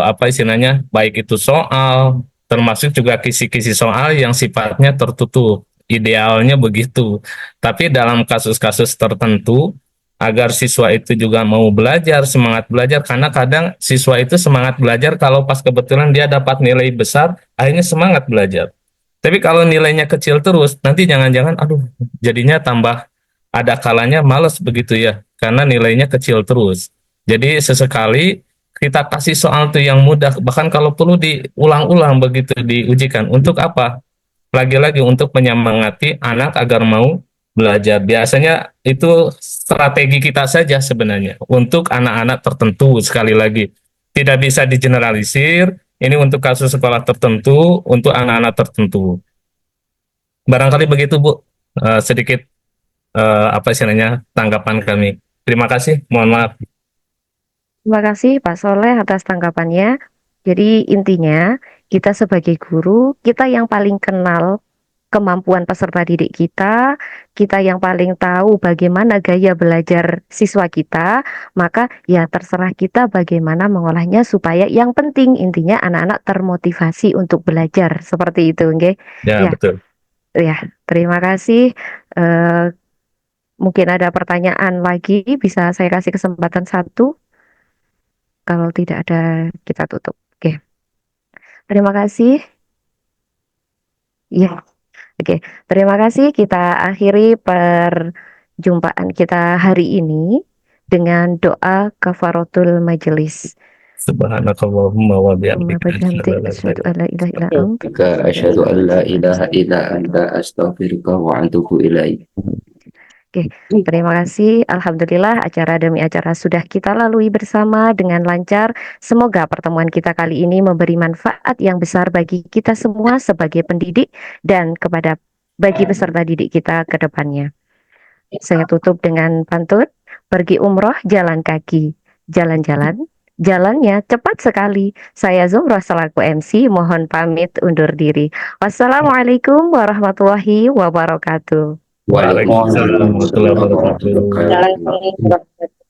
apa istilahnya, baik itu soal, termasuk juga kisi-kisi soal yang sifatnya tertutup. Idealnya begitu. Tapi dalam kasus-kasus tertentu, agar siswa itu juga mau belajar, semangat belajar, karena kadang siswa itu semangat belajar kalau pas kebetulan dia dapat nilai besar, akhirnya semangat belajar. Tapi kalau nilainya kecil terus, nanti jangan-jangan, aduh, jadinya tambah ada kalanya males begitu ya, karena nilainya kecil terus. Jadi sesekali kita kasih soal tuh yang mudah, bahkan kalau perlu diulang-ulang begitu diujikan. Untuk apa? Lagi-lagi untuk menyemangati anak agar mau belajar. Biasanya itu strategi kita saja sebenarnya untuk anak-anak tertentu. Sekali lagi, tidak bisa digeneralisir. Ini untuk kasus sekolah tertentu, untuk anak-anak tertentu. Barangkali begitu, Bu. Sedikit apa istilahnya tanggapan kami. Terima kasih. Mohon maaf. Terima kasih Pak Soleh atas tanggapannya. Jadi intinya kita sebagai guru, kita yang paling kenal kemampuan peserta didik kita, kita yang paling tahu bagaimana gaya belajar siswa kita, maka ya terserah kita bagaimana mengolahnya supaya yang penting intinya anak-anak termotivasi untuk belajar seperti itu, nggih. Ya, Ya, betul. ya, terima kasih. Mungkin ada pertanyaan lagi, bisa saya kasih kesempatan satu. Kalau tidak ada, kita tutup. Oke, terima kasih. Ya, oke. Terima kasih. Kita akhiri perjumpaan kita hari ini dengan doa kafaratul majelis. Subhanakallahumma wa bihamdika Bihamdik, asyhadu an la ilaha illa anta. Asyhadu an la ilaha illa anta astaghfiruka wa atubu ilaik. Oke, terima kasih. Alhamdulillah acara demi acara sudah kita lalui bersama dengan lancar. Semoga pertemuan kita kali ini memberi manfaat yang besar bagi kita semua sebagai pendidik dan kepada bagi peserta didik kita ke depannya. Saya tutup dengan pantun, pergi umroh jalan kaki, jalan-jalan, jalannya cepat sekali. Saya Zuhroh selaku MC, mohon pamit undur diri. Wassalamualaikum warahmatullahi wabarakatuh. Waalaikumsalam warahmatullahi wabarakatuh. Waalaikumsalam warahmatullahi wabarakatuh.